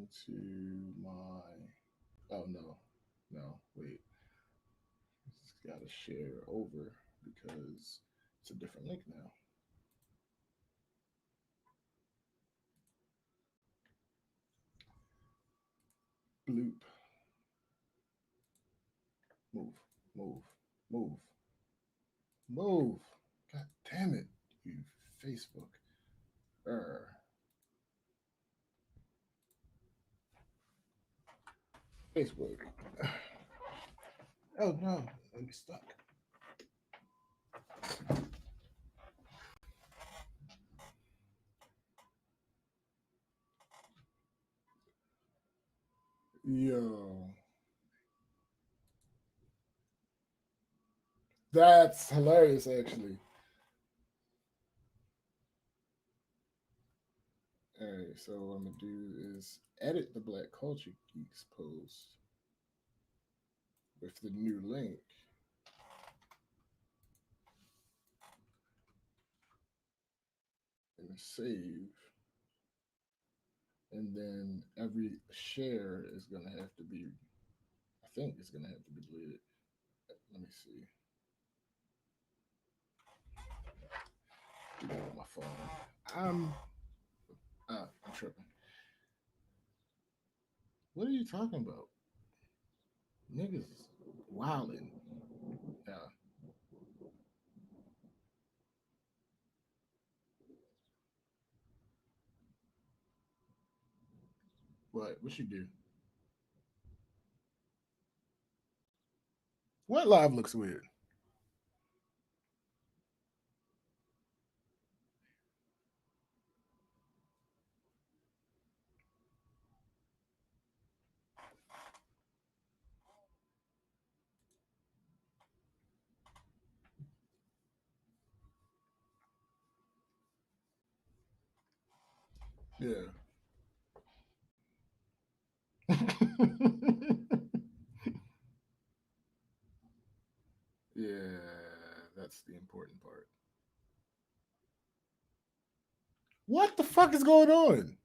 into my. Oh no, wait. It's got to share over because it's a different link now. Bloop. Move, move, move, move. God damn it, you Facebook. Err. Facebook. Oh no, I'm stuck. Yo, that's hilarious, actually. All right, so what I'm gonna do is edit the Black Culture Geeks post with the new link and save, and then every share is gonna have to be. I think it's gonna have to be deleted. Let me see. Do that on my phone. I'm I'm tripping. What are you talking about? Niggas is wilding. Yeah. What? What you do? What live looks weird? Yeah. Yeah, that's the important part. What the fuck is going on?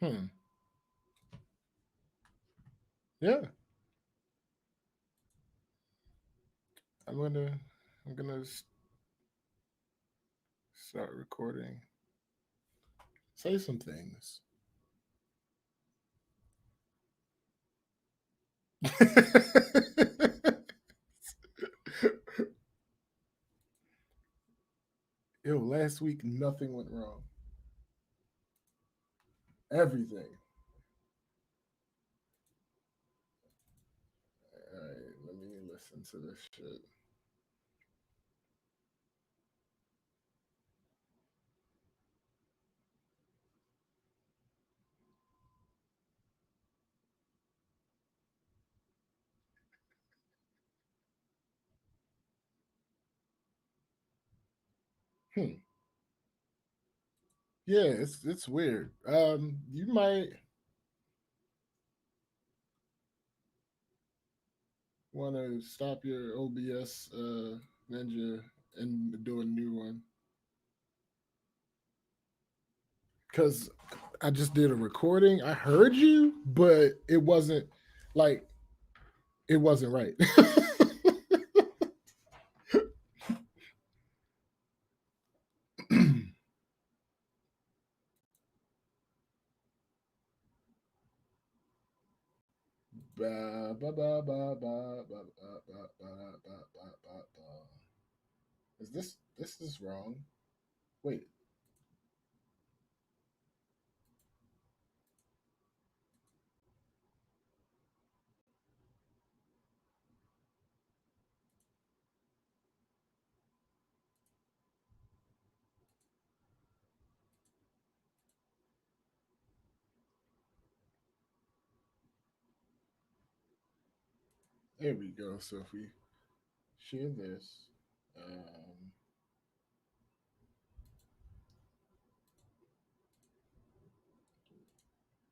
Hmm. Yeah. I'm gonna I'm gonna start recording. Say some things. Yo, last week nothing went wrong. Everything. All right, let me listen to this shit. Hmm. Yeah, it's weird. You might want to stop your OBS Ninja and do a new one because I just did a recording. I heard you, but it wasn't like it wasn't right. Ba, ba, ba, ba, ba, ba, ba, ba, ba, ba, ba, ba, ba. Is this is wrong? Wait, there we go. So if we share this, um,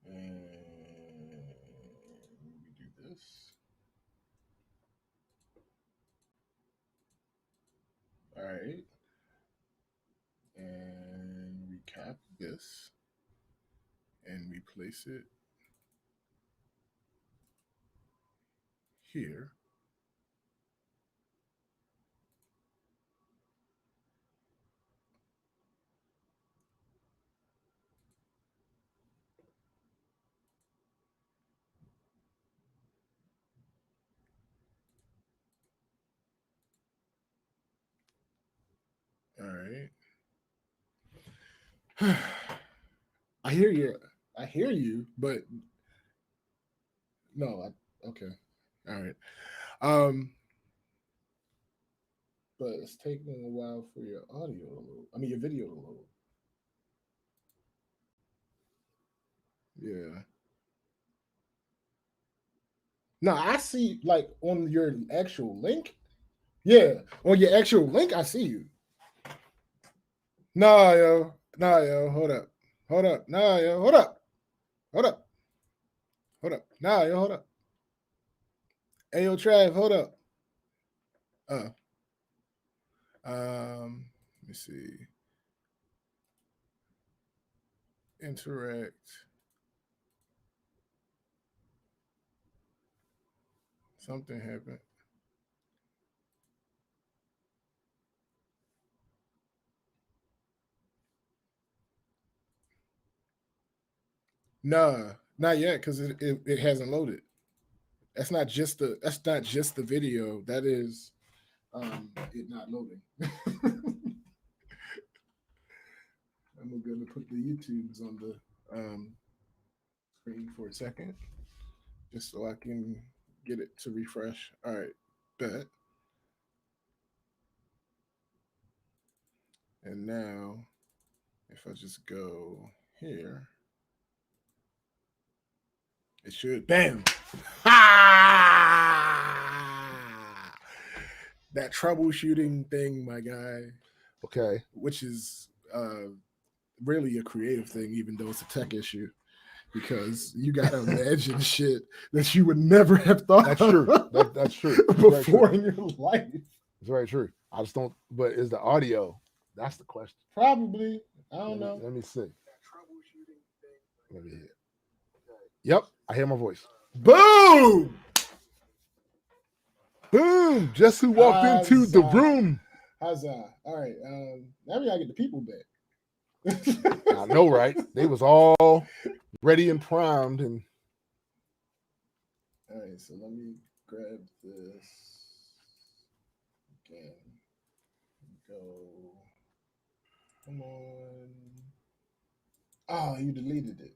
and we do this. right. And we cap this and we place it here. All right. I hear you. I hear you, but no. Okay. All right. Um, but it's taking a while for your audio to load. I mean, your video to load. Yeah. No, I see like on your actual link. Yeah, on your actual link, I see you. Nah, yo. Nah, yo. Hold up. Hold up. Nah, yo. Hold up. Hold up. Hold up. Nah, yo. Hold up. Hey, yo, Trav. Hold up. Uh. Let me see. Interact. Something happened. Nah, not yet because it hasn't loaded. That's not just the video. That is it not loading. I'm gonna put the YouTubes on the screen for a second, just so I can get it to refresh. All right, bet. And now, if I just go here, it should. Bam! Ha! That troubleshooting thing, my guy. Okay. Which is really a creative thing, even though it's a tech issue. Because you gotta imagine shit that you would never have thought. That's true. That's true. That's before true. in your life. It's very true. I just don't. But is the audio? That's the question. Probably. I don't know. Let me see. Let me hear. Yep, I hear my voice. Boom! Boom! Just who walked into the room? Huzzah! All right. Now we gotta get the people back. I know, right? They was all ready and primed, and all right. So let me grab this again. Go. Come on. Oh, you deleted it.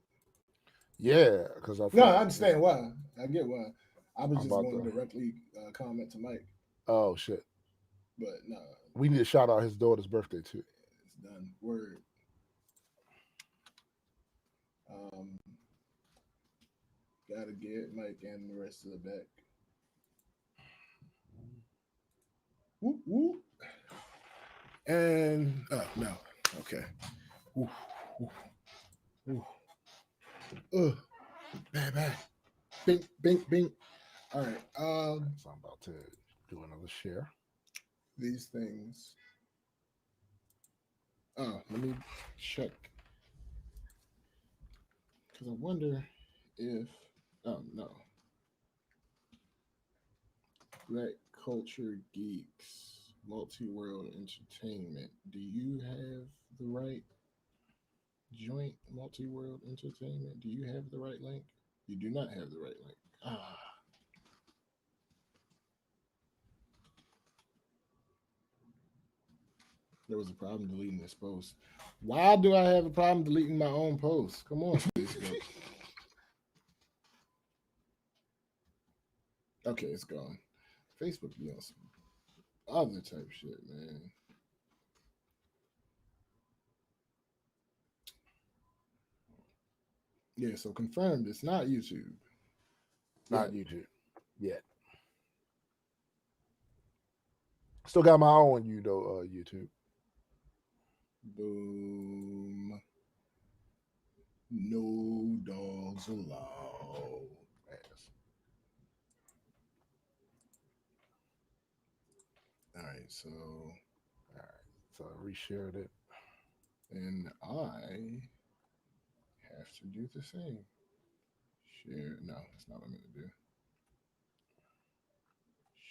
yeah, because I No, I understand why. I get why. I was I'm just about going to to- directly comment to Mike, Oh shit! but no, We need to shout out his daughter's birthday too. it's done. Word. Um, gotta get Mike and the rest of the back. Whoop whoop. And no, okay. Ooh, ooh, ooh. Bang bang. Bing bing bing. All right. So I'm about to do another share. These things. Let me check because I wonder if. Oh no. Black Culture Geeks, Multi World Entertainment. Do you have the right joint Multi World Entertainment? Do you have the right link? You do not have the right link. Ah. There was a problem deleting this post. Why do I have a problem deleting my own post? Come on, Facebook. Okay, it's gone. Facebook be on some other type shit, man. Yeah, so confirmed it's not YouTube. Not YouTube yet. Still got my eye on you though, YouTube. Boom. No dogs allowed. Yes. All right, so All right. reshared it. And I have to do the same. Share. No, that's not what I'm going to do.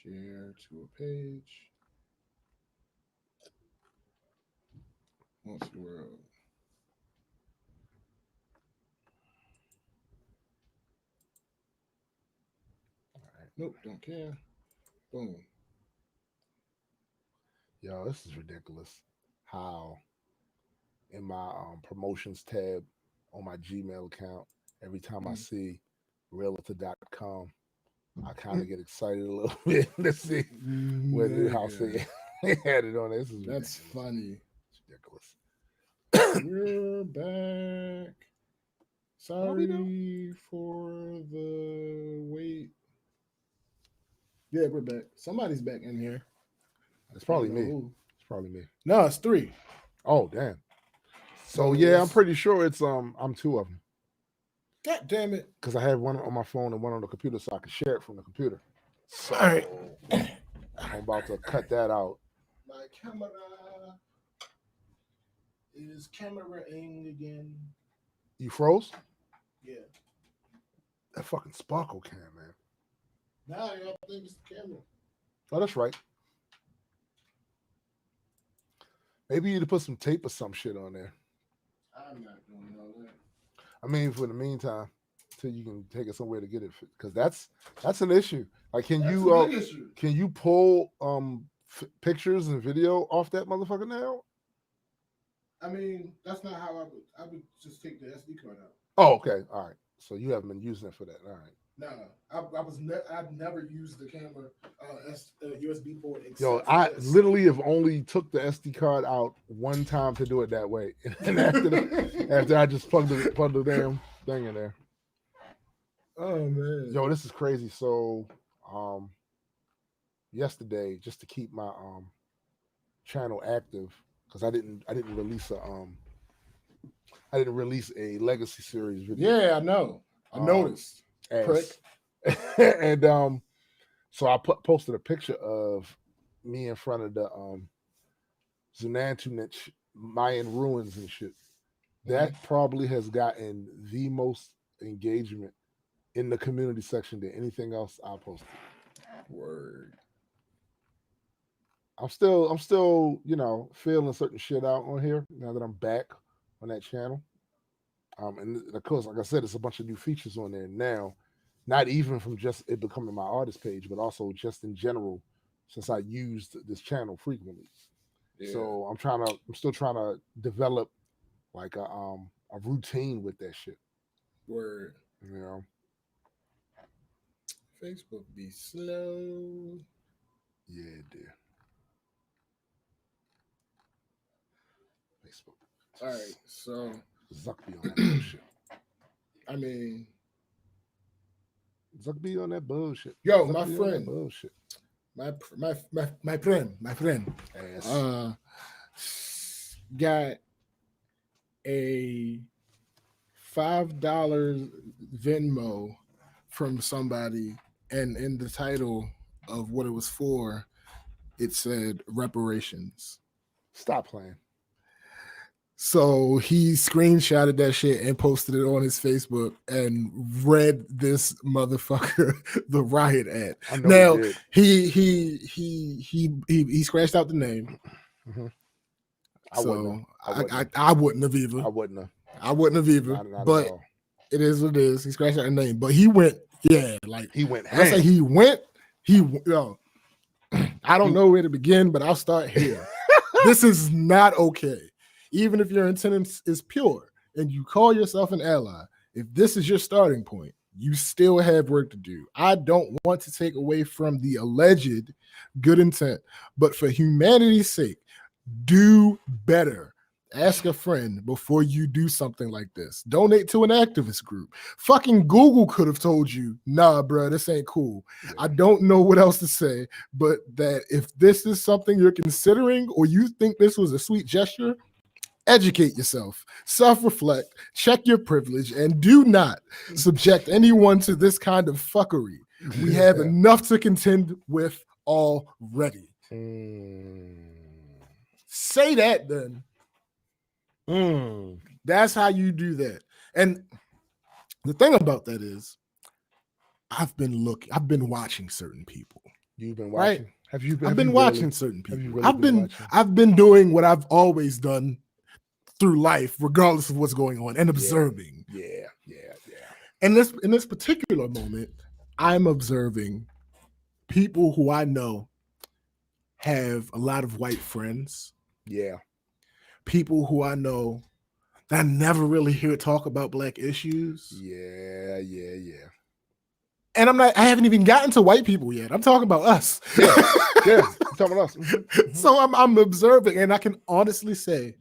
Share to a page. Multi-world. Nope, don't care. Boom. Yo, this is ridiculous. How in my promotions tab on my Gmail account, every time I see realtor.com, I kind of get excited a little bit to see what house they had it on. This is That's funny. It's ridiculous. We're back. Sorry for the wait. Yeah, we're back. Somebody's back in here. It's probably me. It's probably me. No, it's 3. Oh, damn. So yeah, I'm pretty sure it's I'm 2 of them. God damn it. Because I have one on my phone and one on the computer, so I can share it from the computer. So all right. I'm about to cut that out. My camera is cameraing again. You froze? Yeah. That fucking sparkle cam, man. Nah, I don't think it's the camera. Oh, that's right. Maybe you need to put some tape or some shit on there. I'm not doing all that. I mean, for the meantime, till you can take it somewhere to get it, because that's an issue. Like, can you pull pictures and video off that motherfucker now? I mean, that's not how I would just take the SD card out. Oh, okay, all right. So you haven't been using it for that, all right? No, I've never used the camera USB port. Yo, I literally have only took the SD card out one time to do it that way, and after I just plugged the damn thing in there. Oh man, yo, this is crazy. So, yesterday, just to keep my channel active, because I didn't release a legacy series video. Yeah, I know. I noticed. And so I posted a picture of me in front of the Zunantunich Mayan ruins and shit. That probably has gotten the most engagement in the community section than anything else I posted. Word. I'm still, feeling certain shit out on here now that I'm back on that channel. And of course, like I said, it's a bunch of new features on there now. Not even from just it becoming my artist page, but also just in general, since I used this channel frequently. Yeah. So I'm still trying to develop like a routine with that shit. Word. Facebook be slow. Yeah, dear. Facebook. All right, so Zuck be on that bullshit. I mean, Zuck be on that bullshit. Yo, Zuck my friend. Bullshit. My friend. Got a $5 Venmo from somebody, and in the title of what it was for, it said reparations. Stop playing. So he screenshotted that shit and posted it on his Facebook and read this motherfucker the riot ad. Now he scratched out the name. Mm-hmm. I wouldn't have either. I wouldn't have either. Not but it is what it is. He scratched out the name, but he went. Yeah, like he went. I say he went. I don't know where to begin, but I'll start here. This is not okay. Even if your intent is pure and you call yourself an ally, if this is your starting point, you still have work to do. I don't want to take away from the alleged good intent, but for humanity's sake, do better. Ask a friend before you do something like this. Donate to an activist group. Fucking Google could have told you, nah, bro, this ain't cool. Yeah. I don't know what else to say, but that if this is something you're considering or you think this was a sweet gesture, educate yourself, self-reflect, check your privilege, and do not subject anyone to this kind of fuckery. We have enough to contend with already. Say that then. That's how you do that. And the thing about that is, I've been watching certain people. You've been Right? watching. Have you? I've Have been you watching really, certain have you people. really been watching? I've been doing what I've always done through life, regardless of what's going on, and observing. Yeah. And in this particular moment, I'm observing people who I know have a lot of white friends. Yeah. People who I know that I never really hear talk about black issues. Yeah. And I haven't even gotten to white people yet. I'm talking about us. Yeah. I'm talking about us. Mm-hmm. So I'm observing, and I can honestly say,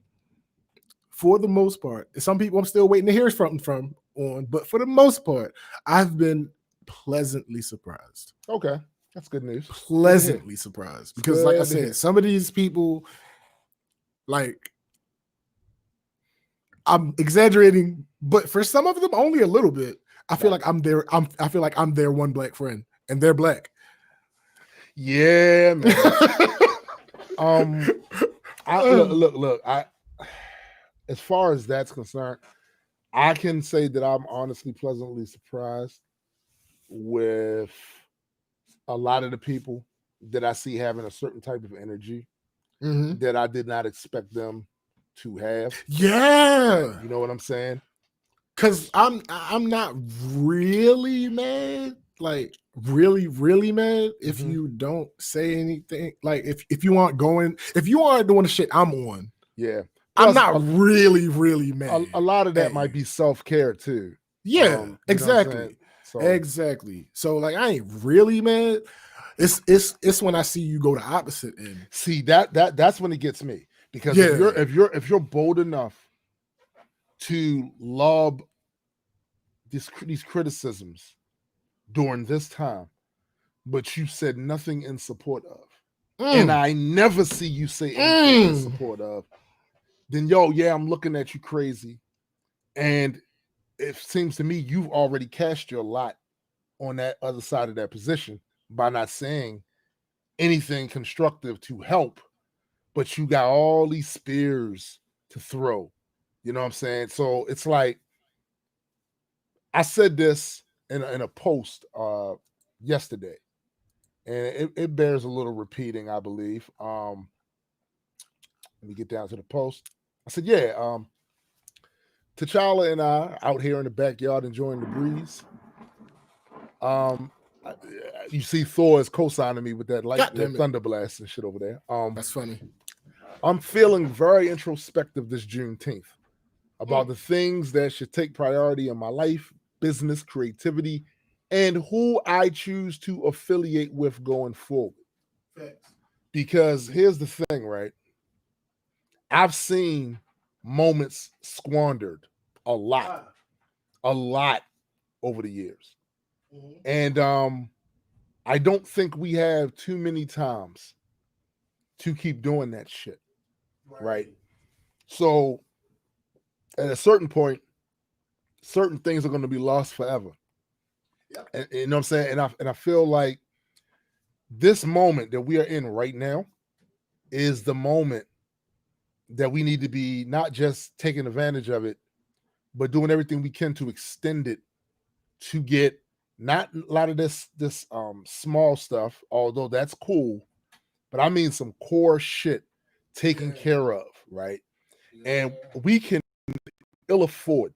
for the most part, some people I'm still waiting to hear something from on, but for the most part, I've been pleasantly surprised. Okay. That's good news. Pleasantly surprised. Because like I said, some of these people, like, I'm exaggerating, but for some of them, only a little bit. I feel like I'm their one black friend, and they're black. Yeah, man. Look. As far as that's concerned, I can say that I'm honestly pleasantly surprised with a lot of the people that I see having a certain type of energy that I did not expect them to have. Yeah. You know what I'm saying? Because I'm not really mad, like really mad if you don't say anything. Like if you aren't doing the shit I'm on. Yeah. Plus, I'm not really mad. A lot of that might be self-care too. Yeah, exactly. Exactly. So like I ain't really mad. It's when I see you go the opposite end. See that's when it gets me. Because if you're bold enough to lob these criticisms during this time, but you said nothing in support of, and I never see you say anything in support of, then I'm looking at you crazy. And it seems to me you've already cast your lot on that other side of that position by not saying anything constructive to help, but you got all these spears to throw. You know what I'm saying? So it's like, I said this in a post yesterday, and it bears a little repeating, I believe. Let me get down to the post. I said, T'Challa and I out here in the backyard enjoying the breeze. You see Thor is co-signing me with that thunder blast and shit over there. That's funny. I'm feeling very introspective this Juneteenth about the things that should take priority in my life, business, creativity, and who I choose to affiliate with going forward. Thanks. Because here's the thing, right? I've seen moments squandered a lot over the years. And I don't think we have too many times to keep doing that shit. Right? So at a certain point, certain things are going to be lost forever. Yep. And you know what I'm saying? And I feel like this moment that we are in right now is the moment that we need to be not just taking advantage of it, but doing everything we can to extend it to get not a lot of this small stuff, although that's cool, but I mean some core shit taken care of, right? And we can ill afford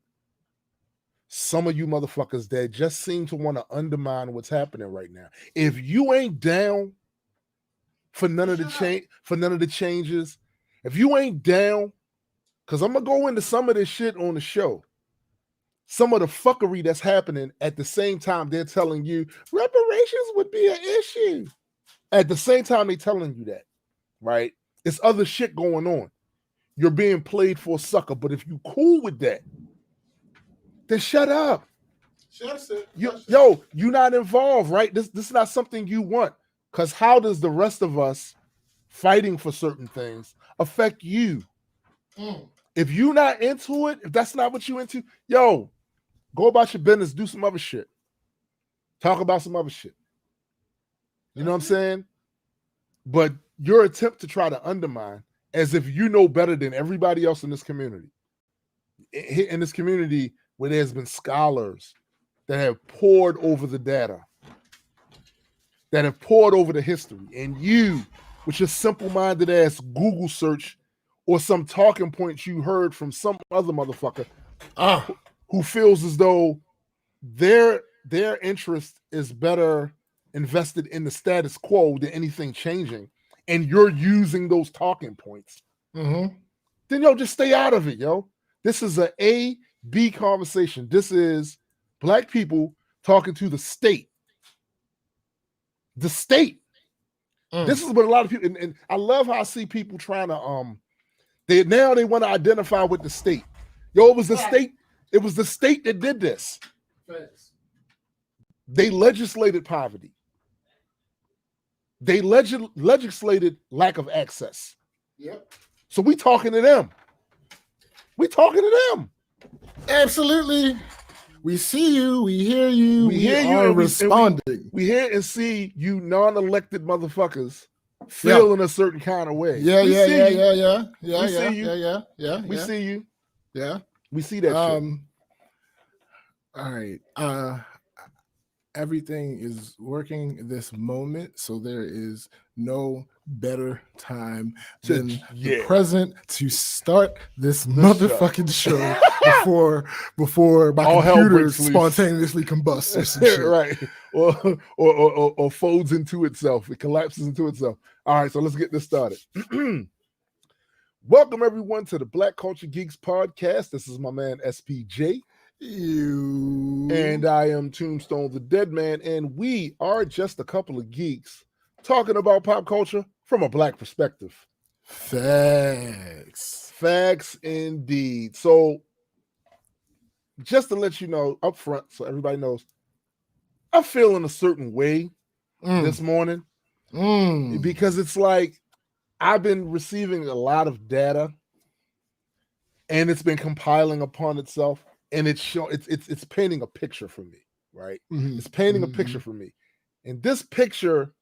some of you motherfuckers that just seem to want to undermine what's happening right now. If you ain't down for none of the changes, if you ain't down, because I'm gonna go into some of this shit on the show, some of the fuckery that's happening at the same time they're telling you reparations would be an issue. At the same time they're telling you that, right? It's other shit going on. You're being played for a sucker, but if you cool with that, then shut up. You're not involved, right? This is not something you want. Because how does the rest of us fighting for certain things affect you? If you're not into it, if that's not what you into, go about your business, do some other shit. Talk about some other shit. You know what I'm saying? But your attempt to try to undermine as if you know better than everybody else in this community. In this community where there's been scholars that have pored over the data, that have pored over the history, and you, with your simple-minded ass Google search or some talking points you heard from some other motherfucker who feels as though their interest is better invested in the status quo than anything changing, and you're using those talking points, then yo, just stay out of it, yo. This is a B conversation. This is black people talking to the state. The state. This is what a lot of people, and I love how I see people trying to they want to identify with the state. Yo, it was the state. It was the state that did this. Facts. They legislated poverty. They legislated lack of access. Yep. So we talking to them. We talking to them. Absolutely. We see you. We hear you. We hear you and responding. We hear and see you non-elected motherfuckers feel in a certain kind of way. Yeah. We see you. Yeah. We see that shit. All right. Everything is working this moment, so there is no better time than the present to start this motherfucking show before my computer spontaneously combusts or some shit. Right. Or folds into itself. It collapses into itself. All right, so let's get this started. Welcome everyone to the Black Culture Geeks podcast. This is my man SPJ. And I am Tombstone the Dead Man, and we are just a couple of geeks talking about pop culture from a black perspective. Facts indeed. So just to let you know up front, so everybody knows, I'm feeling a certain way this morning because it's like I've been receiving a lot of data and it's been compiling upon itself. And it's painting a picture for me, right? It's painting a picture for me. And this picture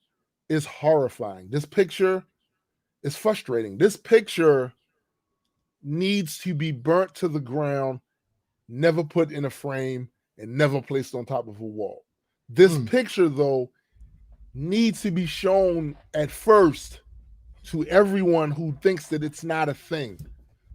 is horrifying. This picture is frustrating. This picture needs to be burnt to the ground, never put in a frame, and never placed on top of a wall. This picture, though, needs to be shown at first to everyone who thinks that it's not a thing,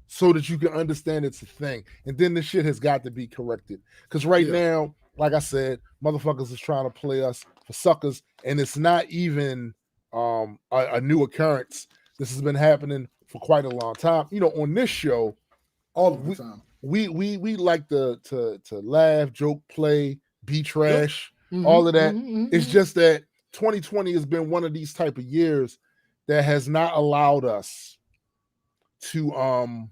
so that you can understand it's a thing. And then this shit has got to be corrected. Because now, like I said, motherfuckers is trying to play us for suckers. And it's not even a new occurrence. This has been happening for quite a long time. You know, on this show, all the time. We like to laugh, joke, play, be trash, all of that. It's just that 2020 has been one of these type of years that has not allowed us to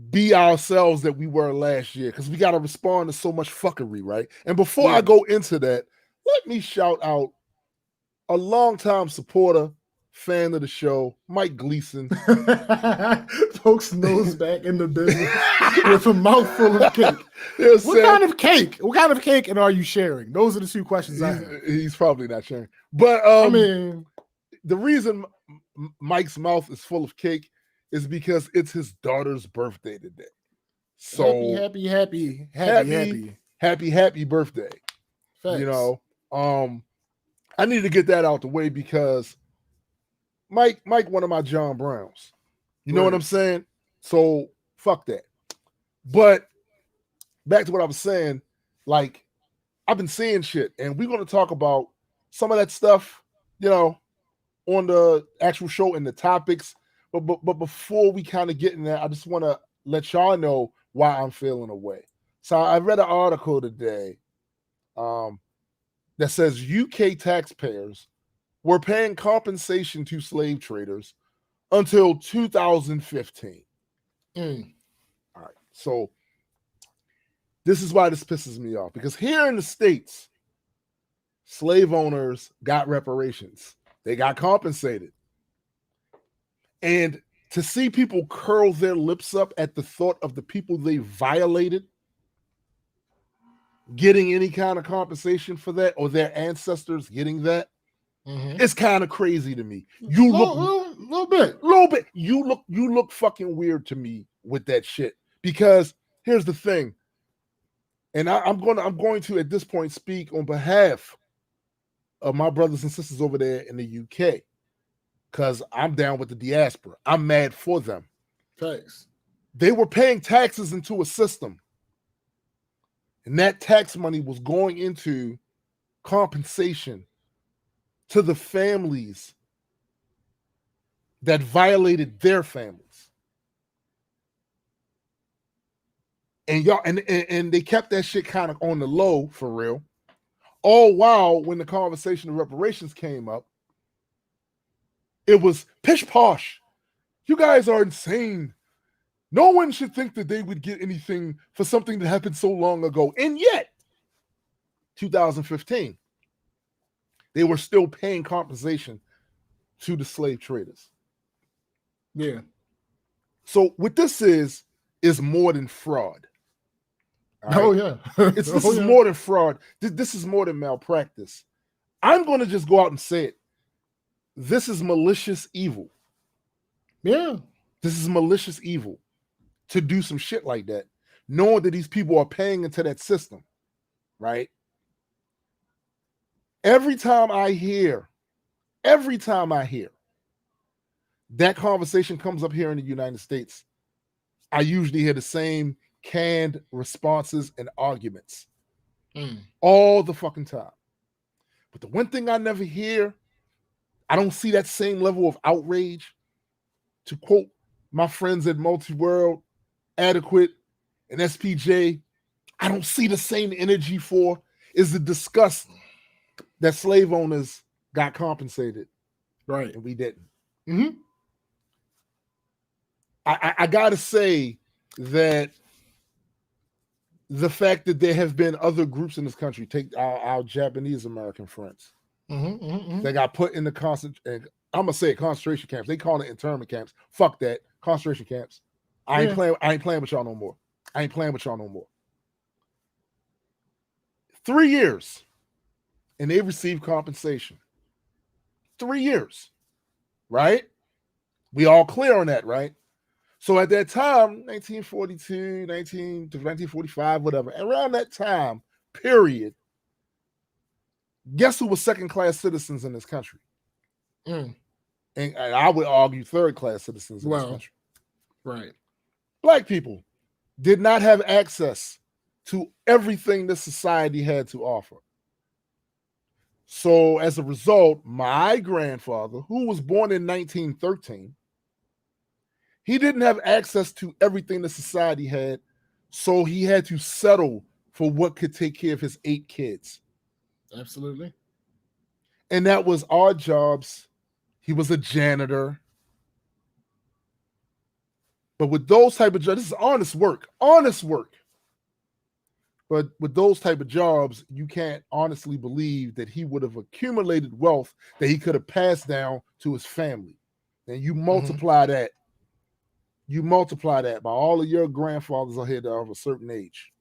be ourselves that we were last year, because we got to respond to so much fuckery, right? And before I go into that, let me shout out a longtime supporter, fan of the show, Mike Gleason. Folks nose back in the business with a mouthful of cake. What kind of cake? What kind of cake and are you sharing? Those are the two questions I have. He's probably not sharing. But I mean, the reason Mike's mouth is full of cake is because it's his daughter's birthday today. So happy birthday. Thanks. You know, I need to get that out the way because Mike, one of my John Browns. You know what I'm saying? So fuck that. But back to what I was saying, like, I've been seeing shit, and we're going to talk about some of that stuff, you know, on the actual show and the topics. But before we kind of get in there, I just want to let y'all know why I'm feeling away. So I read an article today that says UK taxpayers were paying compensation to slave traders until 2015. All right. So this is why this pisses me off, because here in the States, slave owners got reparations. They got compensated. And to see people curl their lips up at the thought of the people they violated getting any kind of compensation for that, or their ancestors getting that, Mm-hmm. It's kind of crazy to me. You look Little bit. little bit. You look fucking weird to me with that shit. Because here's the thing, and I'm going to at this point speak on behalf of my brothers and sisters over there in the UK, because I'm down with the diaspora. I'm mad for them. Facts. They were paying taxes into a system, and that tax money was going into compensation to the families that violated their families. And y'all, and they kept that shit kind of on the low for real. All while when the conversation of reparations came up, it was pish posh. You guys are insane. No one should think that they would get anything for something that happened so long ago. And yet, 2015, they were still paying compensation to the slave traders. Yeah. So what this is more than fraud. Right? Oh yeah. This is more than fraud. This is more than malpractice. I'm going to just go out and say it. This is malicious evil. Yeah. This is malicious evil to do some shit like that, knowing that these people are paying into that system, right? Every time I hear that conversation comes up here in the United States, I usually hear the same canned responses and arguments all the fucking time. But the one thing I never hear, I don't see that same level of outrage. To quote my friends at Multiworld, Adequate, and SPJ, I don't see the same energy for is the disgust that slave owners got compensated. Right. And we didn't. Mm-hmm. I gotta say that the fact that there have been other groups in this country, take our Japanese American friends, that got put in the I'm gonna say it, concentration camps. They call it internment camps. Fuck that. Concentration camps. I ain't playing with y'all no more. 3 years. And they received compensation. 3 years. Right? We all clear on that, right? So at that time, 1942, 1945, whatever, around that time period, guess who was second-class citizens in this country? And I would argue third-class citizens in this country. Right. Black people did not have access to everything this society had to offer. So as a result, my grandfather, who was born in 1913, he didn't have access to everything the society had, so he had to settle for what could take care of his 8 kids. Absolutely. And that was odd jobs. He was a janitor. But with those type of jobs, this is honest work. But with those type of jobs, you can't honestly believe that he would have accumulated wealth that he could have passed down to his family. And you multiply that. You multiply that by all of your grandfathers out here that are of a certain age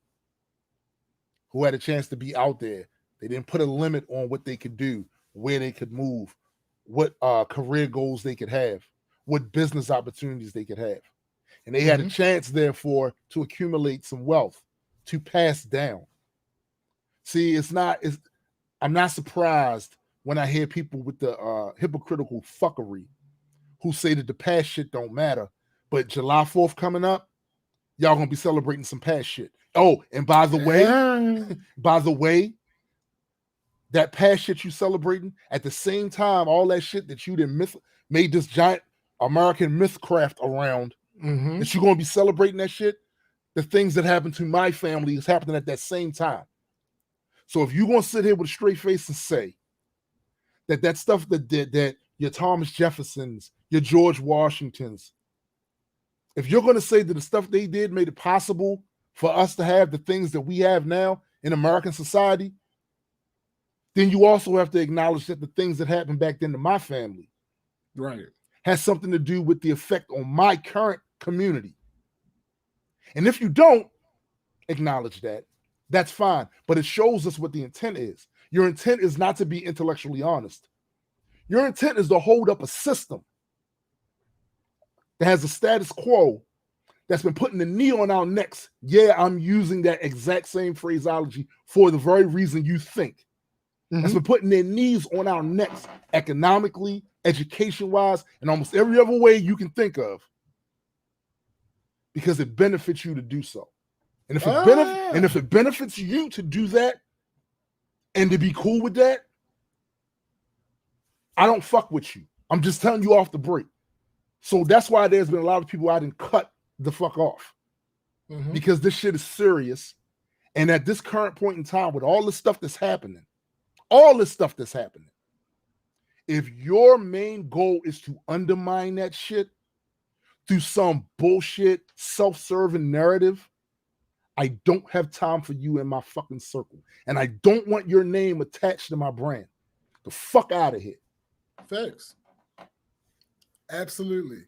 who had a chance to be out there. They didn't put a limit on what they could do, where they could move, what career goals they could have, what business opportunities they could have. And they had a chance, therefore, to accumulate some wealth to pass down. See, I'm not surprised when I hear people with the hypocritical fuckery who say that the past shit don't matter. But July 4th coming up, y'all gonna be celebrating some past shit. Oh, and by the way, that past shit you celebrating, at the same time, all that shit that you didn't made this giant American mythcraft around, that you're gonna be celebrating that shit. The things that happened to my family is happening at that same time. So if you're gonna sit here with a straight face and say that stuff that your Thomas Jeffersons, your George Washingtons, if you're going to say that the stuff they did made it possible for us to have the things that we have now in American society, then you also have to acknowledge that the things that happened back then to my family has something to do with the effect on my current community. And if you don't acknowledge that, that's fine. But it shows us what the intent is. Your intent is not to be intellectually honest. Your intent is to hold up a system that has a status quo that's been putting the knee on our necks. Yeah, I'm using that exact same phraseology for the very reason you think. That's been putting their knees on our necks economically, education-wise, and almost every other way you can think of, because it benefits you to do so. And if it benefits you to do that and to be cool with that, I don't fuck with you. I'm just telling you off the break. So that's why there's been a lot of people I didn't cut the fuck off, because this shit is serious. And at this current point in time, with all this stuff that's happening, if your main goal is to undermine that shit through some bullshit self-serving narrative, I don't have time for you in my fucking circle. And I don't want your name attached to my brand. The fuck out of here. Facts. Absolutely.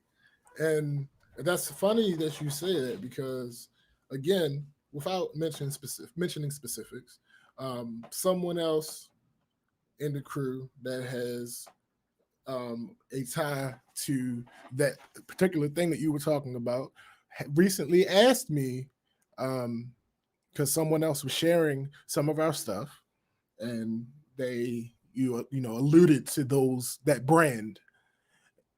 And that's funny that you say that, because, again, without mentioning specifics, someone else in the crew that has a tie to that particular thing that you were talking about recently asked me, because someone else was sharing some of our stuff, and they alluded to that brand,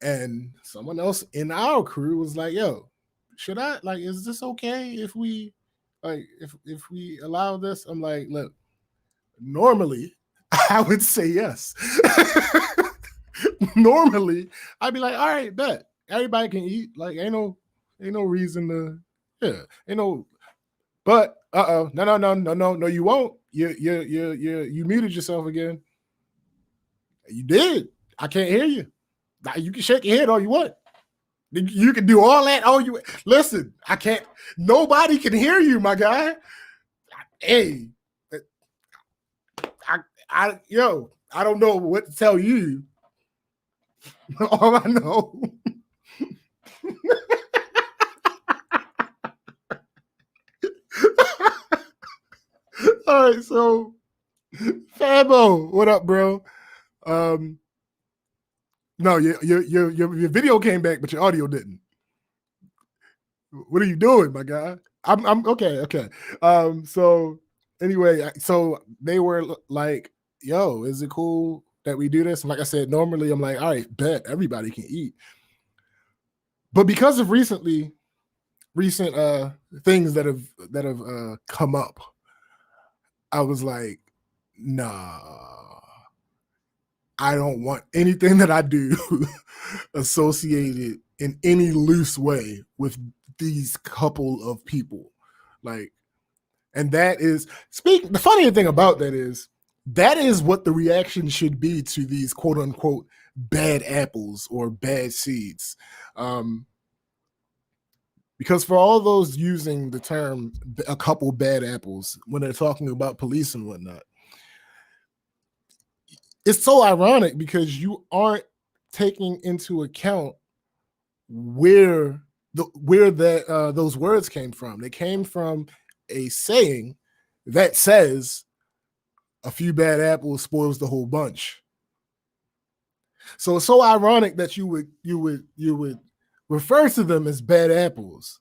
and someone else in our crew was like, "Yo, should I, like, is this okay if we if we allow this?" I'm like, "Look, normally I would say yes." Normally I'd be like, "All right, bet, everybody can eat, like, ain't no reason to, ain't no." But no, you won't. You muted yourself again. You did. I can't hear you. You can shake your head all you want. You can do all that. Oh, you listen. I can't. Nobody can hear you, my guy. Hey, I don't know what to tell you. All I know. All right, so Fabo, what up, bro? No, your video came back, but your audio didn't. What are you doing, my guy? I'm okay. So anyway, so they were like, "Yo, is it cool that we do this?" And like I said, normally I'm like, "All right, bet, everybody can eat." But because of recent things that have come up, I was like, "Nah, I don't want anything that I do associated in any loose way with these couple of people." Like, and that is the funny thing about that is what the reaction should be to these quote unquote bad apples or bad seeds. Because for all those using the term a couple bad apples when they're talking about police and whatnot, it's so ironic because you aren't taking into account where those words came from. They came from a saying that says a few bad apples spoils the whole bunch. So it's so ironic that you would refer to them as bad apples.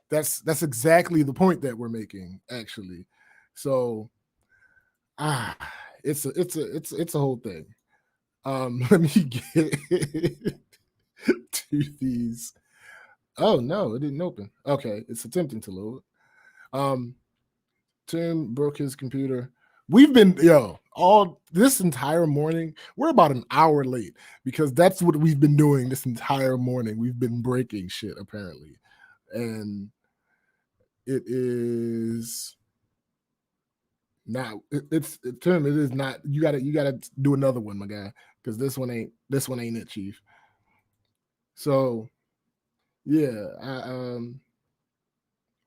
That's exactly the point that we're making, actually. So it's a whole thing. Let me get to these. Oh no, it didn't open. Okay, it's attempting to load. Tim broke his computer. We've been all this entire morning. We're about an hour late because that's what we've been doing this entire morning. We've been breaking shit apparently, and it is not. Tim. It is not. You gotta do another one, my guy, because this one ain't it, Chief. So yeah,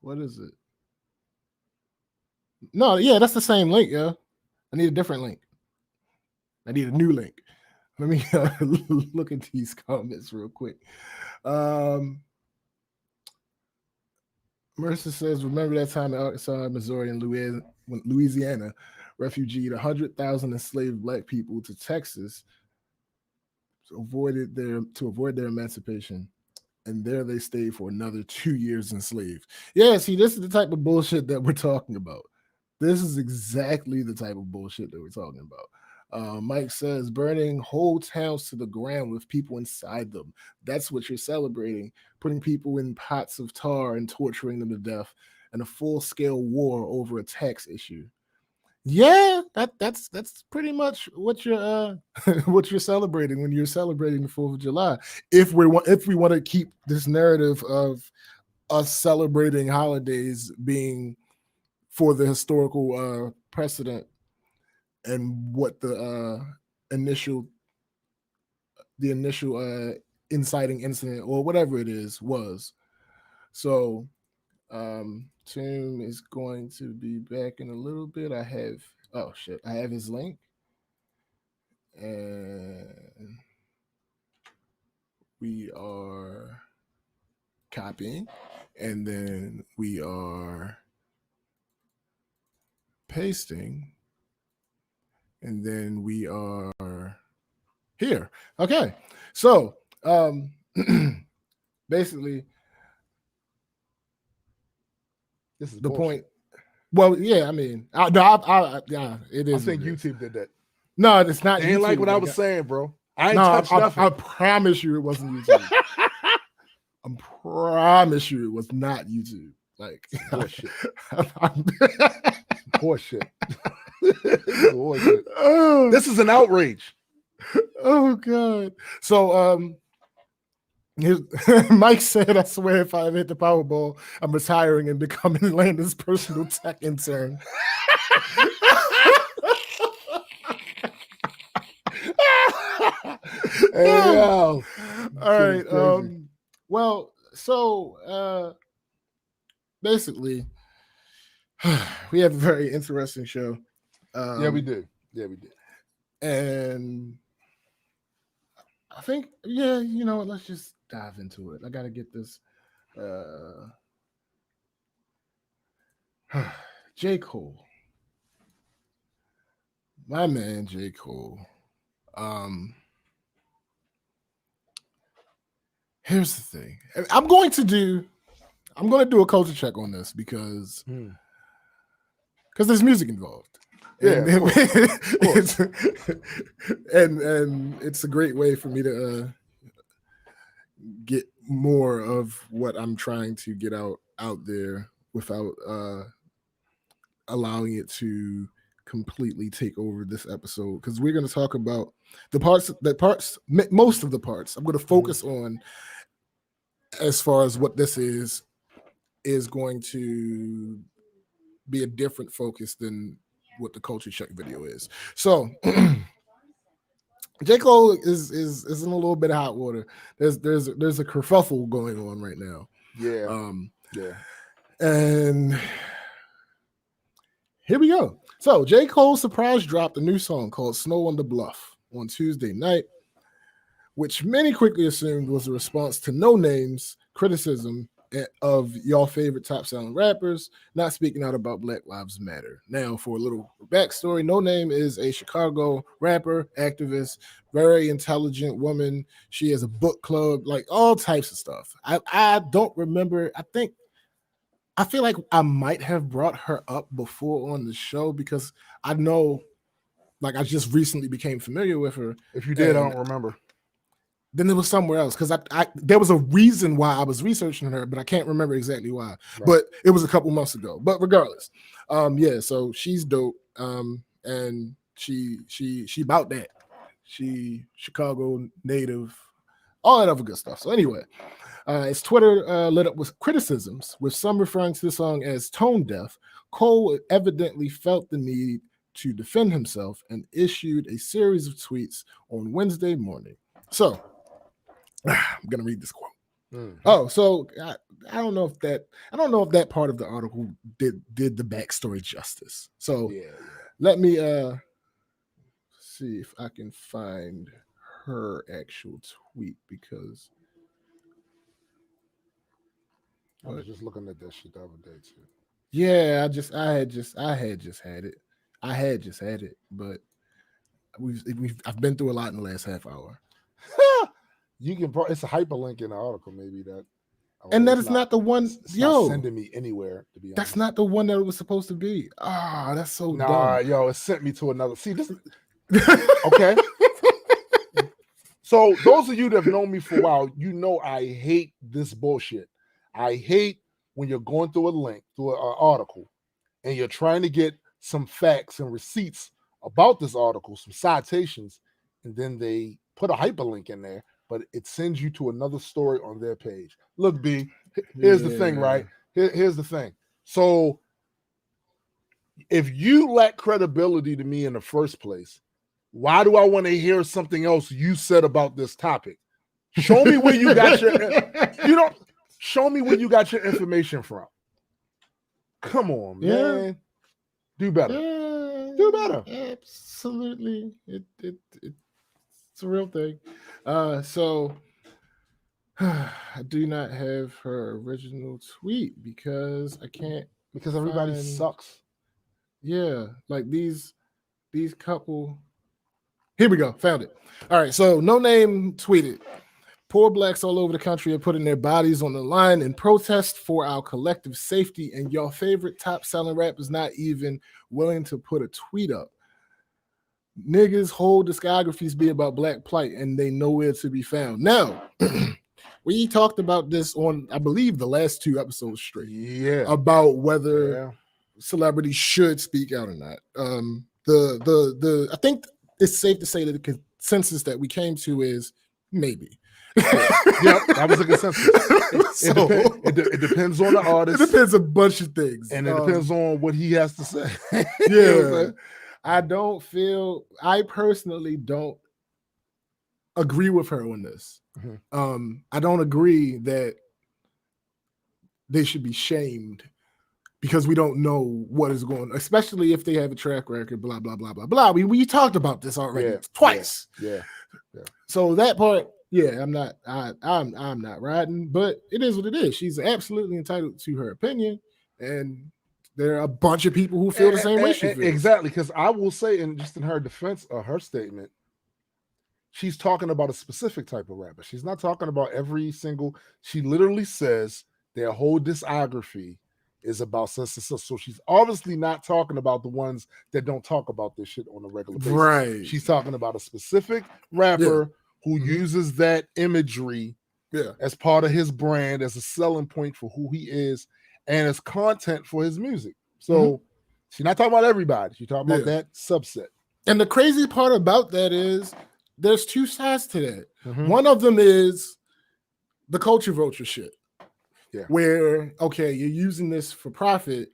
what is it? No, yeah, that's the same link, yeah. I need a different link. I need a new link. Let me look at these comments real quick. Mercer says, remember that time in Arkansas, Missouri, and Louisiana refugeed 100,000 enslaved black people to Texas to avoid their emancipation, and there they stayed for another 2 years enslaved. Yeah, see, this is the type of bullshit that we're talking about. This is exactly the type of bullshit that we're talking about. Mike says burning whole towns to the ground with people inside them. That's what you're celebrating. Putting people in pots of tar and torturing them to death, and a full scale war over a tax issue. Yeah, that's pretty much what you're what you're celebrating when you're celebrating the Fourth of July. If we want to keep this narrative of us celebrating holidays being for the historical precedent and what initial the initial inciting incident or whatever it is was. So Tim is going to be back in a little bit. I have his link, and we are copying, and then we are pasting, and then we are here. Okay, so basically This is the bullshit. point. Well, yeah, I mean, no, yeah, it I is. think What it is. YouTube did that. No, it's not They ain't like YouTube. what I was saying, bro. I ain't No, touched nothing. I promise you, it wasn't YouTube. I promise you, it was not YouTube. Like Bullshit. I'm- Horseshit. Horseshit. oh, This is an outrage. oh god. So his, Mike said, "I swear, if I ever hit the Powerball, I'm retiring and becoming Landon's personal tech intern." Hey, yo. All right. Shit is crazy. Well, so basically, we have a very interesting show. Yeah, we do. Yeah, we did. And I think, yeah, you know what? Let's just dive into it. I got to get this. J. Cole, my man, J. Cole. Here's the thing. I'm going to do a culture check on this because there's music involved. Yeah, And, of course. and it's a great way for me to get more of what I'm trying to get out there without allowing it to completely take over this episode, because we're going to talk about most of the parts I'm going to focus on as far as what this is going to be a different focus than what the culture check video is. So J. Cole is in a little bit of hot water. There's a kerfuffle going on right now. Yeah. Yeah. And here we go. So J. Cole surprise dropped a new song called Snow on the Bluff on Tuesday night, which many quickly assumed was a response to No Name's criticism of y'all favorite top selling rappers not speaking out about Black Lives Matter. Now, for a little backstory, No Name is a Chicago rapper, activist, very intelligent woman. She has a book club, like all types of stuff. I don't remember. I feel like I might have brought her up before on the show because I know, like, I just recently became familiar with her. If you did, I don't remember. Then it was somewhere else because I there was a reason why I was researching her, but I can't remember exactly why. Right. But it was a couple months ago. But regardless, yeah. So she's dope, and she about that. She Chicago native, all that other good stuff. So anyway, its Twitter lit up with criticisms, with some referring to the song as tone deaf. Cole evidently felt the need to defend himself and issued a series of tweets on Wednesday morning. So I'm gonna read this quote. Mm-hmm. Oh, so I don't know if that part of the article did the backstory justice. So let me see if I can find her actual tweet, because I was just looking at that shit the other day too. Yeah, I had just had it, but I've been through a lot in the last half hour. You can. It's a hyperlink in the article. Maybe that. And that It's is not. not the one. It's not Yo, sending me anywhere. To be that's honest. not the one that it was supposed to be. Ah, that's so Nah, dumb. yo, it sent me to another. See this. Okay. So those of you that have known me for a while, you know I hate this bullshit. I hate when you're going through a link, through an article, and you're trying to get some facts and receipts about this article, some citations, and then they put a hyperlink in there, but it sends you to another story on their page. Look, B, here's the thing, Yeah. right? Here's the thing. So if you lack credibility to me in the first place, why do I want to hear something else you said about this topic? Show me where you got your show me where you got your information from. Come on, Yeah. man. Do better. Yeah, Do better. absolutely. It's a real thing. So I do not have her original tweet because I can't. Because everybody find- sucks. Yeah, like these couple. Here we go. Found it. All right. So no name tweeted. Poor blacks all over the country are putting their bodies on the line in protest for our collective safety, and your favorite top-selling rap is not even willing to put a tweet up. Niggas' whole discographies be about black plight, and they nowhere to be found. Now, we talked about this on, I believe, the last 2 episodes straight. Yeah. About whether celebrities should speak out or not. I think it's safe to say that the consensus that we came to is maybe. Yep, that was a consensus. It depends on the artist. It depends a bunch of things, and it depends on what he has to say. Yeah, I personally don't agree with her on this. Mm-hmm. I don't agree that they should be shamed because we don't know what is going on, especially if they have a track record, blah, blah, blah, blah, blah. We talked about this already twice. Yeah. So that part, I'm not riding, but it is what it is. She's absolutely entitled to her opinion, and there are a bunch of people who feel the same way she feels. Exactly, because I will say, in her defense of her statement, she's talking about a specific type of rapper. She's not talking about every single. She literally says their whole discography is about such. So she's obviously not talking about the ones that don't talk about this shit on a regular basis. Right. She's talking about a specific rapper who uses that imagery as part of his brand, as a selling point for who he is, and as content for his music. So she's not talking about everybody. She's talking about that subset. And the crazy part about that is there's 2 sides to that. One of them is the culture vulture shit. Yeah. Where, okay, you're using this for profit,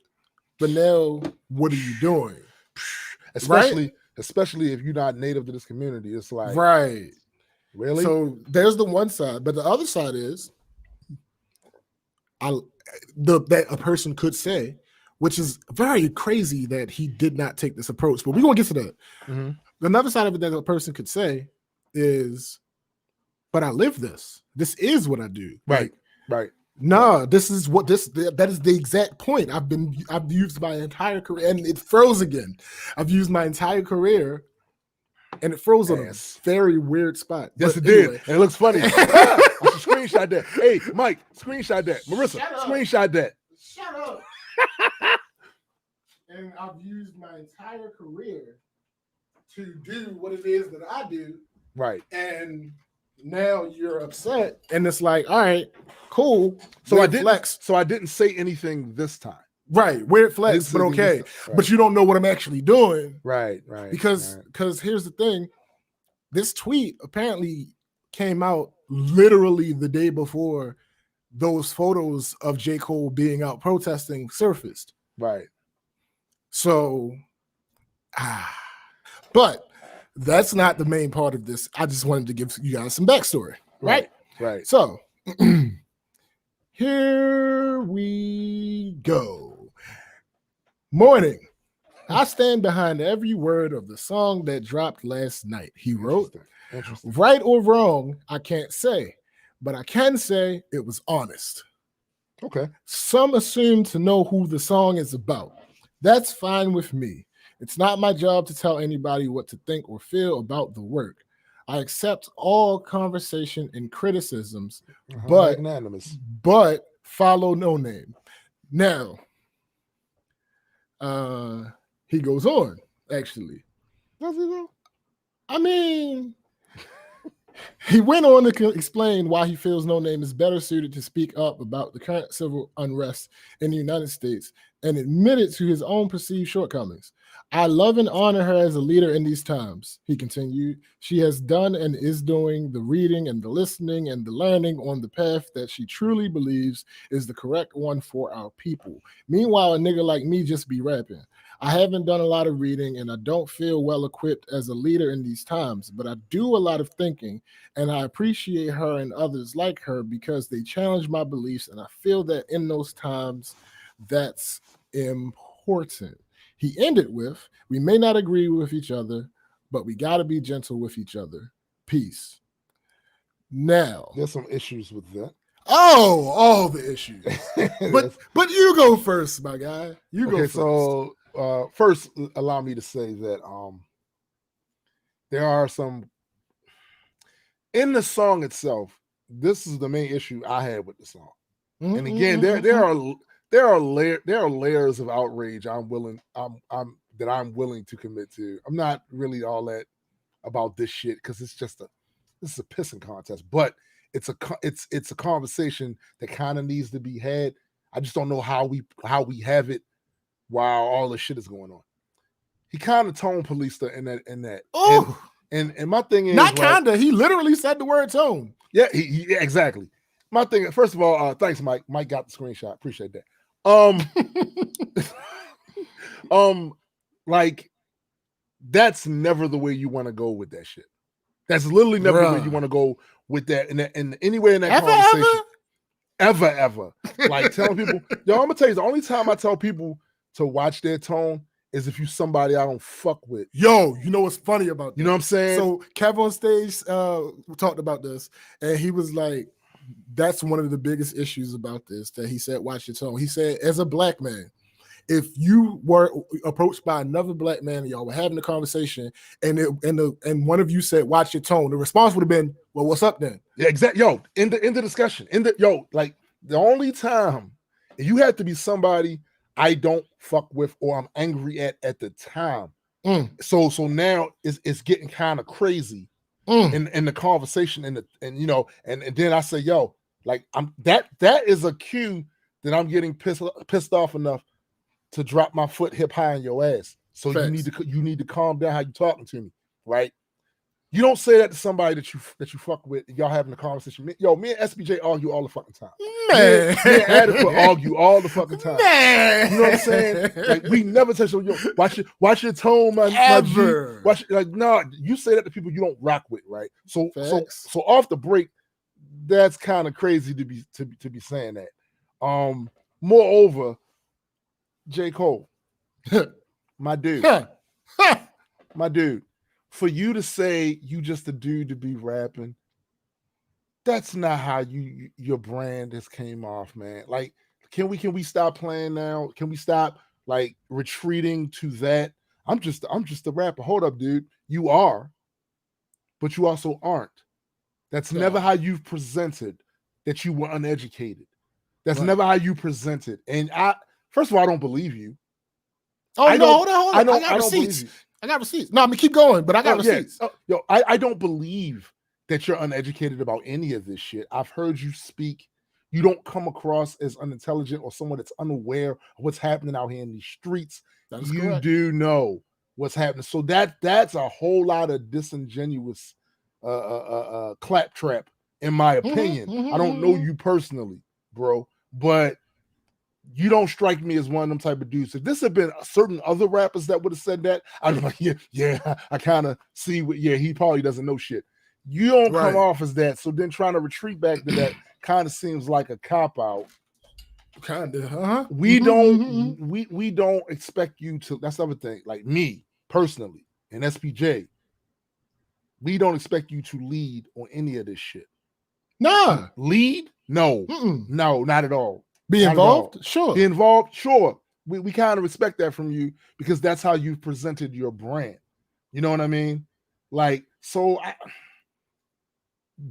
but now what are you doing? Especially if you're not native to this community. It's like, right. Really? So there's the one side, but the other side is that a person could say, which is very crazy that he did not take this approach, but we're going to get to that. Another side of it that a person could say is, but I live this. This is what I do. Right. Nah, that is the exact point. I've used my entire career, and it froze again. I've used my entire career, and it froze on a very weird spot. Yes, it did. And it looks funny. I should screenshot that. Hey, Mike, screenshot that. Marissa, screenshot that. Shut up. And I've used my entire career to do what it is that I do. Right. And now you're upset, and it's like, all right, cool. So I didn't say anything this time. Right, weird flex, but okay. Right. But you don't know what I'm actually doing. Right. Because here's the thing. This tweet apparently came out literally the day before those photos of J. Cole being out protesting surfaced. Right. So, but that's not the main part of this. I just wanted to give you guys some backstory. Right. So, here we go. Morning. I stand behind every word of the song that dropped last night. He wrote, Interesting. Right or wrong, I can't say, but I can say it was honest. Okay. Some assume to know who the song is about. That's fine with me. It's not my job to tell anybody what to think or feel about the work. I accept all conversation and criticisms, but Magnanimous. follow no name. Now, he goes on, actually. Does he though? I mean, he went on to explain why he feels No Name is better suited to speak up about the current civil unrest in the United States and admitted to his own perceived shortcomings. I love and honor her as a leader in these times, he continued. She has done and is doing the reading and the listening and the learning on the path that she truly believes is the correct one for our people. Meanwhile, a nigga like me just be rapping. I haven't done a lot of reading and I don't feel well equipped as a leader in these times, but I do a lot of thinking and I appreciate her and others like her because they challenge my beliefs and I feel that in those times that's important. He ended with, we may not agree with each other, but we got to be gentle with each other. Peace. Now, there's some issues with that. Oh, all the issues. but you go first, my guy. You go first. So first, allow me to say that there are some in the song itself. This is the main issue I had with the song, and again, there are layers of outrage I'm willing to commit to. I'm not really all that about this shit because this is a pissing contest, but it's a conversation that kind of needs to be had. I just don't know how we have it while all this shit is going on. He kind of tone policed in that. Oh, and my thing is not kinda. He literally said the word tone. Yeah, yeah, exactly. My thing. First of all, thanks, Mike. Mike got the screenshot. Appreciate that. Like that's never the way you want to go with that shit. That's literally never the way you want to go with that. And anywhere in that conversation, ever. Like telling people, yo, I'm gonna tell you, the only time I tell people to watch their tone is if you somebody I don't fuck with. Yo, you know what's funny about that? You know what I'm saying? So Kev on stage talked about this, and he was like, that's one of the biggest issues about this, that he said, watch your tone. He said, as a black man, if you were approached by another black man and y'all were having a conversation and one of you said, watch your tone, the response would have been, well, what's up then? Yeah, exactly. Yo, in the discussion, like the only time you have to be somebody I don't fuck with or I'm angry at the time. So now it's getting kind of crazy in the conversation and then I say, yo, like that is a cue that I'm getting pissed off enough to drop my foot hip high in your ass. So you need to calm down how you talking to me, right? You don't say that to somebody that you fuck with. Y'all having a conversation. Me and SBJ argue all the fucking time. Man. Me and Adequate argue all the fucking time. Man. You know what I'm saying? Like we never touch on yo. Watch your tone, man. Ever. No, you say that to people you don't rock with, right? So off the break, that's kind of crazy to be saying that. Moreover, J. Cole, my dude, my dude. For you to say you just a dude to be rapping, that's not how your brand has came off, man. Like, can we stop playing now? Can we stop like retreating to that? I'm just a rapper. Hold up, dude. You are, but you also aren't. That's never how you've presented that you were uneducated. That's never how you presented. And first of all, I don't believe you. Oh, hold on. I got receipts. I got receipts. No, I mean, keep going, but I got receipts. I don't believe that you're uneducated about any of this shit. I've heard you speak. You don't come across as unintelligent or someone that's unaware of what's happening out here in these streets. That's you correct. do know what's happening. So that's a whole lot of disingenuous claptrap, in my opinion. I don't know you personally, bro, but you don't strike me as one of them type of dudes. If this had been certain other rappers that would have said that, I'd be like, yeah, I kind of see he probably doesn't know shit. You don't come off as that. So then trying to retreat back to that kind of seems like a cop-out. Kind of, huh? We don't expect you to, that's the other thing. Like me, personally, and SPJ, we don't expect you to lead on any of this shit. Nah. Lead? No. No, not at all. Be involved? Sure. Be involved? Sure. We kind of respect that from you because that's how you've presented your brand. You know what I mean? Like, so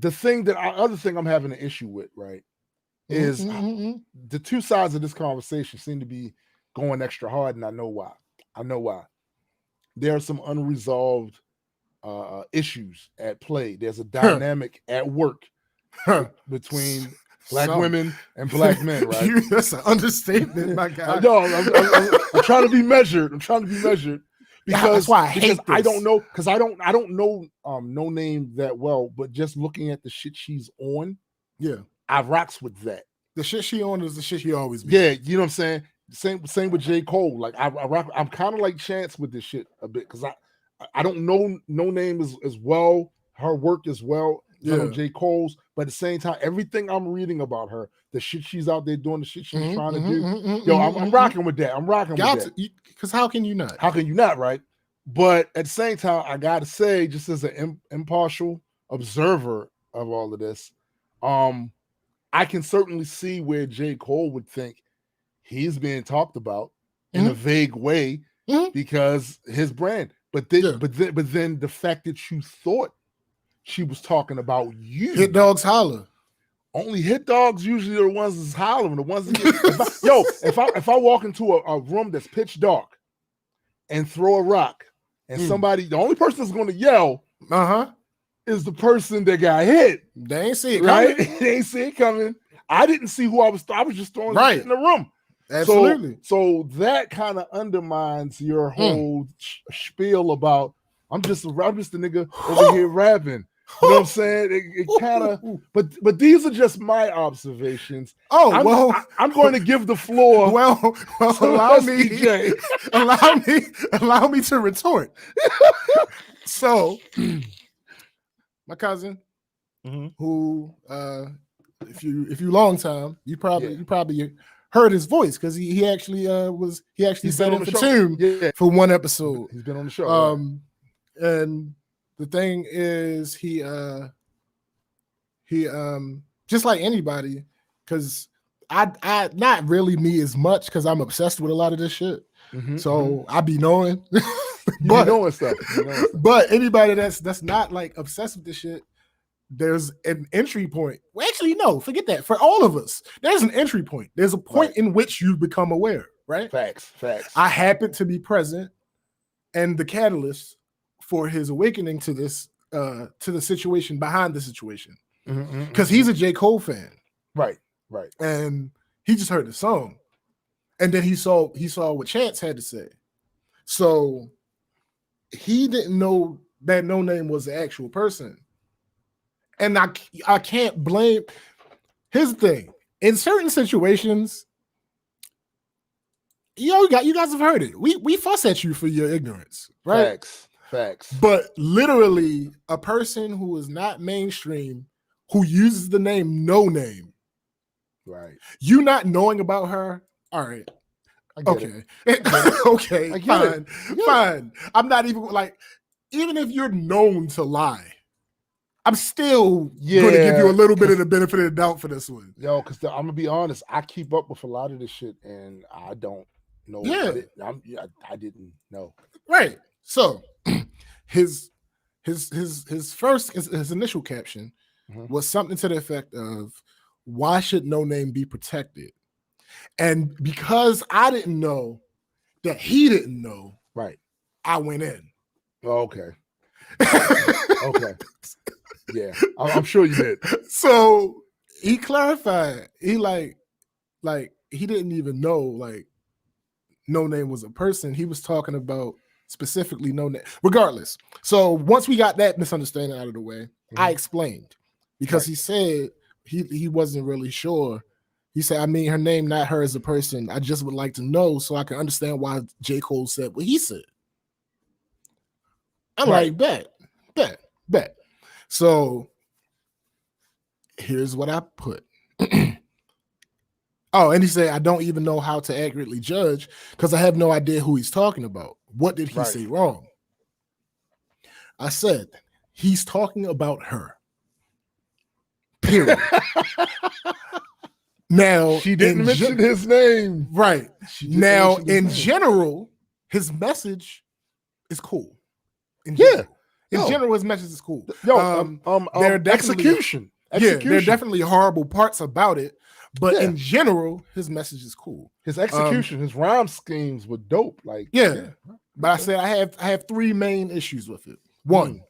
other thing I'm having an issue with, right, is the two sides of this conversation seem to be going extra hard, and I know why. There are some unresolved issues at play. There's a dynamic at work between black women and black men, right? That's an understatement, my guy. No, I'm trying to be measured. Because that's why I hate this. I don't know, because I don't know No Name that well, but just looking at the shit she's on, I rocks with that. The shit she on is the shit she always be. Yeah, you know what I'm saying? Same with J. Cole. Like I rock, I'm kind of like Chance with this shit a bit, because I don't know No Name as well, her work as well. I know J. Cole's, but at the same time, everything I'm reading about her, the shit she's out there doing, the shit she's trying to do, I'm rocking with that. I'm rocking with that. Because how can you not? How can you not, right? But at the same time, I gotta say, just as an impartial observer of all of this, I can certainly see where J. Cole would think he's being talked about in a vague way because his brand. But then the fact that you thought she was talking about you. Hit dogs holler. Only hit dogs usually are the ones that's hollering. The ones that if I walk into a room that's pitch dark and throw a rock, and somebody, the only person that's going to yell, is the person that got hit. They ain't see it coming. Right? They ain't see it coming. I didn't see who I was just throwing shit in the room. Absolutely. So that kind of undermines your whole spiel about I'm just a nigga over here rapping. You know what I'm saying? It kind of, but these are just my observations. I'm going to give the floor. Well, allow me to retort. So, my cousin, who, if you long time, you probably heard his voice because he actually sat in for Tomb for one episode. He's been on the show. And the thing is, he just like anybody, because I not really me as much because I'm obsessed with a lot of this shit. So I be knowing, knowing stuff. But anybody that's not like obsessed with this shit, there's an entry point. Well, actually, no, forget that. For all of us, there's an entry point. There's a point in which you become aware, right? Facts. I happen to be present and the catalyst for his awakening to this, to the situation behind the situation. Because he's a J. Cole fan. Right. And he just heard the song. And then he saw what Chance had to say. So he didn't know that No Name was the actual person. And I can't blame. Here's the thing. In certain situations, you guys have heard it. We fuss at you for your ignorance, right? Facts. But literally, a person who is not mainstream, who uses the name No Name, right? You not knowing about her, all right. Okay. Okay. Fine. I'm not even like, even if you're known to lie, I'm still going to give you a little bit of the benefit of the doubt for this one. Yo, because I'm gonna be honest, I keep up with a lot of this shit, and I don't know. I didn't know. Right. So his initial caption was something to the effect of, "Why should No Name be protected?" And because I didn't know that he didn't know, right, I went in. Okay. Okay. Yeah, I'm sure you did. So he clarified. He like he didn't even know like No Name was a person. He was talking about specifically No Name. Regardless. So once we got that misunderstanding out of the way, I explained because he said he wasn't really sure. He said, I mean, her name, not her as a person. I just would like to know so I can understand why J. Cole said what he said. I'm like, bet. So here's what I put. Oh, and he said, I don't even know how to accurately judge because I have no idea who he's talking about. What did he say wrong? I said, he's talking about her. Period. Now, she didn't mention his name. Right. Now, in general, his message is cool. In general. In Yo. general, his message is cool. There definitely execution. Yeah, there are definitely horrible parts about it, but Yeah. in general, his message is cool. His execution, his rhyme schemes were dope. Like, Yeah. But I said I have three main issues with it. One,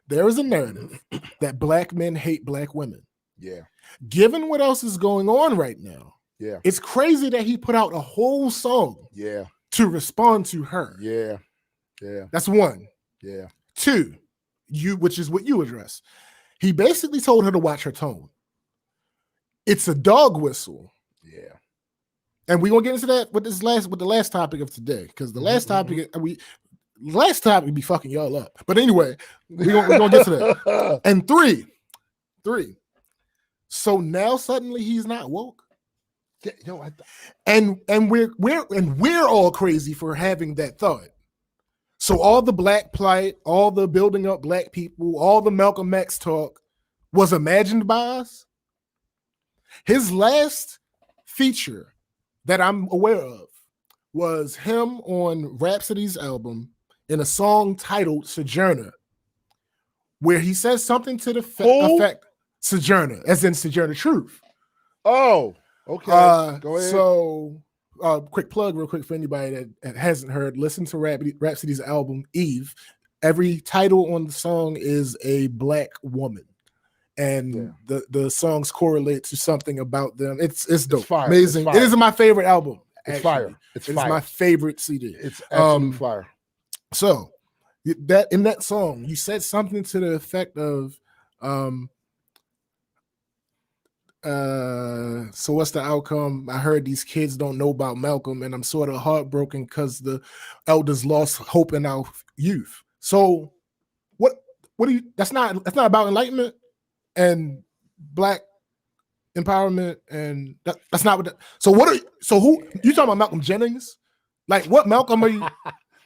there is a narrative that black men hate black women. Yeah. Given what else is going on right now, Yeah. it's crazy that he put out a whole song Yeah. to respond to her. Yeah. Yeah. That's one. Yeah. Two, which is what you address. He basically told her to watch her tone. It's a dog whistle. Yeah. And we're gonna get into that with the last topic of today, because the last topic last topic be fucking y'all up. But anyway, we're gonna get to that. And three. So now suddenly he's not woke. Yeah, yo, And we're all crazy for having that thought. So all the black plight, all the building up black people, all the Malcolm X talk was imagined by us. His last feature that I'm aware of was him on Rhapsody's album in a song titled Sojourner, where he says something to the effect Sojourner, as in Sojourner Truth. Oh, okay. Go ahead. So, quick plug, real quick, for anybody that hasn't heard, listen to Rhapsody's album, Eve. Every title on the song is a black woman. And the songs correlate to something about them. It's dope. Fire. Amazing. It's fire. It is my favorite album. It's fire. It's my favorite CD. It's absolute fire. So that in that song, you said something to the effect of so what's the outcome? I heard these kids don't know about Malcolm, and I'm sort of heartbroken because the elders lost hope in our youth. So what do you that's not about enlightenment and black empowerment, and that's not what who you talking about? Malcolm Jennings? Like, what Malcolm are you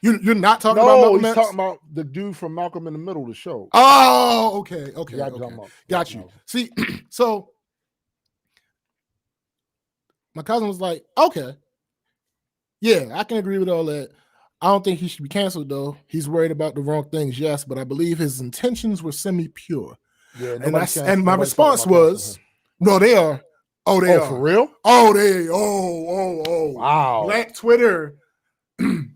you're not talking about Malcolm he's X? talking about the dude from Malcolm in the Middle of the show. Oh, okay. Got you. See, so my cousin was like, okay, yeah, I can agree with all that. I don't think he should be canceled, though. He's worried about the wrong things, yes, but I believe his intentions were semi-pure. Yeah, and my response was, no, they are. Oh, they are. For real? Oh, wow. Black Twitter. Shit.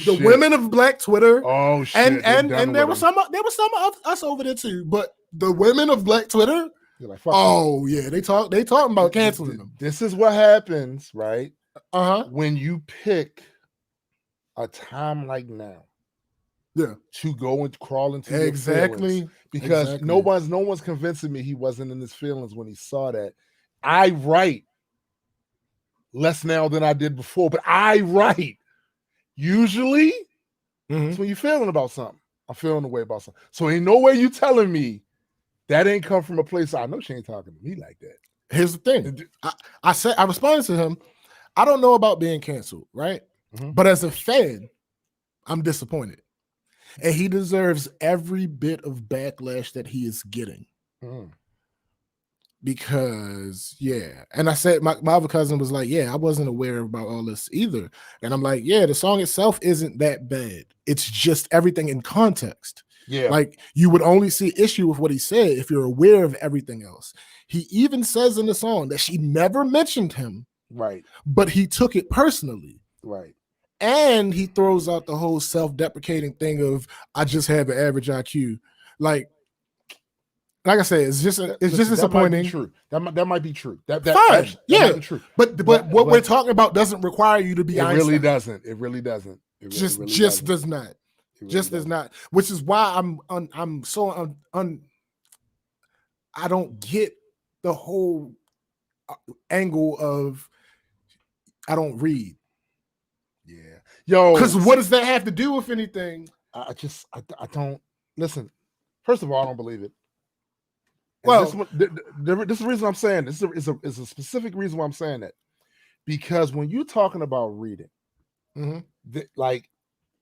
The women of Black Twitter. Oh shit. And there was some of us over there too, but the women of Black Twitter. Like, yeah, they talking about canceling them. This is what happens, right? When you pick a time like now, to go and crawl into your feelings, because no one's convincing me he wasn't in his feelings when he saw that. I write less now than I did before, but I write. Usually, it's when you're feeling about something. I'm feeling the way about something. So ain't no way you telling me that ain't come from a place I know she ain't talking to me like that. Here's the thing. I responded to him. I don't know about being canceled, right? But as a fan, I'm disappointed. And he deserves every bit of backlash that he is getting. Because, and I said, my other cousin was like, I wasn't aware about all this either. And I'm like, the song itself isn't that bad. It's just everything in context. Yeah. Like, you would only see issue with what he said if you're aware of everything else. He even says in the song that she never mentioned him. Right. But he took it personally. Right. And he throws out the whole self-deprecating thing of, I just have an average IQ. Like I said, it's just disappointing. That might be true. That might be true. But what we're talking about doesn't requer you to be Einstein. It really doesn't. Does not. Does not. Which is why I'm so I don't get the whole angle of I don't read. Yeah. Yo. Because what does that have to do with anything? I don't listen. First of all, I don't believe it. And well, this is the reason I'm saying this is a specific reason why I'm saying that. Because when you're talking about reading, like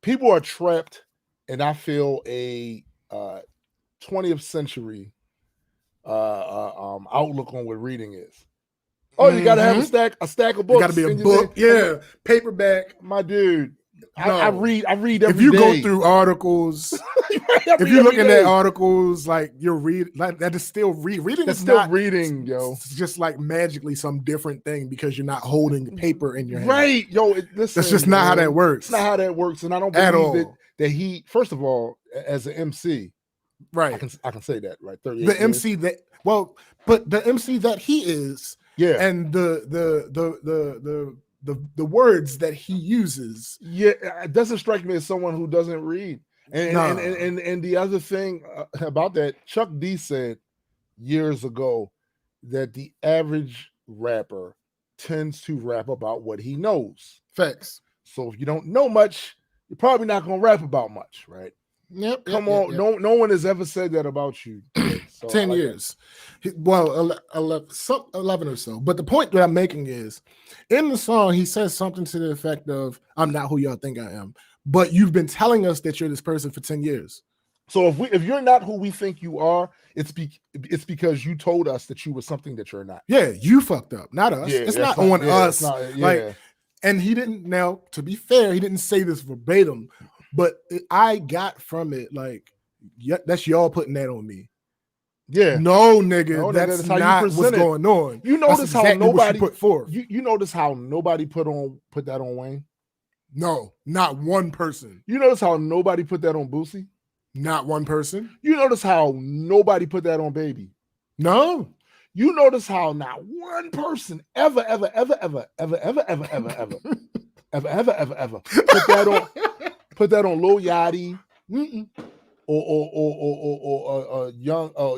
people are trapped, and I feel a 20th century outlook on what reading is. Oh, you gotta have a stack of books. Got to be a book, paperback. My dude, I read every day. If you go through articles, If you're looking at articles, like you're that is still reading. That's is still not reading, yo. It's just like magically some different thing because you're not holding paper in your hand. Right, yo. Listen, that's just not how that works. It's not how that works, and I don't believe that he. First of all, as an MC, right? I can say that, right? 38 the MC that but the MC that he is, yeah, and the words that he uses, yeah, it doesn't strike me as someone who doesn't read. And the other thing about that, Chuck D said years ago that the average rapper tends to rap about what he knows. Facts. So if you don't know much, you're probably not going to rap about much, right? Yep. Come on. Yep. No one has ever said that about you. So 10 years. Well, 11 or so. But the point that I'm making is, in the song, he says something to the effect of, I'm not who y'all think I am. But you've been telling us that you're this person for 10 years. So if you're not who we think you are, it's because you told us that you were something that you're not. Yeah, you fucked up, not us. Yeah, it's not on us. Like, and he didn't. Now, to be fair, he didn't say this verbatim, but I got from it like, yeah, that's y'all putting that on me. Yeah, no, nigga, that's not what's going on. You notice how nobody put forth. You notice how nobody put that on Wayne. No, not one person. You notice how nobody put that on Boosie? Not one person. You notice how nobody put that on Baby? No. You notice how not one person ever put that on Lil Yachty or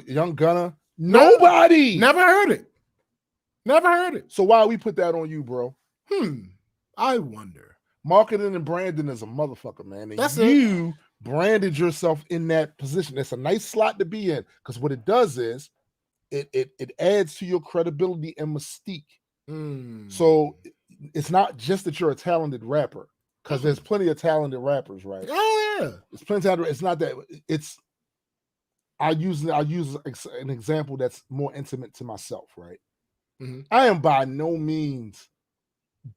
Young Gunna? Nobody. Never heard it. So why we put that on you, bro? I wonder. Marketing and branding is a motherfucker, man. And you branded yourself in that position. It's a nice slot to be in, because what it does is it adds to your credibility and mystique. So it's not just that you're a talented rapper, because there's plenty of talented rappers, right? Oh yeah, it's plenty of. It's not that. It's I use an example that's more intimate to myself, right? I am by no means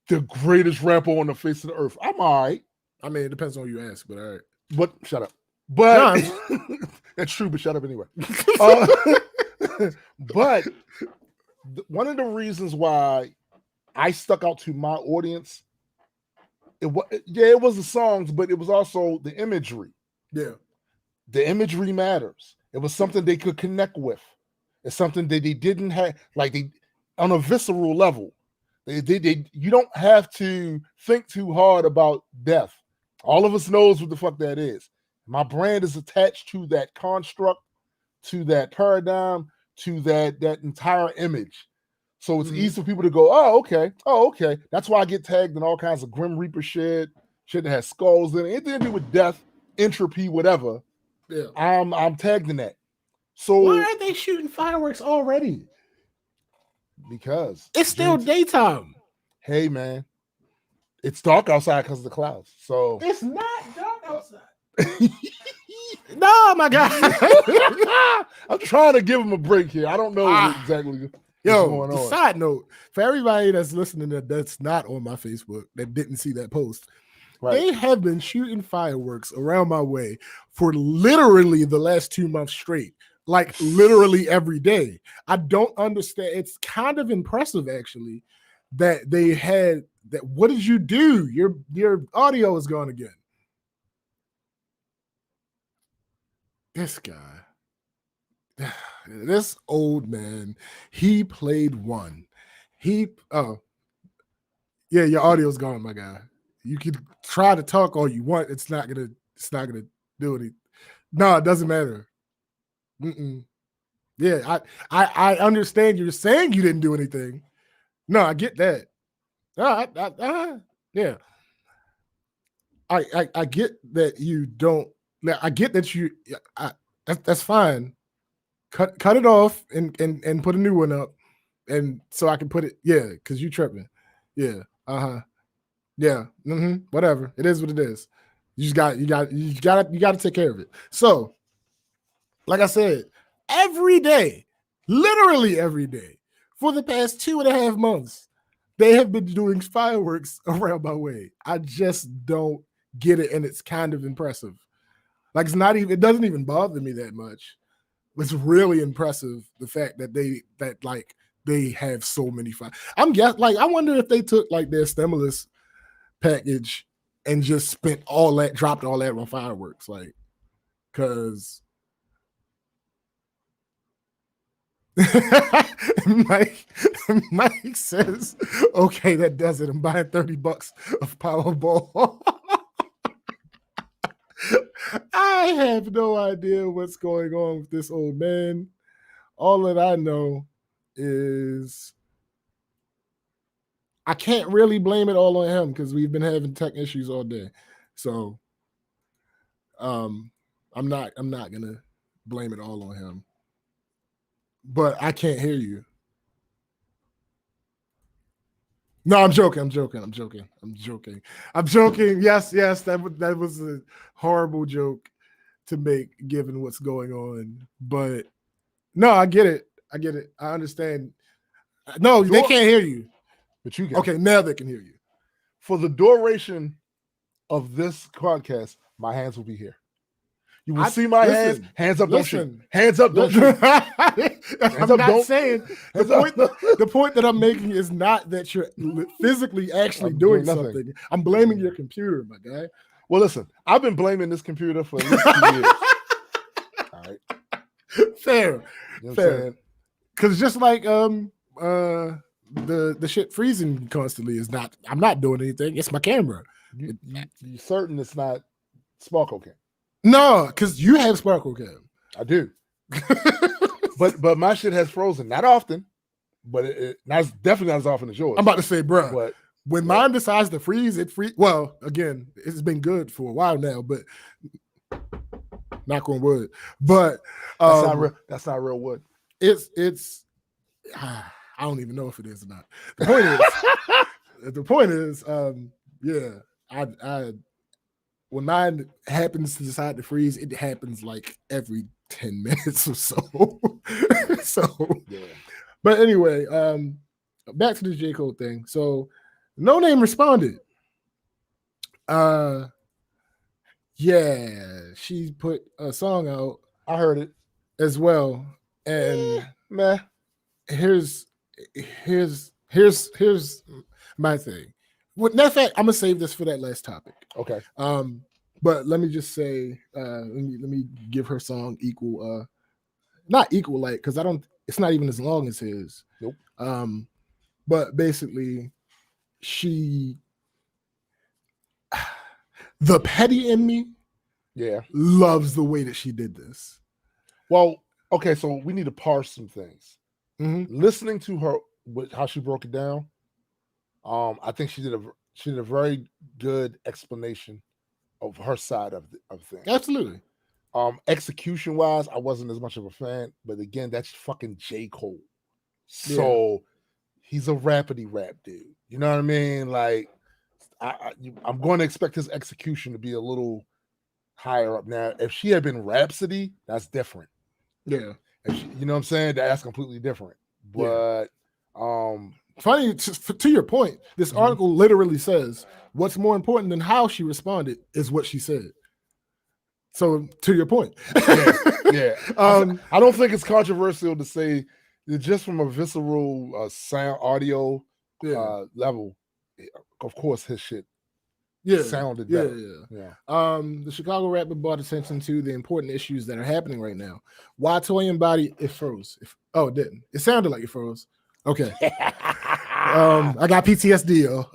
the greatest rapper on the face of the earth. I'm all right. I mean, it depends on who you ask, but all right. But shut up. But that's true, but shut up anyway. But one of the reasons why I stuck out to my audience, it was the songs, but it was also the imagery. Yeah. The imagery matters. It was something they could connect with. It's something that they didn't have, like on a visceral level. You don't have to think too hard about death. All of us knows what the fuck that is. My brand is attached to that construct, to that paradigm, to that entire image. So it's easy for people to go, oh, okay. That's why I get tagged in all kinds of Grim Reaper shit that has skulls in it. Anything to do with death, entropy, whatever. Yeah. I'm tagged in that. So why are they shooting fireworks already? Because it's still daytime. Hey man, it's dark outside because of the clouds. So it's not dark outside. No, my God. I'm trying to give him a break here. I don't know exactly what's going on. Side note, for everybody that's listening that's not on my Facebook, that didn't see that post, they have been shooting fireworks around my way for literally the last 2 months straight. Like literally every day. I don't understand. It's kind of impressive, actually, that they had that. What did you do? Your audio is gone again. This guy, this old man, he played one. Yeah, your audio's gone, my guy. You can try to talk all you want. It's not gonna do anything. No, it doesn't matter. Yeah, I understand you're saying you didn't do anything. No, I get that. Yeah. I get that you don't. I get that you. That's fine. Cut it off and put a new one up, and so I can put it. Yeah, because you tripping. Yeah. Yeah. Whatever. It is what it is. You got to take care of it. So, like I said, every day, literally every day, for the past 2.5 months, they have been doing fireworks around my way. I just don't get it, and it's kind of impressive. Like it's not even. It doesn't even bother me that much. It's really impressive the fact that they have so many fun. I wonder if they took like their stimulus package and just dropped all that on fireworks, like, because Mike, Mike says, okay, that does it. I'm buying $30 of Powerball. I have no idea what's going on with this old man. All that I know is I can't really blame it all on him because we've been having tech issues all day. So I'm not gonna blame it all on him. But I can't hear you. No, I'm joking. Yes, that was a horrible joke to make given what's going on. But no, I get it. I understand. No, they can't hear you. But you can. Okay, now they can hear you. For the duration of this podcast, my hands will be here. You will see my hands. Hands up, don't shoot. Hands up, don't shoot. I'm not saying the point that I'm making is not that you're physically actually doing something. I'm blaming your computer, my guy. Well, listen, I've been blaming this computer for at least 2 years. All right. Fair. You know fair. Because just like the shit freezing constantly is not. I'm not doing anything. It's my camera. You certain it's not Sparkle Cam? No, because you have Sparkle Cam. I do. but my shit has frozen. Not often, but it's definitely not as often as yours. I'm about to say, bro. But when mine decides to freeze, it freeze. Well, again, it's been good for a while now, but knock on wood. But that's not real wood. It's. I don't even know if it is or not. The point is, yeah, I when mine happens to decide to freeze, it happens like every 10 minutes or so. Yeah. But anyway, back to the J. Cole thing. So No Name responded. Yeah, she put a song out. I heard it as well. And here's my thing. Matter of fact, I'm gonna save this for that last topic. Okay. But let me just say, let me give her song equal, not equal, like, because it's not even as long as his. Nope. But basically, the petty in me, loves the way that she did this. Well, okay, so we need to parse some things. Mm-hmm. Listening to her, how she broke it down, I think she did a very good explanation of her side of things. Absolutely. Execution wise, I wasn't as much of a fan, but again, that's fucking J. Cole. So he's a rapidy rap dude. You know what I mean? Like, I'm going to expect his execution to be a little higher up. Now, if she had been Rhapsody, that's different. Yeah. You know what I'm saying? That's completely different. But funny, to your point, this article literally says what's more important than how she responded is what she said. So to your point. Yeah. I don't think it's controversial to say that just from a visceral sound audio level, of course his shit sounded better. Yeah. The Chicago rapper brought attention to the important issues that are happening right now. Why Toy and Body, it froze. It didn't. It sounded like it froze. Okay. I got PTSD, yo.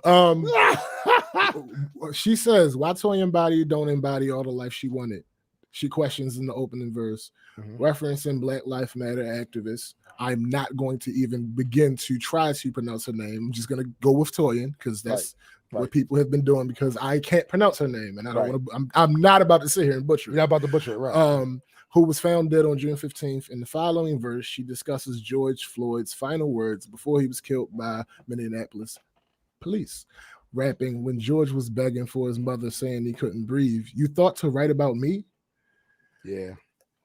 She says, why Toy and Body don't embody all the life she wanted? She questions in the opening verse, referencing Black Lives Matter activists. I'm not going to even begin to try to pronounce her name. I'm just going to go with Toyin because that's what people have been doing because I can't pronounce her name and I don't want to. I'm not about to sit here and butcher it. You're not about to butcher it, right? Who was found dead on June 15th. In the following verse, she discusses George Floyd's final words before he was killed by Minneapolis police. Rapping, when George was begging for his mother, saying he couldn't breathe. You thought to write about me? Yeah.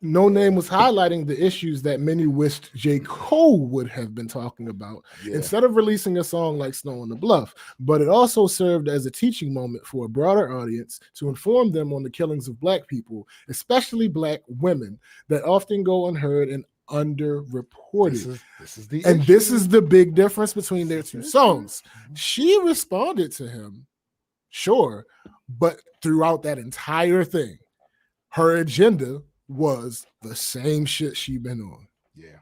No Name was highlighting the issues that many wished J. Cole would have been talking about instead of releasing a song like Snow on the Bluff. But it also served as a teaching moment for a broader audience to inform them on the killings of Black people, especially Black women, that often go unheard and underreported. This is the big difference between their two songs. She responded to him, sure, but throughout that entire thing, her agenda was the same shit she been on. Yeah.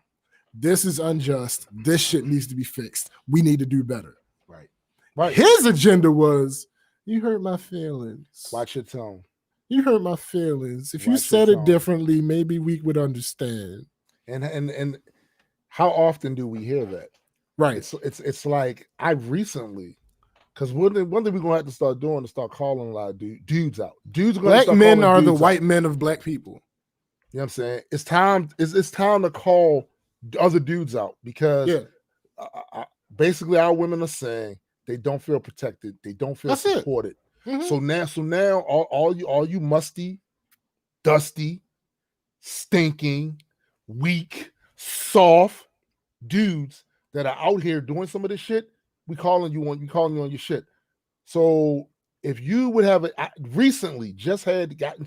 This is unjust. This shit needs to be fixed. We need to do better. Right. His agenda was, you hurt my feelings. Watch your tone. You hurt my feelings. If you said it differently, maybe we would understand. And how often do we hear that? Right. It's like I recently, because one thing we're gonna have to start doing is start calling a lot of dudes out. Black men are the white men of Black people. You know what I'm saying? It's time to call other dudes out because basically our women are saying they don't feel protected, they don't feel supported. Mm-hmm. So now all you musty, dusty, stinking, weak, soft dudes that are out here doing some of this shit, we calling you on your shit. So if you would have recently just had gotten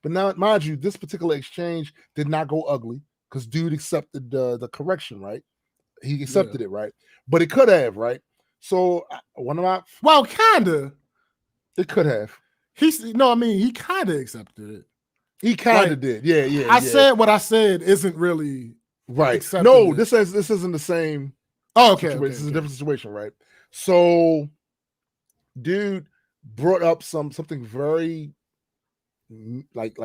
but now mind you, this particular exchange did not go ugly because dude accepted the correction, right? He accepted it, right? But it could have, right? So kinda. It could have. He kind of accepted it. He kind of did. Yeah. I said what I said isn't really right. No, this isn't the same. Oh, okay. This is a different situation, right? So, dude brought up something very like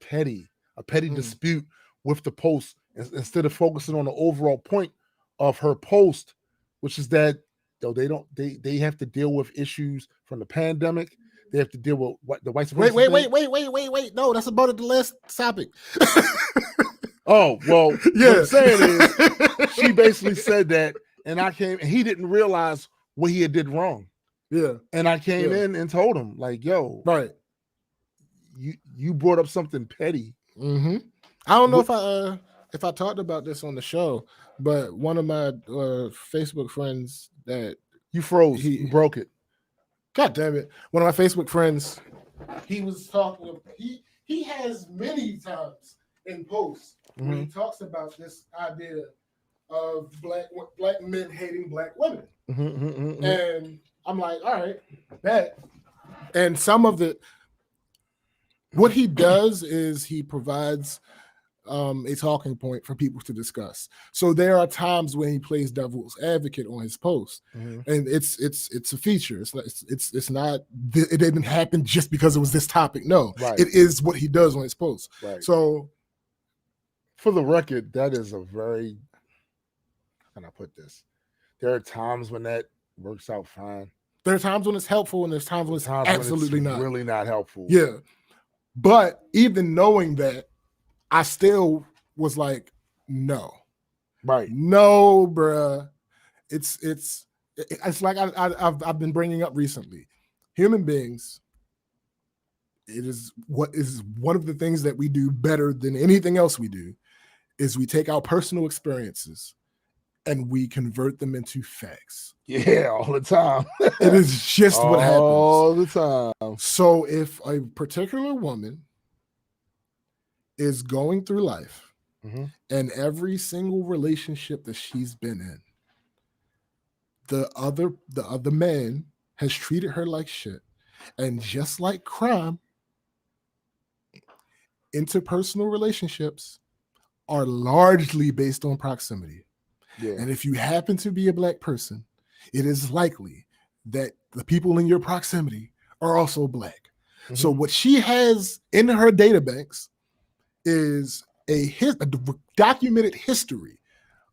petty, a petty dispute with the post instead of focusing on the overall point of her post, which is that they have to deal with issues from the pandemic. They have to deal with what the white supremacy. Wait. No, that's about the last topic. Oh, well, yeah. What I'm saying is she basically said that, and he didn't realize what he had did wrong. Yeah. And I came in and told him, like, yo, right. You brought up something petty. Mm-hmm. I don't know if I talked about this on the show, but one of my Facebook friends that you froze, you broke it. God damn it! One of my Facebook friends, he was talking. He has many times in posts when he talks about this idea of black men hating Black women, and I'm like, all right, that. And some of what he does is he provides a talking point for people to discuss. So there are times when he plays devil's advocate on his post, and it's a feature. It's not. It didn't happen just because it was this topic. No, it is what he does on his post. Right. So, for the record, that is a very. How can I put this? There are times when that works out fine. There are times when it's helpful, and there's times when it's absolutely not. Really not helpful. Yeah, but even knowing that, I still was like, no. Right. No, bruh. It's like I've been bringing up recently. Human beings, it is what is one of the things that we do better than anything else we do, is we take our personal experiences and we convert them into facts. Yeah, all the time. It is just what happens. All the time. So if a particular woman is going through life, and every single relationship that she's been in, the other man has treated her like shit, and just like crime, interpersonal relationships are largely based on proximity. Yeah. And if you happen to be a Black person, it is likely that the people in your proximity are also Black. So what she has in her databanks is a documented history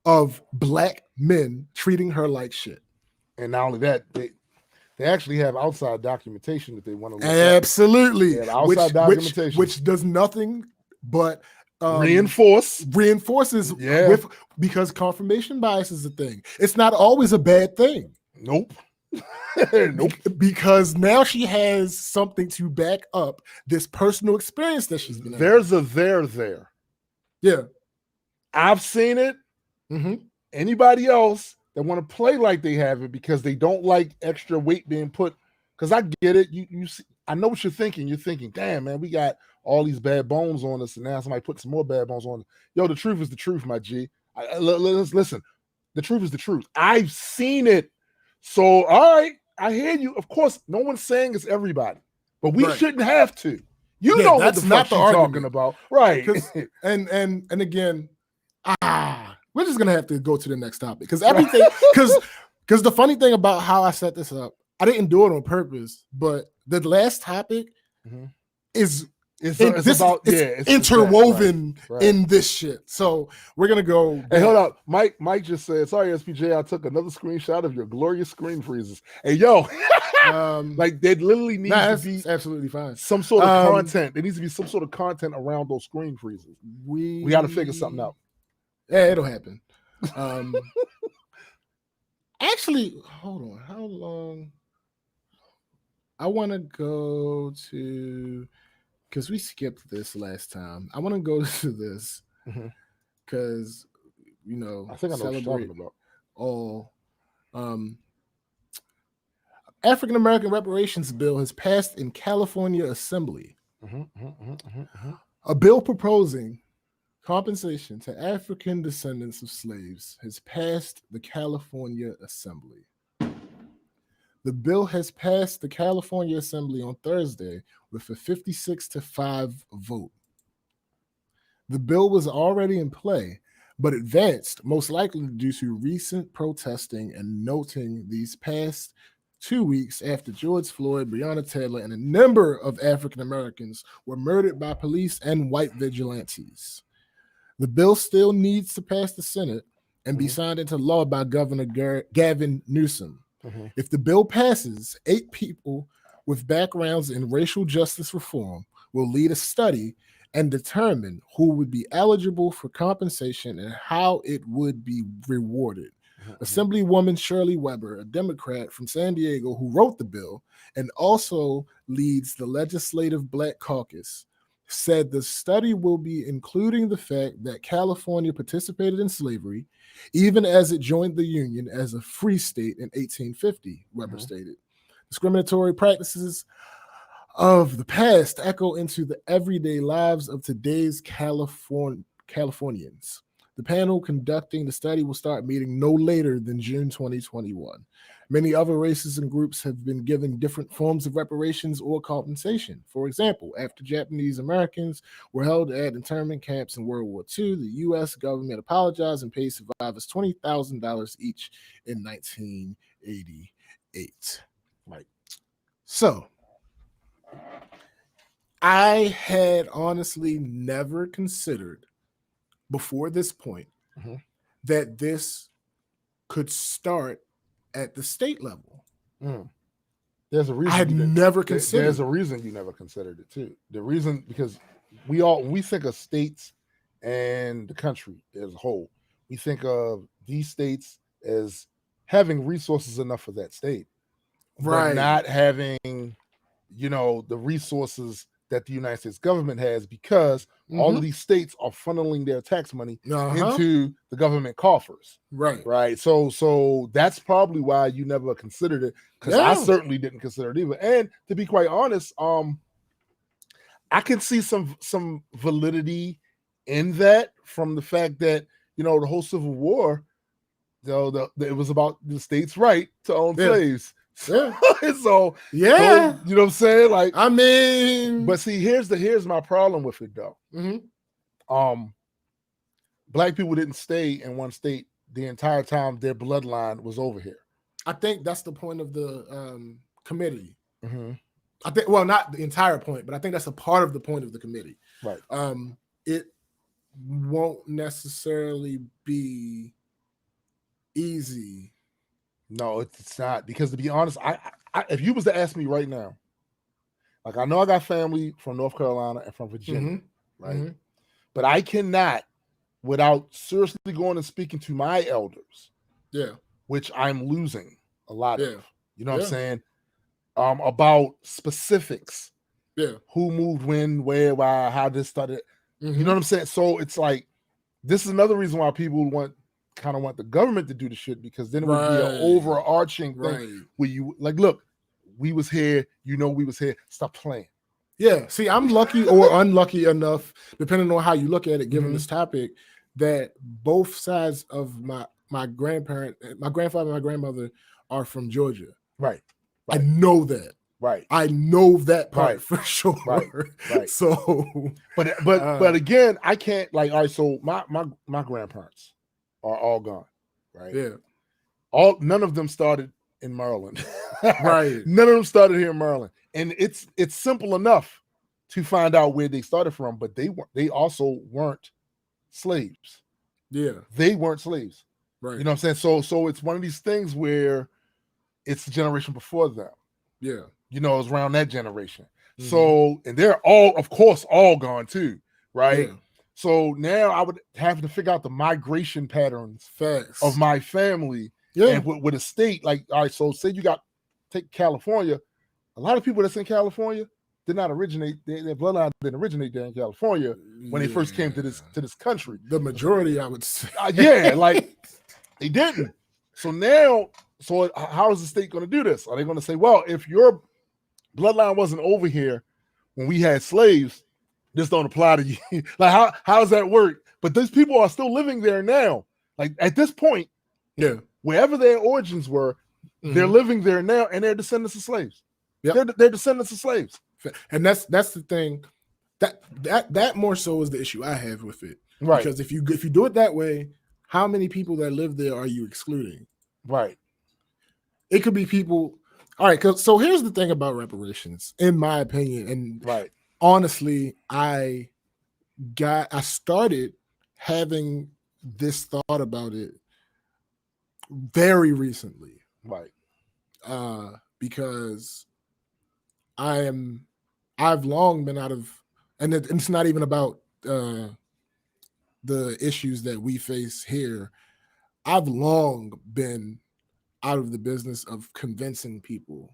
of Black men treating her like shit. And not only that, they actually have outside documentation that they want to look Absolutely. at. Outside documentation. Which does nothing but reinforces because confirmation bias is a thing. It's not always a bad thing. Nope. Nope. Because now she has something to back up this personal experience that she's been There's a there. Yeah. I've seen it. Mm-hmm. Anybody else that want to play like they have it because they don't like extra weight being put, because I get it. You see, I know what you're thinking. You're thinking, damn, man, we got all these bad bones on us, and now somebody put some more bad bones on us. Yo, the truth is the truth, my G. Let's listen. The truth is the truth. I've seen it. So, all right, I hear you. Of course, no one's saying it's everybody, but we shouldn't have to. You know what the fuck you're talking about, right? And again, we're just gonna have to go to the next topic because everything. Because the funny thing about how I set this up, I didn't do it on purpose, but the last topic is. It's interwoven in this shit. So we're gonna go. Hey, hold up. Mike just said, sorry, SPJ, I took another screenshot of your glorious screen freezes. Hey, yo, like there literally needs to be absolutely fine. Some sort of content. There needs to be some sort of content around those screen freezes. We got to figure something out. Yeah, it'll happen. Actually, hold on. How long? I want to go to. Because we skipped this last time. I want to go to this because, I think I know what you're talking about. All African American reparations bill has passed in California Assembly. A bill proposing compensation to African descendants of slaves has passed the California Assembly. The bill has passed the California Assembly on Thursday with a 56-5 vote. The bill was already in play, but advanced most likely due to recent protesting and noting these past 2 weeks after George Floyd, Breonna Taylor, and a number of African Americans were murdered by police and white vigilantes. The bill still needs to pass the Senate and be signed into law by Governor Gavin Newsom. If the bill passes, 8 people with backgrounds in racial justice reform will lead a study and determine who would be eligible for compensation and how it would be rewarded. Assemblywoman Shirley Weber, a Democrat from San Diego who wrote the bill and also leads the Legislative Black Caucus, said the study will be including the fact that California participated in slavery, even as it joined the Union as a free state in 1850, Weber stated. Discriminatory practices of the past echo into the everyday lives of today's Californians. The panel conducting the study will start meeting no later than June 2021. Many other races and groups have been given different forms of reparations or compensation. For example, after Japanese Americans were held at internment camps in World War II, the U.S. government apologized and paid survivors $20,000 each in 1988. Right. So, I had honestly never considered before this point that this could start at the state level. There's a reason I had never considered. There's a reason you never considered it too. The reason, because when we think of states and the country as a whole, we think of these states as having resources enough for that state, right? But not having, the resources that the United States government has, because all of these states are funneling their tax money into the government coffers. Right. So that's probably why you never considered it, because I certainly didn't consider it either. And to be quite honest, I can see some validity in that from the fact that, the whole Civil War, it was about the states' right to own slaves. Yeah. So you know what I'm saying? Like, I mean, but see, here's my problem with it though. Black people didn't stay in one state the entire time their bloodline was over here. I think that's the point of the committee. I think, well, not the entire point, but I think that's a part of the point of the committee. Right. It won't necessarily be easy. No, it's not, because to be honest, I if you was to ask me right now, like, I know I got family from North Carolina and from Virginia, right? But I cannot, without seriously going and speaking to my elders, which I'm losing a lot of, what I'm saying, about specifics, who moved when, where, why, how this started, you know what I'm saying? So it's like, this is another reason why people kind of want the government to do the shit, because then it would be an overarching thing where you like, look, we was here, we was here. Stop playing. Yeah. See, I'm lucky or unlucky enough, depending on how you look at it, given this topic, that both sides of my grandfather and my grandmother are from Georgia. Right. I know that. Right. I know that part for sure. Right. So, but again, I can't all right. So my grandparents are all gone. Right. Yeah. None of them started in Maryland. Right. None of them started here in Maryland, and it's simple enough to find out where they started from. But they also weren't slaves. Yeah. They weren't slaves. Right. You know what I'm saying? So it's one of these things where it's the generation before them. Yeah. It was around that generation. So, and they're all, of course, all gone too, right? Yeah. So now I would have to figure out the migration patterns of my family. Yeah. And with a state like, all right, so say you take California, a lot of people that's in California did not originate, their bloodline didn't originate there in California when they first came to this country. The majority, I would say. They didn't. So now, how is the state going to do this? Are they going to say, well, if your bloodline wasn't over here when we had slaves, this don't apply to you? Like, how does that work? But these people are still living there now. Like, at this point, wherever their origins were, they're living there now, and they're descendants of slaves. They're descendants of slaves. And that's the thing. That more so is the issue I have with it. Right. Because if you do it that way, how many people that live there are you excluding? Right. It could be people. All right. So here's the thing about reparations, in my opinion, and honestly, I started having this thought about it very recently. Right. Because I've long been out of, and it's not even about the issues that we face here. I've long been out of the business of convincing people.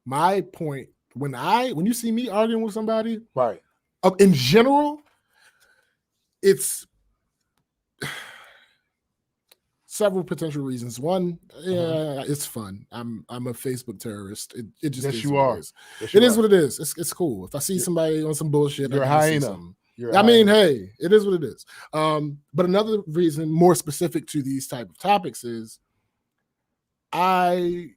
My point, when you see me arguing with somebody, right, in general, it's several potential reasons. One, it's fun. I'm a Facebook terrorist. It just yes, is you what are. It is. Yes, it is what it is. It's cool. If I see somebody on some bullshit, you're a hyena. Hey, it is what it is. But another reason, more specific to these type of topics, is I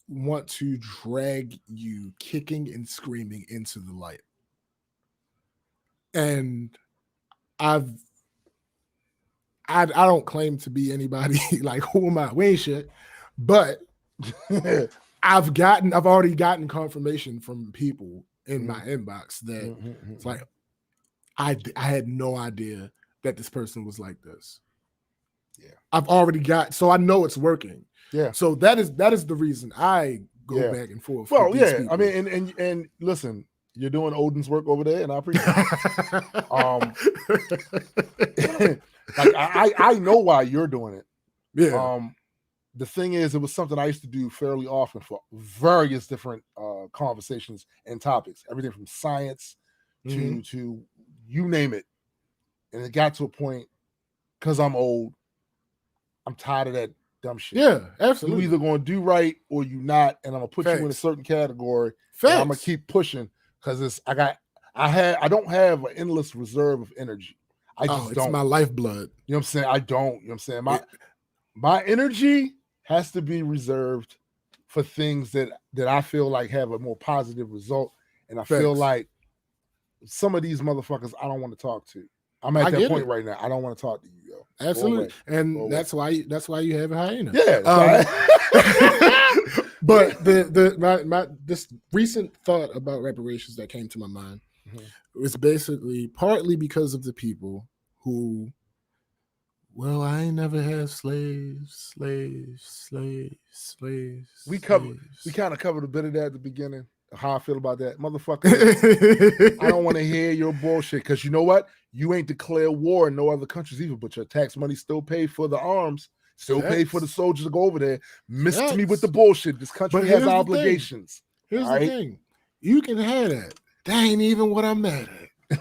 want to drag you kicking and screaming into the light. And I don't claim to be anybody like, who am I? We ain't shit. But I've already gotten confirmation from people in my inbox that it's like, I had no idea that this person was like this. Yeah. I've already so I know it's working. Yeah. So that is the reason I go back and forth. Well, yeah. People. I mean, and listen, you're doing Odin's work over there, and I appreciate it. Like I know why you're doing it. Yeah. The thing is, it was something I used to do fairly often for various different conversations and topics, everything from science to you name it. And it got to a point, because I'm old, I'm tired of that dumb shit. Yeah, absolutely. You either going to do right or you not, and I'm gonna put you in a certain category. And I'm gonna keep pushing, because I don't have an endless reserve of energy. I just don't. It's my lifeblood. You know what I'm saying? I don't. You know what I'm saying? My energy has to be reserved for things that I feel like have a more positive result, and I feel like some of these motherfuckers I don't want to talk to. I'm at that point right now. I don't want to talk to you, yo. Absolutely, and that's why you have a hyena. Yeah. But this recent thought about reparations that came to my mind was basically partly because of the people who, well, I ain't never had slaves. We kind of covered a bit of that at the beginning. How I feel about that, motherfucker. I don't want to hear your bullshit, because you know what? You ain't declared war in no other countries either, but your tax money still paid for the arms, still paid for the soldiers to go over there. Missed me with the bullshit. This country has obligations. Here's the thing. You can have that. That ain't even what I'm mad at.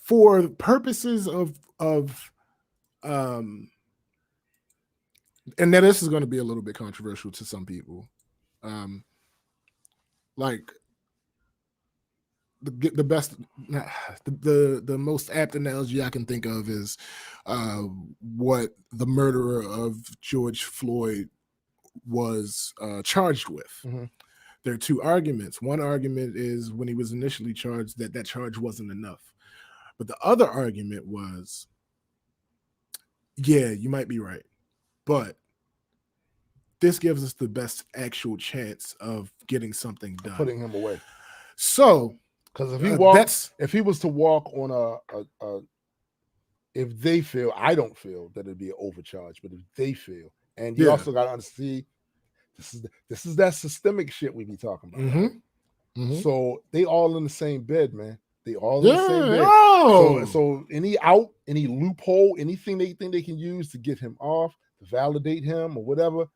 for purposes of and now this is going to be a little bit controversial to some people. Like the best, the most apt analogy I can think of is what the murderer of George Floyd was charged with. Mm-hmm. There are two arguments. One argument is when he was initially charged that charge wasn't enough. But the other argument was, yeah, you might be right, but this gives us the best actual chance of getting something done. Putting him away. So, because if he was to walk on if they feel, I don't feel that it'd be an overcharge, but if they feel, and you also got to understand, this is that systemic shit we be talking about. Mm-hmm. Mm-hmm. So they all in the same bed, man. They all in the same bed. Oh. So any loophole, anything they think they can use to get him off, to validate him or whatever,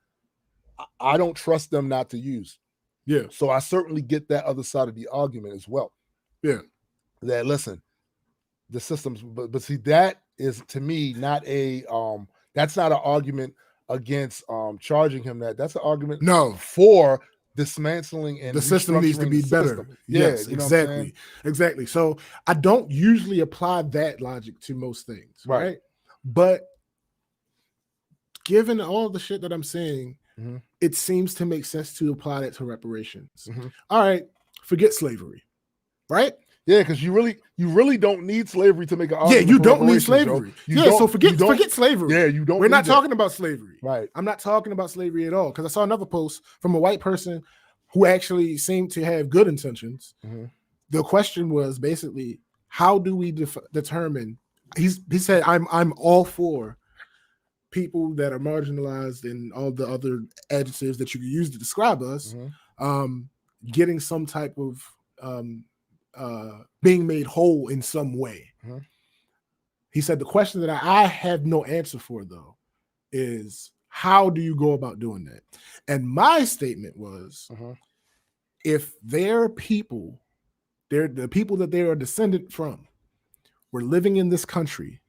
I don't trust them not to use. Yeah. So I certainly get that other side of the argument as well. Yeah. That listen, the systems, but see, that is to me not a that's not an argument against charging him that. That's an argument for dismantling and the system needs to be better. Yes, exactly. So I don't usually apply that logic to most things, right? But given all the shit that I'm saying, mm-hmm. it seems to make sense to apply that to reparations. Mm-hmm. All right, forget slavery, right? Yeah, because you really don't need slavery to make an argument. Yeah, you don't need slavery. So forget slavery. Yeah, you don't. We're not talking about slavery. Right. I'm not talking about slavery at all, because I saw another post from a white person who actually seemed to have good intentions. Mm-hmm. The question was basically, how do we determine? He said, I'm all for people that are marginalized and all the other adjectives that you can use to describe us, mm-hmm. Getting some type of being made whole in some way. Mm-hmm. He said the question that I have no answer for, though, is how do you go about doing that? And my statement was, mm-hmm. if their people, the people that they are descendant from, were living in this country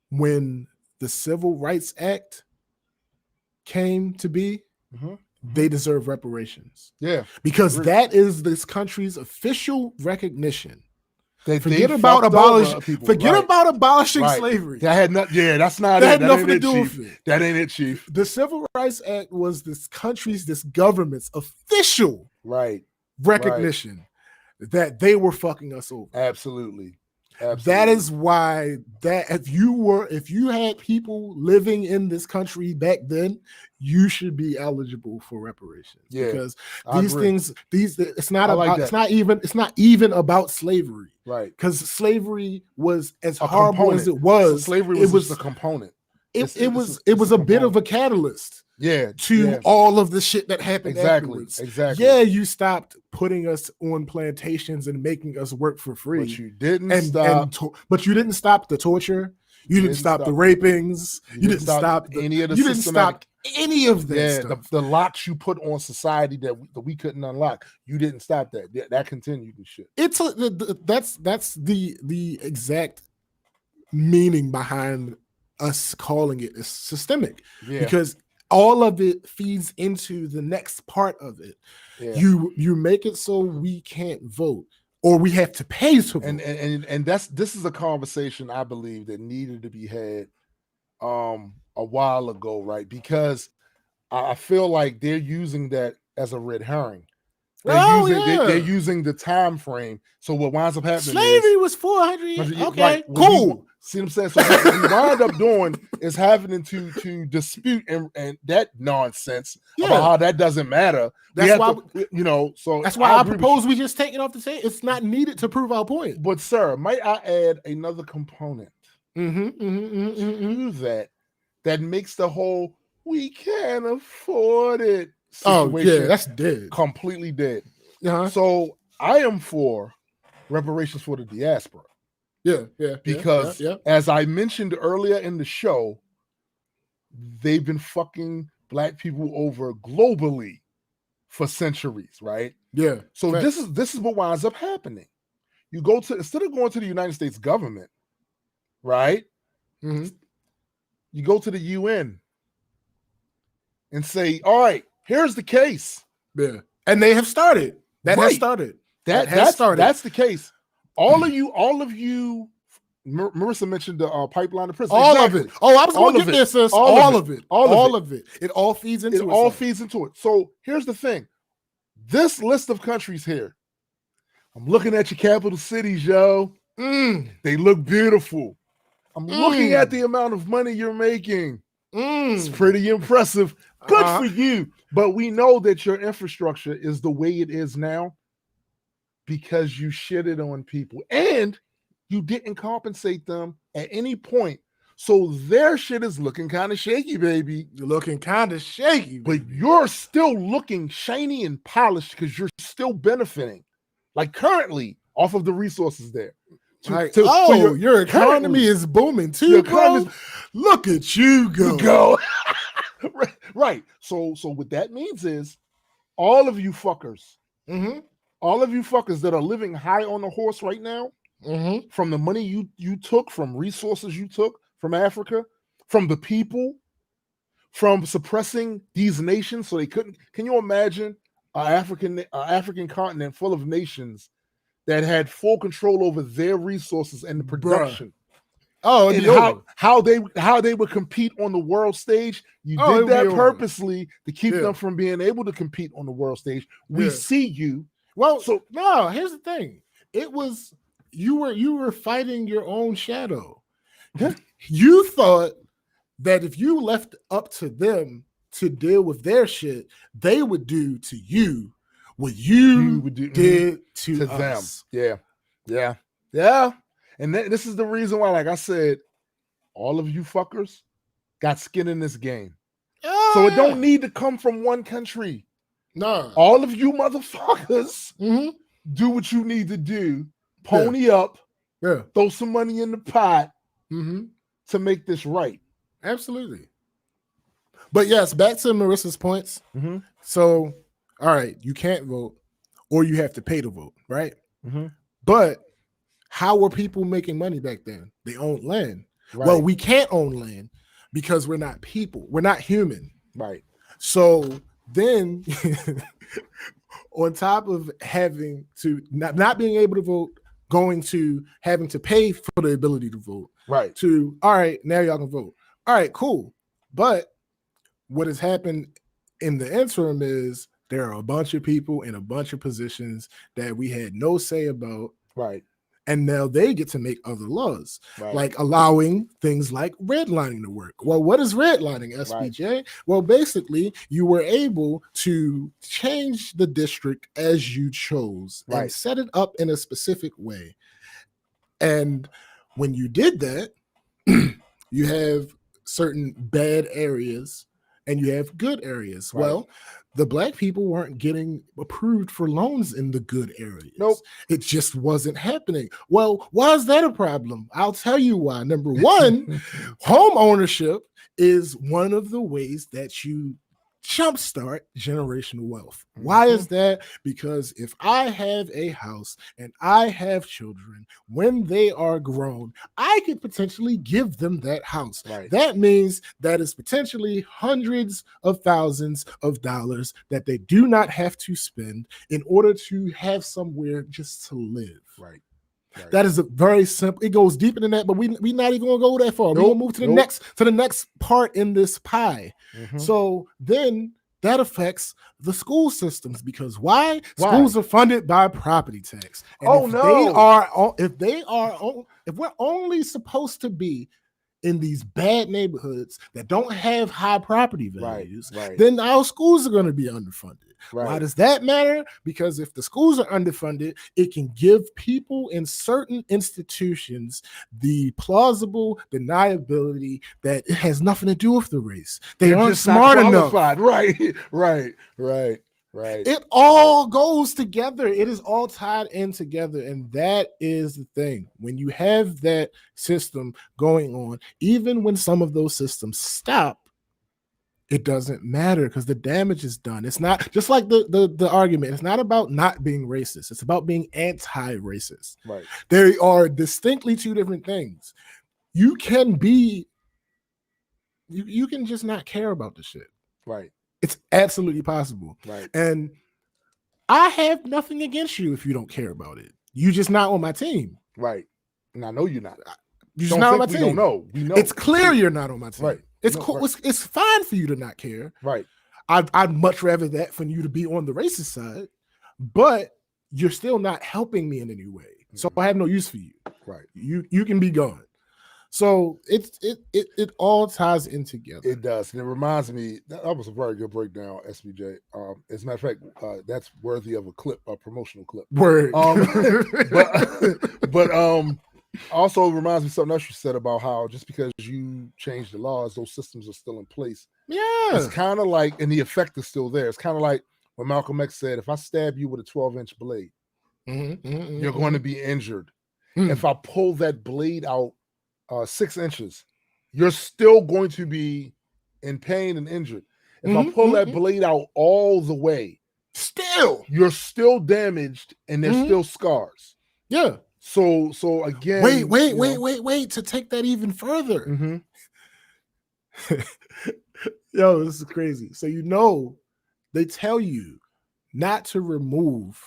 when the Civil Rights Act came to be, mm-hmm. they deserve reparations. Yeah. Because that is this country's official recognition. Forget about abolishing slavery. That had not. Yeah, that's not that it. Had nothing to do with it. That ain't it, Chief. The Civil Rights Act was this government's official recognition that they were fucking us over. Absolutely. That is why if you had people living in this country back then, you should be eligible for reparations. Yeah, because these things, it's not even about slavery. Right. Because slavery was as horrible as it was. So slavery was a component. It was a bit of a catalyst. To all of the shit that happened afterwards. Exactly. Yeah, you stopped putting us on plantations and making us work for free. But you didn't stop. But you didn't stop the torture. You didn't stop the rapings. You didn't stop any of the. You didn't stop any of that. Yeah, stuff. The locks you put on society that we couldn't unlock. You didn't stop that. That continued and shit. That's the exact meaning behind us calling it systemic. Yeah. Because all of it feeds into the next part of it. Yeah. You make it so we can't vote, or we have to pay to vote. And this is a conversation I believe that needed to be had a while ago, right? Because I feel like they're using that as a red herring. They're using the time frame. So what winds up happening slavery was 400 years. Okay, right, cool. See what I'm saying? So what we wind up doing is having to dispute and that nonsense about how that doesn't matter. That's why so that's why I propose we just take it off the table. It's not needed to prove our point. But sir, might I add another component to that makes the whole we can't afford it situation that's dead. Completely dead. Uh-huh. So I am for reparations for the diaspora. Because as I mentioned earlier in the show, they've been fucking black people over globally for centuries, right? Yeah. So this is what winds up happening. You go to, instead of going to the United States government, right? Mhm. You go to the UN and say, all right, here's the case. Yeah. And they have started. That has Right. started. That has That's started. That's the case. All of you. Marissa mentioned the pipeline of prison. All Exactly. of it. Oh, I was All going to of get it. there, sis. All All of of it. All of All it. of it. It all feeds into it. It all feeds into it. So here's the thing. This list of countries here, I'm looking at your capital cities, yo. They look beautiful. I'm looking at the amount of money you're making. It's pretty impressive. Good for you. But we know that your infrastructure is the way it is now because you shitted on people and you didn't compensate them at any point. So their shit is looking kind of shaky, baby. You're looking kind of shaky, but you're still looking shiny and polished because you're still benefiting, like currently, off of the resources there. Your economy is booming too, bro. Look at you go. Right. So what that means is all of you fuckers, all of you fuckers that are living high on the horse right now, from the money you took, from resources you took from Africa, from the people, from suppressing these nations so they couldn't. Can you imagine an African continent full of nations that had full control over their resources and the production? Bruh. Oh, and how they would compete on the world stage. You did that purposely to keep them from being able to compete on the world stage. We see you. Well, so no, here's the thing. It was you were fighting your own shadow. You thought that if you left up to them to deal with their shit, they would do to you what you did to us. Them. Yeah. And this is the reason why, like I said, all of you fuckers got skin in this game. So it don't need to come from one country. No. All of you motherfuckers do what you need to do. Pony up. Yeah. Throw some money in the pot to make this right. Absolutely. But yes, back to Marissa's points. So, all right, you can't vote or you have to pay to vote, right? But how were people making money back then? They owned land. Right. Well, we can't own land because we're not people. We're not human. Right. So then on top of having to not being able to vote, going to having to pay for the ability to vote. Right. To, all right, now y'all can vote. All right, cool. But what has happened in the interim is there are a bunch of people in a bunch of positions that we had no say about. Right. And now they get to make other laws, like allowing things like redlining to work. Well, what is redlining, SBJ? Right. Well, basically, you were able to change the district as you chose and set it up in a specific way. And when you did that, you have certain bad areas and you have good areas. Right. Well, the black people weren't getting approved for loans in the good areas. Nope. It just wasn't happening. Well, why is that a problem? I'll tell you why. Number one, home ownership is one of the ways that you jumpstart generational wealth. Why is that? Because if I have a house and I have children, when they are grown, I could potentially give them that house. Right. That means that is potentially hundreds of thousands of dollars that they do not have to spend in order to have somewhere just to live. Right. That is a very simple. It goes deeper than that, but we're not even gonna go that far. We're gonna move to the next part in this pie. So then that affects the school systems because why? Schools are funded by property tax. And if we're only supposed to be in these bad neighborhoods that don't have high property values, then our schools are going to be underfunded. Why does that matter? Because if the schools are underfunded, it can give people in certain institutions the plausible deniability that it has nothing to do with the race. They aren't smart enough. Right. It all goes together. It is all tied in together. And that is the thing. When you have that system going on, even when some of those systems stop, It doesn't matter because the damage is done. It's not just like the argument. It's not about not being racist. It's about being anti-racist. Right. They are distinctly two different things. You can be, you can just not care about the shit. Right. It's absolutely possible. Right. And I have nothing against you if you don't care about it. You just not on my team. Right. And I know you're not. You're just not on my We team. don't know. We know. It's clear you're not on my team. Right. It's No, cool. right. It's fine for you to not care. Right. I'd much rather that for you to be on the racist side, but you're still not helping me in any way. So I have no use for you. Right. You can be gone. So it all ties in together. It does. And it reminds me, that was a very good breakdown, SBJ. As a matter of fact, that's worthy of a clip, a promotional clip. Word. But also reminds me something else you said about how just because you change the laws, those systems are still in place. Yeah. It's kind of like, and the effect is still there. It's kind of like when Malcolm X said, if I stab you with a 12-inch blade, you're going to be injured. If I pull that blade out 6 inches, you're still going to be in pain and injured. If I pull that blade out all the way, still, you're still damaged and there's still scars. Yeah. So again, wait. To take that even further. Yo, this is crazy. So they tell you not to remove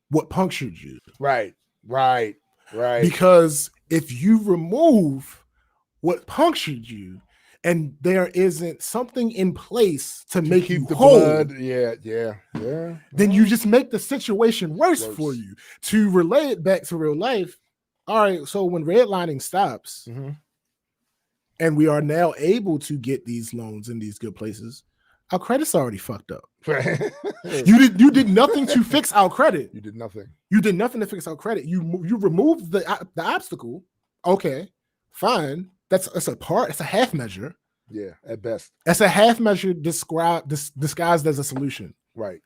what punctured you. Right. Because if you remove what punctured you and there isn't something in place to make keep you the whole, blood, then you just make the situation worse for you. To relay it back to real life, all right, so when redlining stops and we are now able to get these loans in these good places, our credit's already fucked up. You did nothing to fix our credit. You did nothing. You did nothing to fix our credit. You removed the obstacle. Okay, fine. That's a half measure. Yeah, at best. That's a half measure disguised as a solution. Right.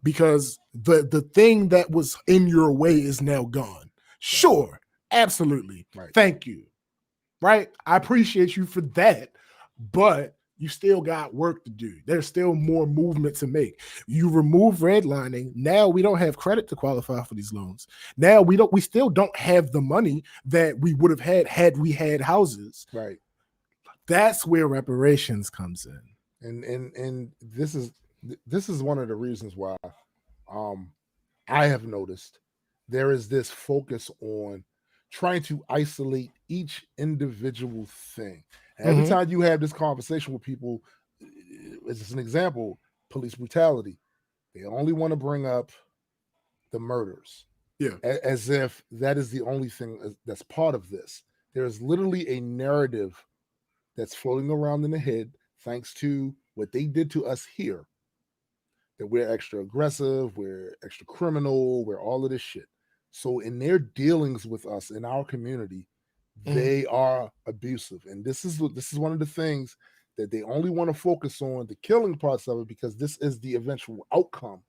Because the thing that was in your way is now gone. Sure, absolutely. Right. Thank you. Right? I appreciate you for that, but you still got work to do. There's still more movement to make. You remove redlining. Now we don't have credit to qualify for these loans. Now we still don't have the money that we would have had we had houses. Right. That's where reparations comes in. And this is one of the reasons why I have noticed there is this focus on trying to isolate each individual thing. Every time you have this conversation with people, as an example, police brutality, they only want to bring up the murders. Yeah. As if that is the only thing that's part of this. There's literally a narrative that's floating around in the head, thanks to what they did to us here, that we're extra aggressive, we're extra criminal, we're all of this shit. So in their dealings with us in our community, they are abusive. And this is one of the things that they only want to focus on, the killing parts of it, because this is the eventual outcome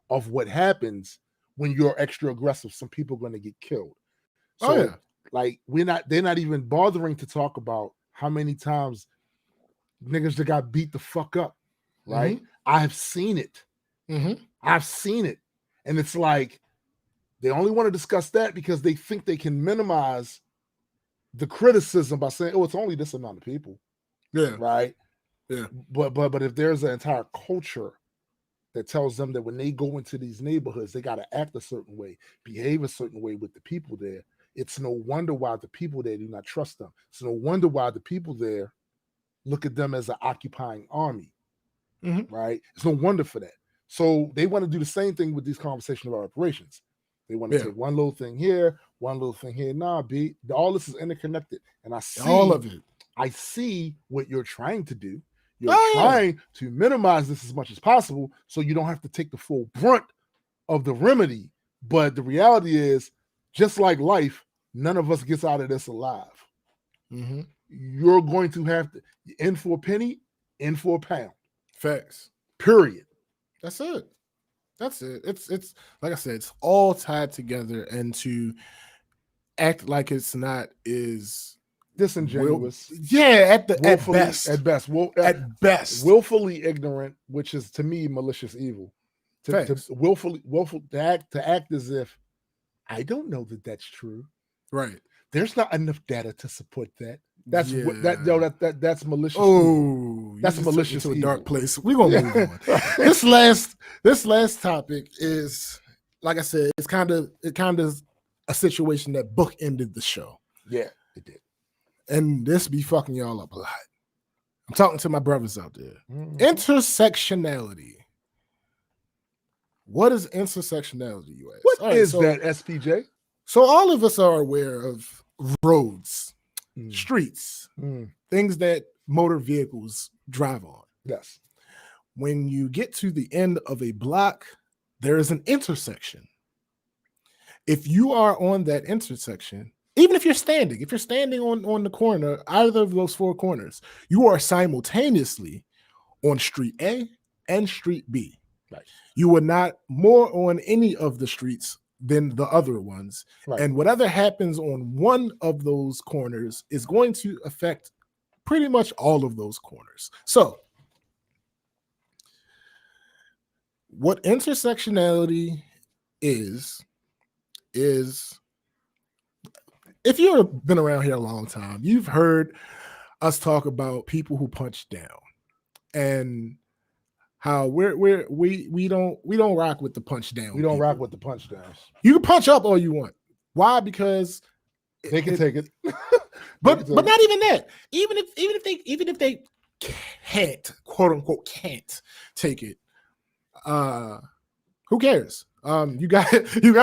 of what happens when you're extra aggressive. Some people are going to get killed. So like they're not even bothering to talk about how many times niggas that got beat the fuck up. Right. I've seen it. I've seen it. And it's like, they only want to discuss that because they think they can minimize the criticism by saying, "Oh, it's only this amount of people." Yeah. Right. Yeah. But if there's an entire culture that tells them that when they go into these neighborhoods, they got to act a certain way, behave a certain way with the people there, it's no wonder why the people there do not trust them. It's no wonder why the people there look at them as an occupying army. Right. It's no wonder for that. So they want to do the same thing with these conversations about reparations. They want to take one little thing here, one little thing here. Nah, B, all this is interconnected. And I see all of it. I see what you're trying to do. You're trying to minimize this as much as possible so you don't have to take the full brunt of the remedy. But the reality is, just like life, none of us gets out of this alive. You're going to have to, in for a penny, in for a pound. Facts. Period. That's it. It's like I said, it's all tied together, and to act like it's not is disingenuous. At Willfully, at best, willfully ignorant, which is to me malicious evil. To Facts. willful to act as if I don't know that that's true. Right. There's not enough data to support that. That's Yeah. that's malicious. Oh, that's you malicious to a evil. dark place. We're gonna move on. This last topic is, like I said, it kind of a situation that bookended the show. Yeah, it did. And this be fucking y'all up a lot. I'm talking to my brothers out there. Mhm. Intersectionality. What is intersectionality, you ask? What is that, SPJ? So all of us are aware of roads, Mm. streets, Mm. things that motor vehicles drive on. Yes. When you get to the end of a block, there is an intersection. If you are on that intersection, even if you're standing on the corner, either of those four corners, you are simultaneously on street A and street B. Right. You are not more on any of the streets than the other ones. Right. And whatever happens on one of those corners is going to affect pretty much all of those corners. So, what intersectionality is if you've been around here a long time, you've heard us talk about people who punch down and how we don't rock with the punch down. We don't people. rock with the punch downs. You can punch up all you want. Why? Because they can take it. But not even that. Even if they can't, quote unquote, can't take it, who cares? You got many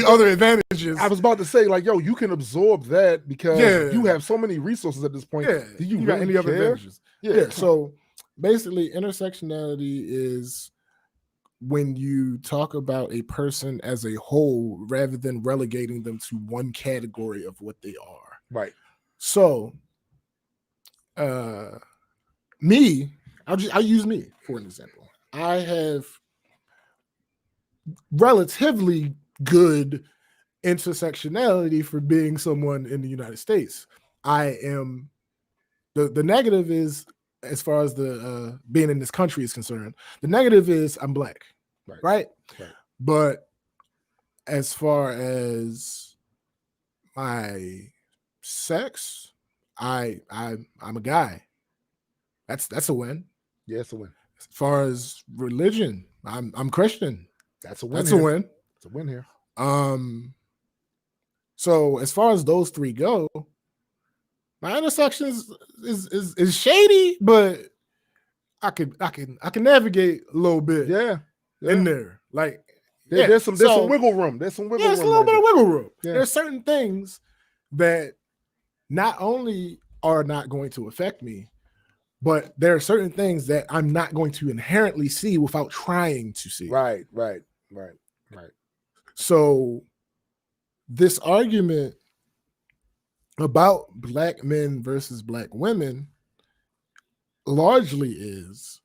other advantages. I was about to say, like, you can absorb that because you have so many resources at this point. Yeah. Do you got really any other care? advantages? Yeah. So basically, intersectionality is when you talk about a person as a whole rather than relegating them to one category of what they are. Right. So, I'll use me for an example. I have relatively good intersectionality for being someone in the United States. I am the negative is, as far as the being in this country is concerned, the negative is I'm black, right? But as far as my sex, I'm a guy. That's a win. Yeah, it's a win. As far as religion, I'm Christian. That's a win. That's a win. It's a win here. So as far as those three go, my intersection is shady, but I can navigate a little bit. Yeah. In there. Like there's some wiggle room. There's some wiggle room. There's a little bit of wiggle room. Yeah. There's certain things that not only are not going to affect me, but there are certain things that I'm not going to inherently see without trying to see. Right. So this argument about black men versus black women largely is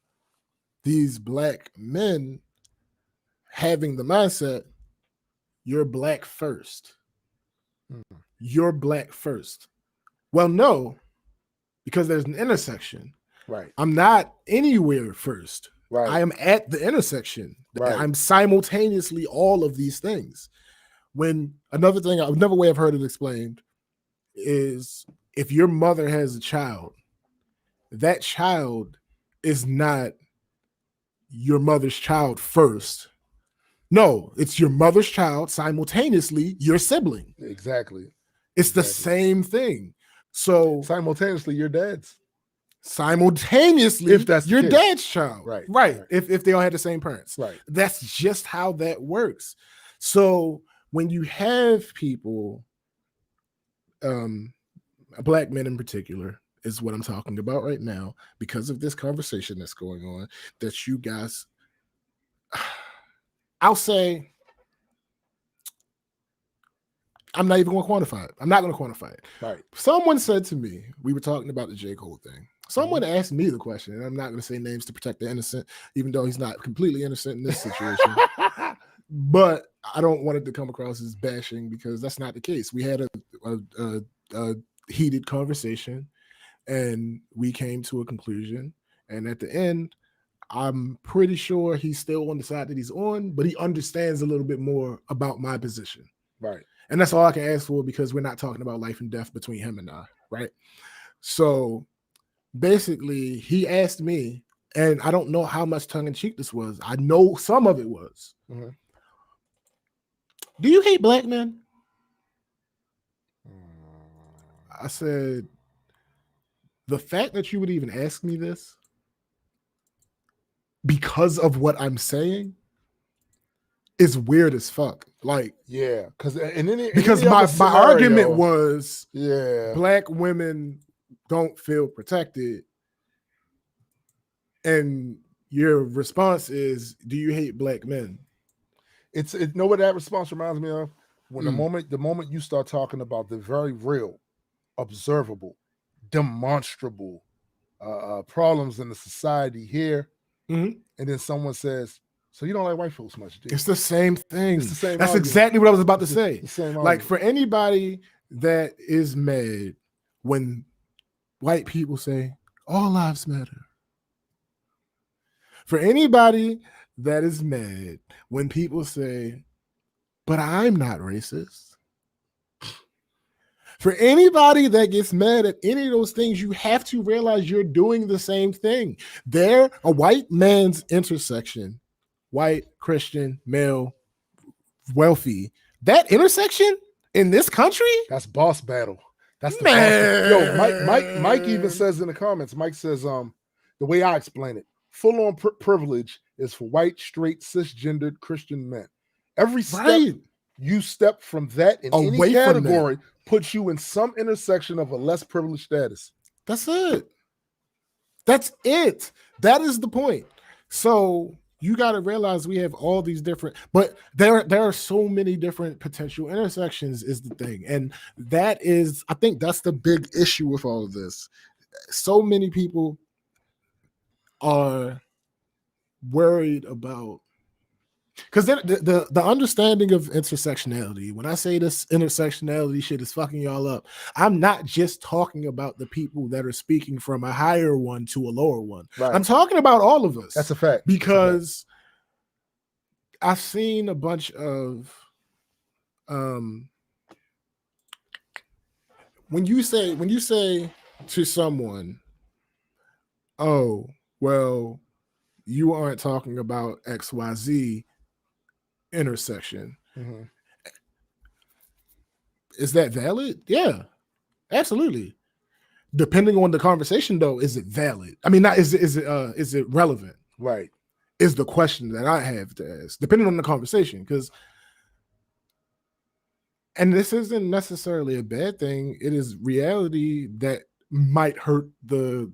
these black men having the mindset, you're black first. Mm-hmm. You're black first. Well, no, because there's an intersection. Right. I'm not anywhere first. Right. I am at the intersection. Right. I'm simultaneously all of these things. When another way I've heard it explained is if your mother has a child, that child is not your mother's child first. No, it's your mother's child, simultaneously your sibling. Exactly. It's the same thing. So simultaneously your dad's. Simultaneously, if that's your dad's child. Right. If they all had the same parents. Right. That's just how that works. So when you have people, black men in particular, is what I'm talking about right now, because of this conversation that's going on, that you guys, I'll say, I'm not even going to quantify it. I'm not going to quantify it. Right. Someone said to me, we were talking about the J. Cole thing. Someone asked me the question, and I'm not going to say names to protect the innocent, even though he's not completely innocent in this situation. But I don't want it to come across as bashing because that's not the case. We had a a heated conversation, and we came to a conclusion. And at the end, I'm pretty sure he's still on the side that he's on, but he understands a little bit more about my position. Right. And that's all I can ask for, because we're not talking about life and death between him and I, right? So basically, he asked me, and I don't know how much tongue-in-cheek this was. I know some of it was. Mm-hmm. Do you hate black men? I said, the fact that you would even ask me this because of what I'm saying is weird as fuck. Like, yeah, because my argument was, yeah, black women don't feel protected, and your response is, do you hate black men? Know what that response reminds me of? When the moment you start talking about the very real, observable, demonstrable problems in the society here, and then someone says, so you don't like white folks much, do you? It's the same thing. It's the same That's argument. exactly what I was about to say. The same like, for anybody that is mad when white people say all lives matter, for anybody that is mad when people say, but I'm not racist, for anybody that gets mad at any of those things, you have to realize you're doing the same thing. They're a white man's intersection, white, Christian, male, wealthy. That intersection in this country? That's boss battle. That's the boss battle. Yo, Mike even says in the comments, Mike says, the way I explain it, full-on privilege is for white, straight, cisgendered Christian men. Every step you step from that in any category puts you in some intersection of a less privileged status. That's it. That's it. That is the point. So you got to realize we have all these different, but there are so many different potential intersections is the thing. And that is, I think that's the big issue with all of this. So many people are worried about, because the understanding of intersectionality, when I say this intersectionality shit is fucking y'all up, I'm not just talking about the people that are speaking from a higher one to a lower one. Right. I'm talking about all of us. That's a fact. Because I've seen a bunch of when you say to someone, oh, well, you aren't talking about XYZ intersection. Mm-hmm. Is that valid? Yeah, absolutely. Depending on the conversation, though, is it valid? I mean, not is it relevant? Right. Is the question that I have to ask, depending on the conversation, because, and this isn't necessarily a bad thing. It is reality that might hurt the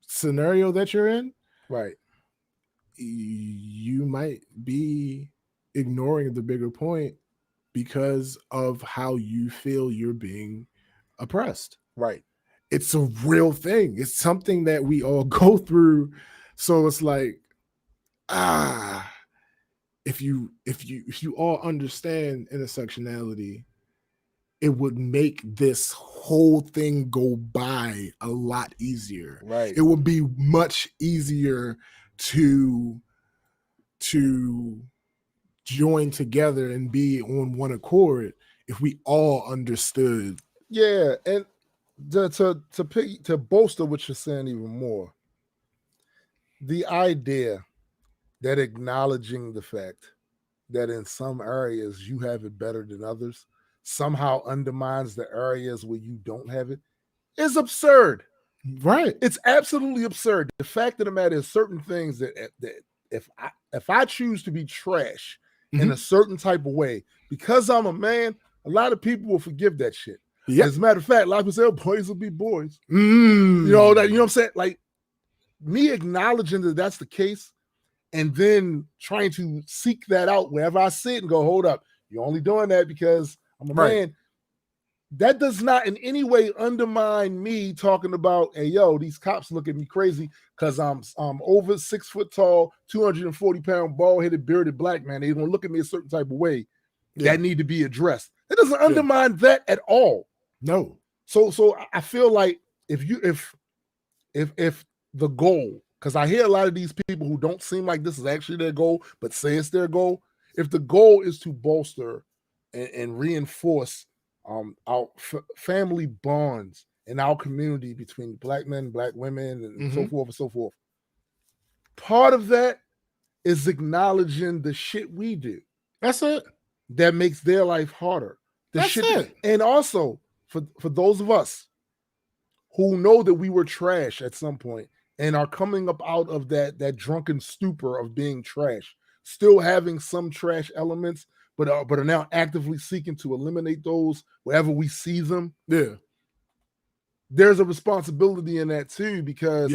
scenario that you're in. Right. You might be ignoring the bigger point because of how you feel you're being oppressed. Right. It's a real thing. It's something that we all go through. So it's like, if you all understand intersectionality, it would make this whole thing go by a lot easier. Right. It would be much easier to join together and be on one accord if we all understood. Yeah, and to bolster what you're saying even more, the idea that acknowledging the fact that in some areas you have it better than others somehow undermines the areas where you don't have it is absurd. Right. It's absolutely absurd. The fact of the matter is certain things that if I choose to be trash in a certain type of way, because I'm a man, a lot of people will forgive that shit. Yep. As a matter of fact, a lot of people say, oh, boys will be boys. You know what I'm saying? Like, me acknowledging that that's the case and then trying to seek that out wherever I see it and go, hold up, you're only doing that because I'm a man. That does not in any way undermine me talking about, hey, yo, these cops look at me crazy because I'm over 6 foot tall, 240-pound, bald-headed, bearded black man. They're going to look at me a certain type of way that need to be addressed. It doesn't undermine that at all. No. So I feel like if the goal, because I hear a lot of these people who don't seem like this is actually their goal, but say it's their goal. If the goal is to bolster and reinforce our family bonds in our community between black men, black women, and so forth and so forth, part of that is acknowledging the shit we do. That's it. That makes their life harder. That's it. And also for those of us who know that we were trash at some point and are coming up out of that drunken stupor of being trash, still having some trash elements, but are now actively seeking to eliminate those wherever we see them. Yeah. There's a responsibility in that too, because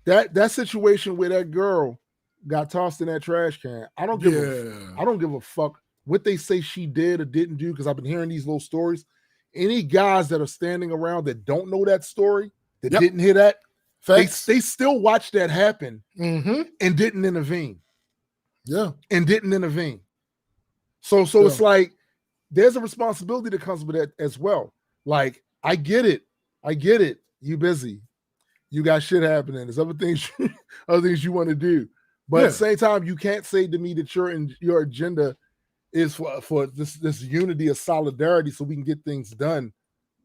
that situation where that girl got tossed in that trash can, I don't give a fuck what they say she did or didn't do, because I've been hearing these little stories. Any guys that are standing around that don't know that story, that didn't hear that, they still watched that happen and didn't intervene. Yeah. And didn't intervene. So it's like there's a responsibility that comes with that as well. Like, I get it. You busy. You got shit happening. There's other things you want to do. But at the same time, you can't say to me that your agenda is for this unity of solidarity so we can get things done.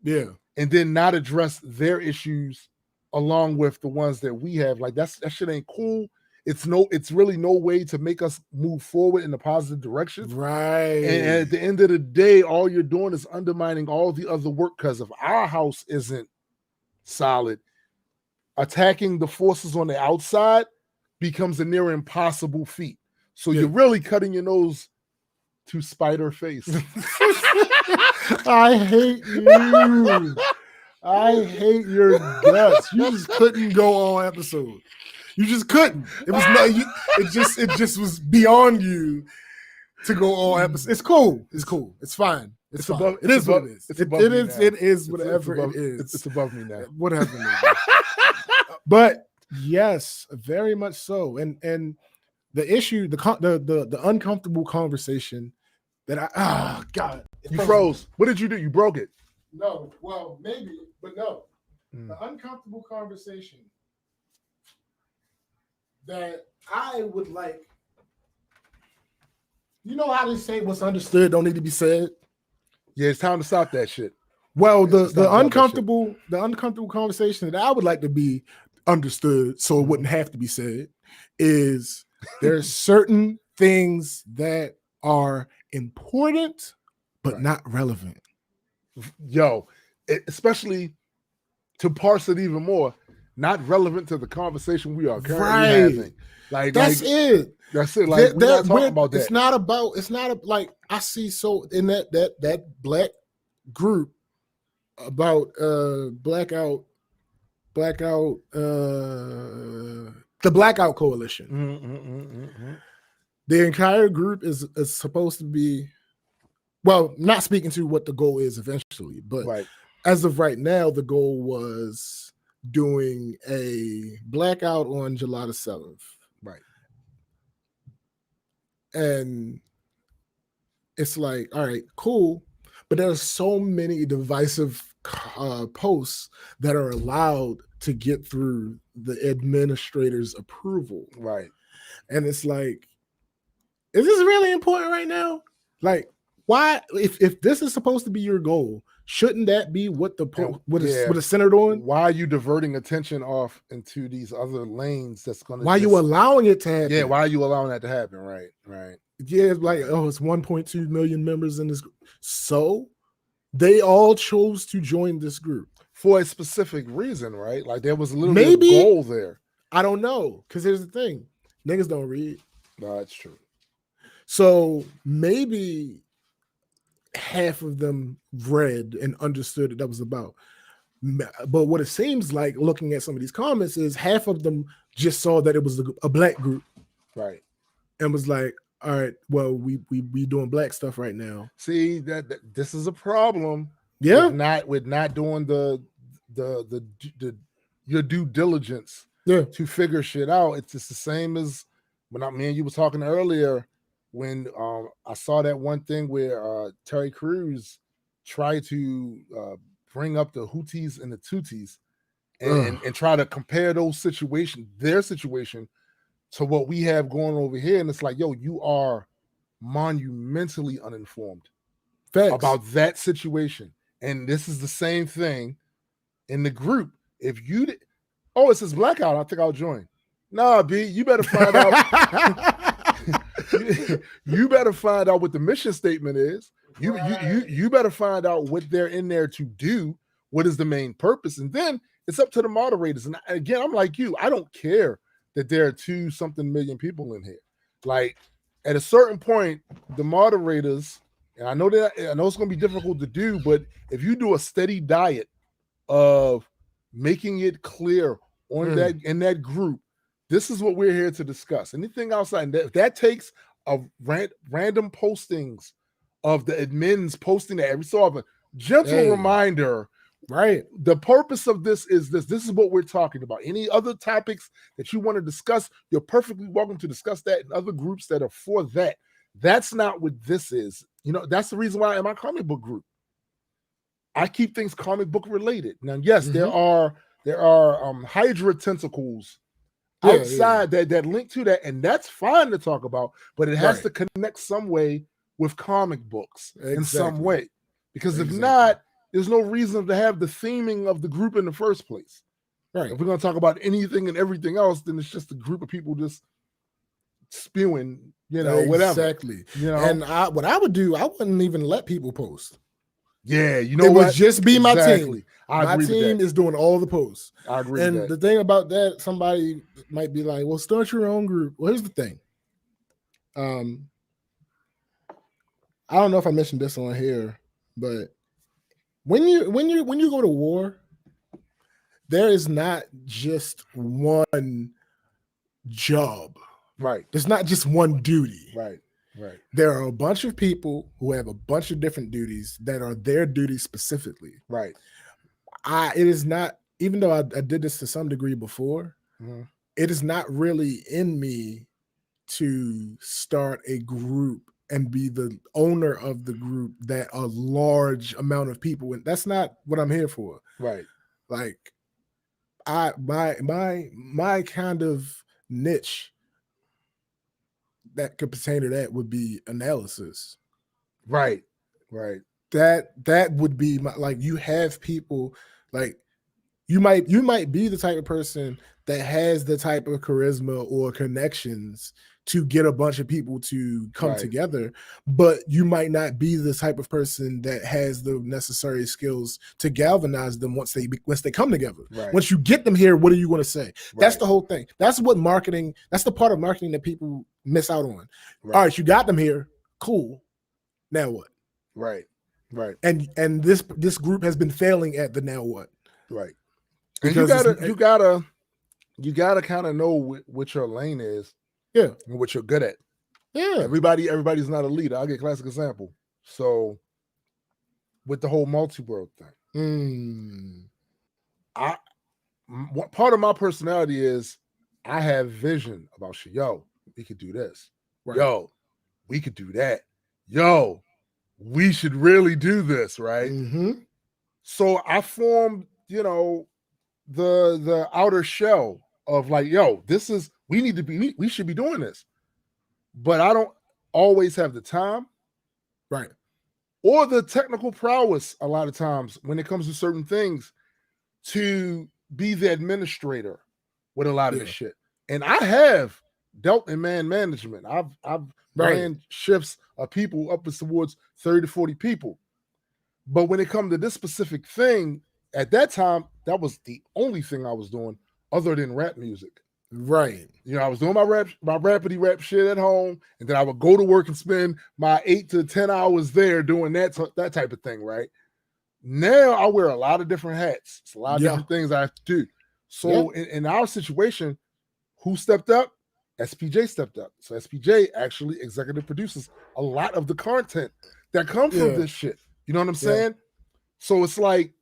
Yeah. And then not address their issues along with the ones that we have. Like, that shit ain't cool. It's really no way to make us move forward in a positive direction. Right. And at the end of the day, all you're doing is undermining all the other work, because if our house isn't solid, attacking the forces on the outside becomes a near impossible feat. So you're really cutting your nose to spider face. I hate you. I hate your guts. You just couldn't go all episode. You just couldn't. It was not. It just was beyond you to go all episode. It's cool. It's cool. It's fine. It's fine. Above, it is above, what it is. It is whatever it is. It's above me now. Whatever. But yes, very much so. And the issue, the uncomfortable conversation that God, you froze. What did you do? You broke it. No, well, maybe, but no. The uncomfortable conversation that I would like. You know how they say what's understood don't need to be said? Yeah, it's time to stop that shit. Well, the uncomfortable conversation that I would like to be understood so it wouldn't have to be said is there's certain things that are important but not relevant. Yo, especially to parse it even more, not relevant to the conversation we are currently having. Like, that's it. That's it. Like, we're not talking about that. It's not like I see so in that black group about blackout the Blackout Coalition. The entire group is supposed to be, well, not speaking to what the goal is eventually, but as of right now, the goal was doing a blackout on July the 7th. Right. And it's like, all right, cool. But there are so many divisive posts that are allowed to get through the administrator's approval. Right. And it's like, is this really important right now? Like, why, if this is supposed to be your goal, shouldn't that be what it's centered on? Why are you diverting attention off into these other lanes that's going to... Why are you allowing it to happen? Yeah, why are you allowing that to happen? Right. Yeah, it's like, it's 1.2 million members in this group. So they all chose to join this group. For a specific reason, right? Like, there was a little bit of goal there. I don't know. Because here's the thing. Niggas don't read. No, that's true. So maybe half of them read and understood what that was about. But what it seems like, looking at some of these comments, is half of them just saw that it was a black group. Right. And was like, all right, well, we doing black stuff right now. See, that this is a problem. Yeah. With not doing the your due diligence to figure shit out. It's just the same as when me and you was talking earlier when I saw that one thing where Terry Crews tried to bring up the Houthis and the Tutsis and try to compare those situations, their situation, to what we have going over here. And it's like, yo, you are monumentally uninformed about that situation. And this is the same thing in the group. If you it says blackout, I think I'll join. Nah, B, you better find out. You better find out what the mission statement is. You better find out what they're in there to do. What is the main purpose? And then it's up to the moderators. And again, I'm like you. I don't care that there are 2-something million people in here. Like, at a certain point, the moderators, and I know it's going to be difficult to do, but if you do a steady diet of making it clear on that in that group, this is what we're here to discuss. Anything outside that takes a random postings of the admins posting that every so often. Gentle reminder, right? The purpose of this is this. This is what we're talking about. Any other topics that you want to discuss, you're perfectly welcome to discuss that in other groups that are for that. That's not what this is. You know, that's the reason why in my comic book group, I keep things comic book related. Now, yes, there are Hydra tentacles outside that link to that, and that's fine to talk about, but it has to connect some way with comic books in some way. Because if not, there's no reason to have the theming of the group in the first place. Right. If we're going to talk about anything and everything else, then it's just a group of people just spewing, whatever. Exactly. And what I would do, I wouldn't even let people post. Yeah, it would just be my team. My team is doing all the posts. I agree and with that. The thing about that, somebody might be like, well, start your own group. Well, here's the thing. I don't know if I mentioned this on here, but when you go to war, there is not just one job. Right. There's not just one duty. Right. Right. There are a bunch of people who have a bunch of different duties that are their duties specifically. Right. It is not, even though I did this to some degree before, it is not really in me to start a group and be the owner of the group that a large amount of people, and that's not what I'm here for. Right. Like my kind of niche that could pertain to that would be analysis. Right. Right. That would be my, like, you have people like you might be the type of person that has the type of charisma or connections to get a bunch of people to come together, but you might not be the type of person that has the necessary skills to galvanize them once they come together. Right. Once you get them here, what are you going to say? Right. That's the whole thing. That's what marketing. That's the part of marketing that people miss out on. Right. All right, you got them here. Cool. Now what? Right. Right. And this group has been failing at the now what? Right. And you gotta kind of know what your lane is. Yeah. And what you're good at. Yeah. Everybody's not a leader. I'll get a classic example. So with the whole multi-world thing, part of my personality is I have vision about shit. Yo, we could do this. Right. Yo, we could do that. Yo, we should really do this, right? So I formed, the outer shell of like, yo, we should be doing this. But I don't always have the time. Right. Or the technical prowess a lot of times when it comes to certain things to be the administrator with a lot of this shit. And I have dealt in man management. I've ran shifts of people up towards 30 to 40 people. But when it comes to this specific thing, at that time, that was the only thing I was doing other than rap music. Right. I was doing my rappity rap shit at home, and then I would go to work and spend my 8 to 10 hours there doing that type of thing, right? Now I wear a lot of different hats. It's a lot of different things I have to do. So in our situation, who stepped up? SPJ stepped up. So SPJ actually executive produces a lot of the content that comes from this shit. You know what I'm saying? So it's like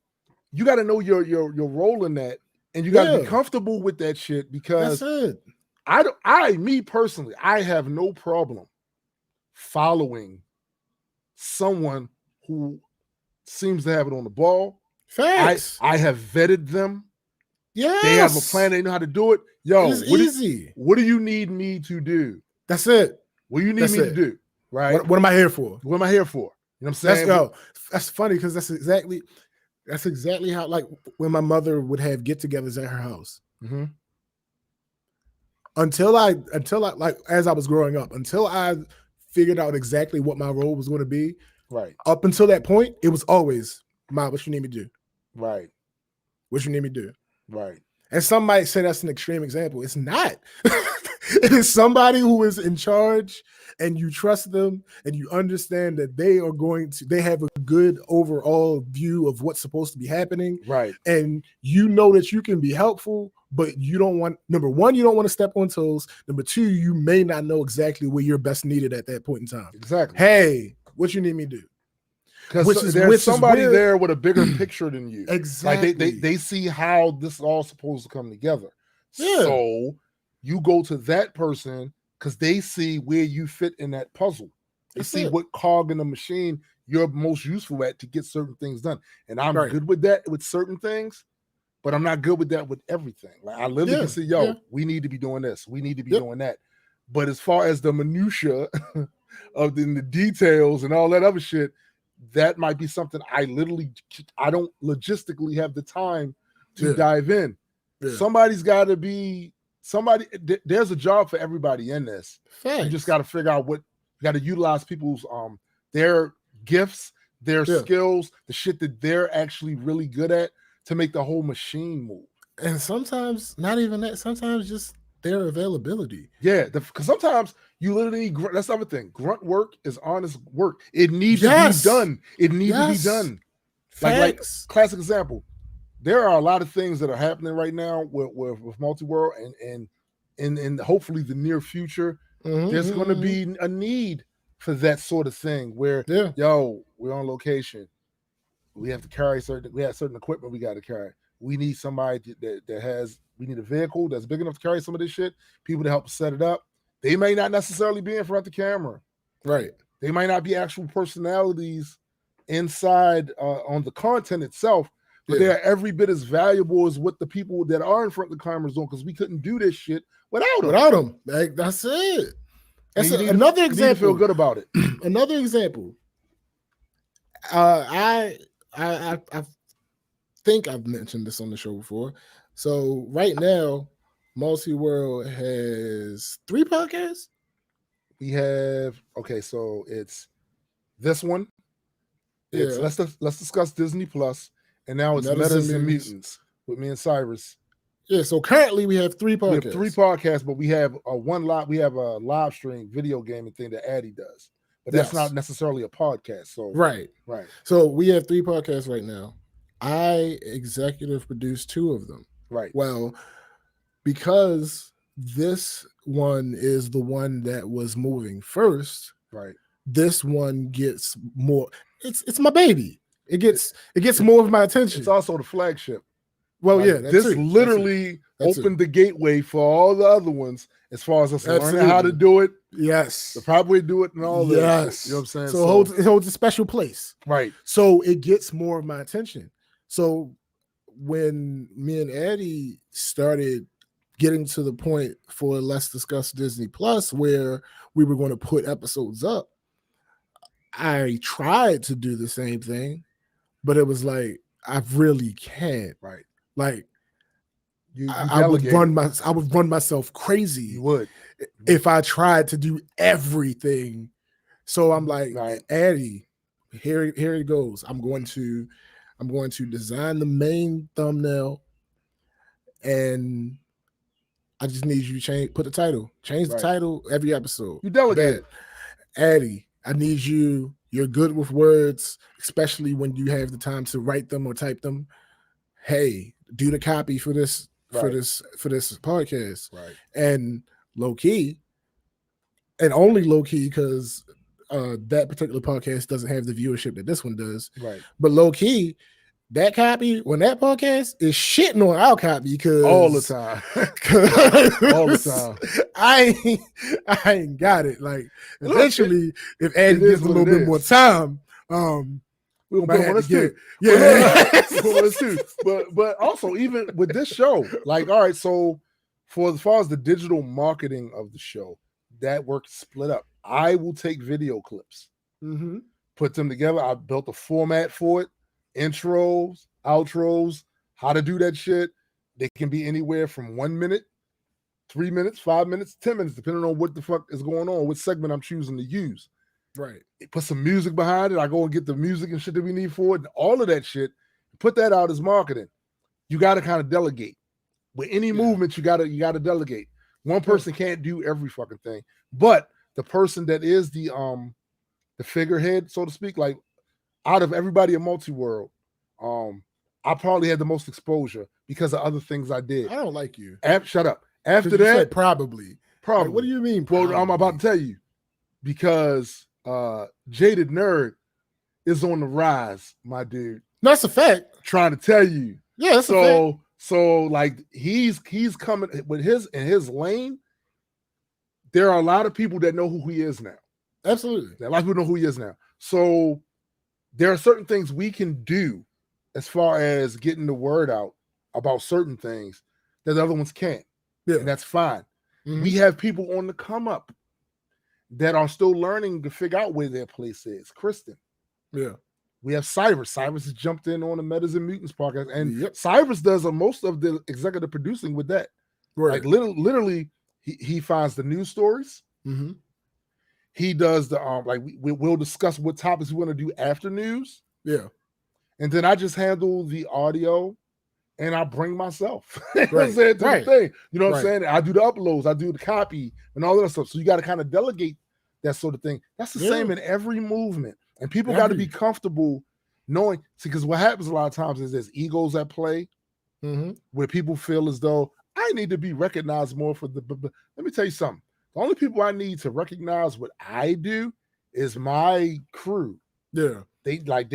you got to know your role in that, and you got to be comfortable with that shit, because me personally, I have no problem following someone who seems to have it on the ball, Facts. I have vetted them. Yes. They have a plan. They know how to do it. Yo, It's easy. What do you need me to do? That's it. What do you need That's me to it. do? Right? What am I here for? What am I here for? You know what I'm saying? That's funny because that's exactly how, like, when my mother would have get-togethers at her house. Mm-hmm. Until I like, as I was growing up, until I figured out exactly what my role was going to be. Right. Up until that point, it was always, "Mom, what you need me to do? Right. What you need me to do?" Right. And some might say that's an extreme example. It's not. It is somebody who is in charge, and you trust them, and you understand that they have a good overall view of what's supposed to be happening. Right. And you know that you can be helpful, but you don't want, number one, you don't want to step on toes. Number two, you may not know exactly where you're best needed at that point in time. Exactly. Hey, what you need me to do? Because there's somebody there with a bigger picture than you. Exactly. Like they see how this is all supposed to come together. Yeah. So you go to that person because they see where you fit in that puzzle. They see what cog in the machine you're most useful at to get certain things done. And I'm good with that with certain things, but I'm not good with that with everything. Like, I literally can say, yo, we need to be doing this. We need to be doing that. But as far as the minutia of the details and all that other shit, that might be something I don't logistically have the time to dive in. Yeah. Somebody's got to be there's a job for everybody in this. Thanks. You just got to figure out you got to utilize people's their gifts, their skills, the shit that they're actually really good at to make the whole machine move. And sometimes not even that, sometimes just their availability. Yeah, because sometimes you literally need that's the other thing. Grunt work is honest work. It needs to be done. It needs to be done. Like classic example. There are a lot of things that are happening right now with multi-world and hopefully the near future. There's going to be a need for that sort of thing where yo, we're on location. We have to carry certain equipment we got to carry. We need somebody we need a vehicle that's big enough to carry some of this shit, people to help set it up. They may not necessarily be in front of the camera. Right. They might not be actual personalities inside on the content itself, but they're every bit as valuable as what the people that are in front of the cameras doing, because we couldn't do this shit without them. Like, that's it. That's another example. You need to feel good about it. Another example. I think I've mentioned this on the show before. So right now, Multi-World has 3 podcasts. We have so it's this one. It's let's discuss Disney Plus, and now it's Metas and Mutants with me and Cyrus. Yeah, so currently we have 3 podcasts. We have 3 podcasts, but we have a live stream video gaming thing that Addie does. But that's not necessarily a podcast. So right. So we have 3 podcasts right now. I executive produce 2 of them. Right. Well, because this one is the one that was moving first. Right. This one gets more. It's my baby. It gets more of my attention. It's also the flagship. Well, this literally opened the gateway for all the other ones as far as us learning how to do it. Yes. The proper way to do it and all that. Yes. You know what I'm saying? So it holds a special place. Right. So it gets more of my attention. So when me and Addie started getting to the point for Let's Discuss Disney Plus, where we were going to put episodes up, I tried to do the same thing, but it was like, I really can't. Right. Like, I would run myself crazy. You would. If I tried to do everything. So I'm like, Addie, here it goes. I'm going to design the main thumbnail, and I just need you to put the title. Change the title every episode. You delegate. Addie, I need you. You're good with words, especially when you have the time to write them or type them. Hey, do the copy for this for this podcast. Right. And low key, and only low key because that particular podcast doesn't have the viewership that this one does. Right. But low key, that copy on that podcast is shitting on our copy because all the time. All the time. I ain't got it. Like, eventually, if Addie gives a little bit more time, We're gonna Might put him on have this to too. get- But look, put him on this too. But also even with this show, like, all right, so for as far as the digital marketing of the show, that work split up. I will take video clips, Mhm. put them together. I built a format for it, intros, outros, how to do that shit. They can be anywhere from 1 minute, 3 minutes, 5 minutes, 10 minutes, depending on what the fuck is going on, what segment I'm choosing to use. Right. Put some music behind it. I go and get the music and shit that we need for it, and all of that shit. Put that out as marketing. You got to kind of delegate. With any movement, you gotta delegate. One person can't do every fucking thing, but the person that is the figurehead, so to speak, like out of everybody in Multiworld, I probably had the most exposure because of other things I did. I don't like you. Shut up. After You that, said probably. Like, what do you mean? Well, I'm about probably? to tell you because Jaded Nerd is on the rise, my dude. That's a fact. Trying to tell you. Yeah, that's a fact. So like he's coming with his lane. There are a lot of people that know who he is now. Absolutely. A lot of people know who he is now. So there are certain things we can do as far as getting the word out about certain things that the other ones can't. Yeah. And that's fine. Mhm. We have people on the come up that are still learning to figure out where their place is. Kristen. Yeah. We have Cyrus. Cyrus has jumped in on the Metas and Mutants podcast. And Yep. Cyrus does most of the executive producing with that. Right. Like literally, he finds the news stories. Mm-hmm. He does the we'll discuss what topics we want to do after news. Yeah. And then I just handle the audio and I bring myself. Right. To the thing. You know what I'm Right. saying? I do the uploads, I do the copy and all that stuff. So you got to kind of delegate that sort of thing. That's the same in every movement. And people got to be comfortable knowing, because what happens a lot of times is there's egos at play where people feel as though I need to be recognized more for the. Let me tell you something. The only people I need to recognize what I do is my crew. Yeah. They like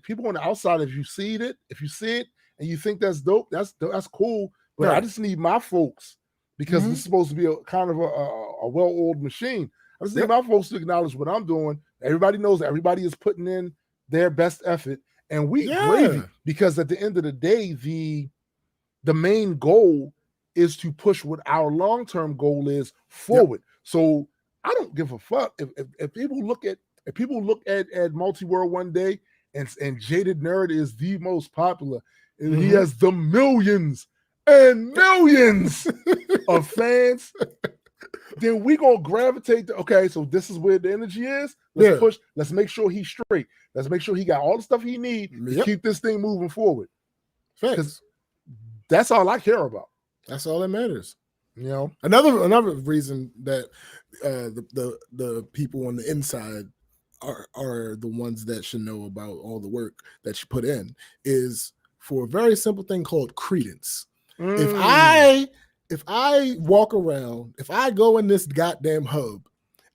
people on the outside. If you see it and you think that's dope, that's cool. But I just need my folks because this is supposed to be a kind of a well-oiled machine. I just need my folks to acknowledge what I'm doing. Everybody knows that everybody is putting in their best effort, and we gravy because at the end of the day, the main goal is to push what our long-term goal is forward. So I don't give a fuck if people look at Multiworld one day and Jaded Nerd is the most popular and he has the millions and millions of fans. Then we gonna gravitate to, okay, so this is where the energy is. Let's push. Let's make sure he's straight. Let's make sure he got all the stuff he needs to keep this thing moving forward. Because that's all I care about. That's all that matters. You know, another reason that the people on the inside are the ones that should know about all the work that you put in is for a very simple thing called credence. If I walk around, if I go in this goddamn hub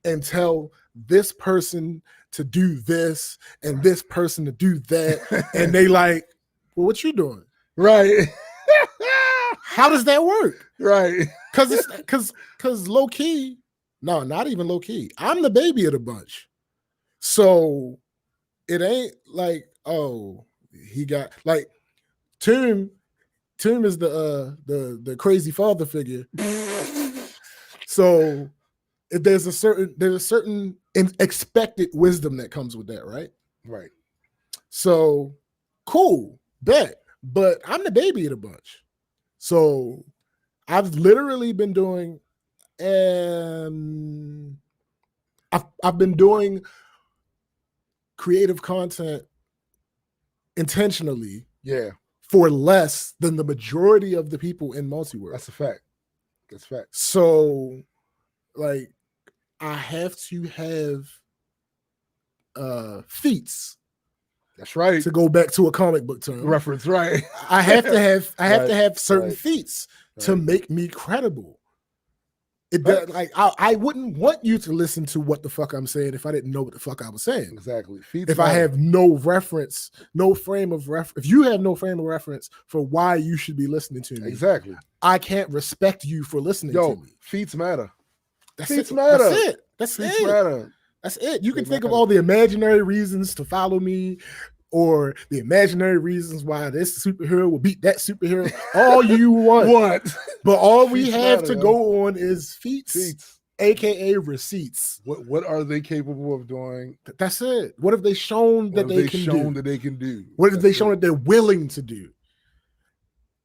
and tell this person to do this and this person to do that, and they like, well, what you doing? Right. How does that work? Right. Because low key, no, not even low key. I'm the baby of the bunch. So it ain't like, oh, he got like Tim is the crazy father figure. So there's a certain expected wisdom that comes with that, right? Right. So cool, bet. But I'm the baby of the bunch. So I've literally been doing I've been doing creative content intentionally. Yeah. For less than the majority of the people in Multiworld. That's a fact. That's a fact. So, like, I have to have feats. That's right. To go back to a comic book term. Reference, right. I have to have certain feats to make me credible. Like I wouldn't want you to listen to what the fuck I'm saying if I didn't know what the fuck I was saying. Exactly. If I have no reference, no frame of reference, if you have no frame of reference for why you should be listening to me, exactly, I can't respect you for listening to me. Feats matter. Feats matter. That's it. Feats matter. That's it. You can They're think of not- all the imaginary reasons to follow me, or the imaginary reasons why this superhero will beat that superhero. All you want. What? But all we Feats have matter, to yo. go on is feats, Feats. aka receipts. What are they capable of doing? That's it. What have they shown What that have they they can shown do? that they can do? What have they That's shown it. that they're willing to do?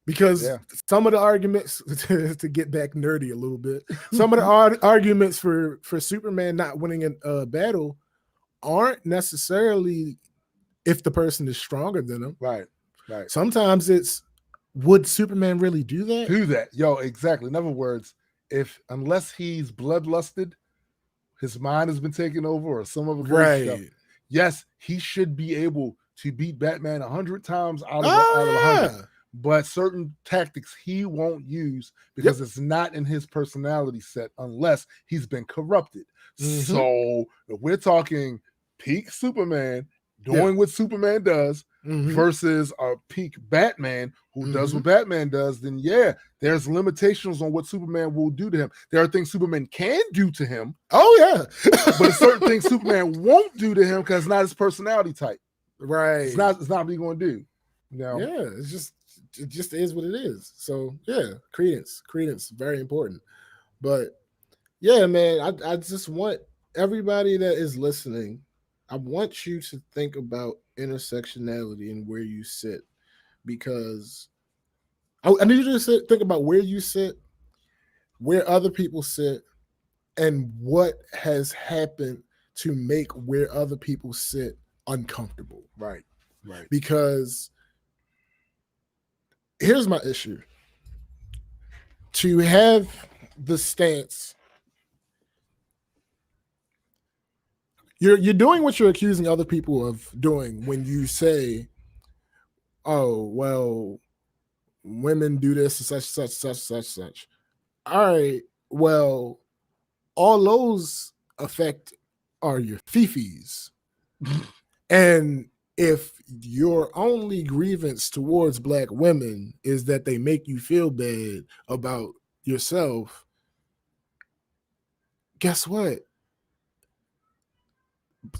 Because Yeah. some of the arguments, to get back nerdy a little bit, some of the arguments for Superman not winning a battle aren't necessarily if the person is stronger than him. Right. Right. Sometimes it's, would Superman really do that? Do that. Yo, exactly. In other words, unless he's bloodlusted, his mind has been taken over or some other crazy stuff. Yes, he should be able to beat Batman 100 times out of 100. But certain tactics he won't use because it's not in his personality set unless he's been corrupted. So if we're talking peak Superman doing what Superman does versus a peak Batman who does what Batman does, then there's limitations on what Superman will do to him. There are things Superman can do to him. Oh, yeah. But certain things Superman won't do to him because it's not his personality type. Right. It's not what he's going to do. No. Yeah, it just is what it is. So yeah, credence, very important. But yeah, man, I just want everybody that is listening, I want you to think about intersectionality and where you sit, because I need you to think about where you sit, where other people sit, and what has happened to make where other people sit uncomfortable. Right. Because here's my issue. To have the stance, you're doing what you're accusing other people of doing when you say, oh, well, women do this and such. All right, well, all those affect are your fifis. And if your only grievance towards Black women is that they make you feel bad about yourself, guess what?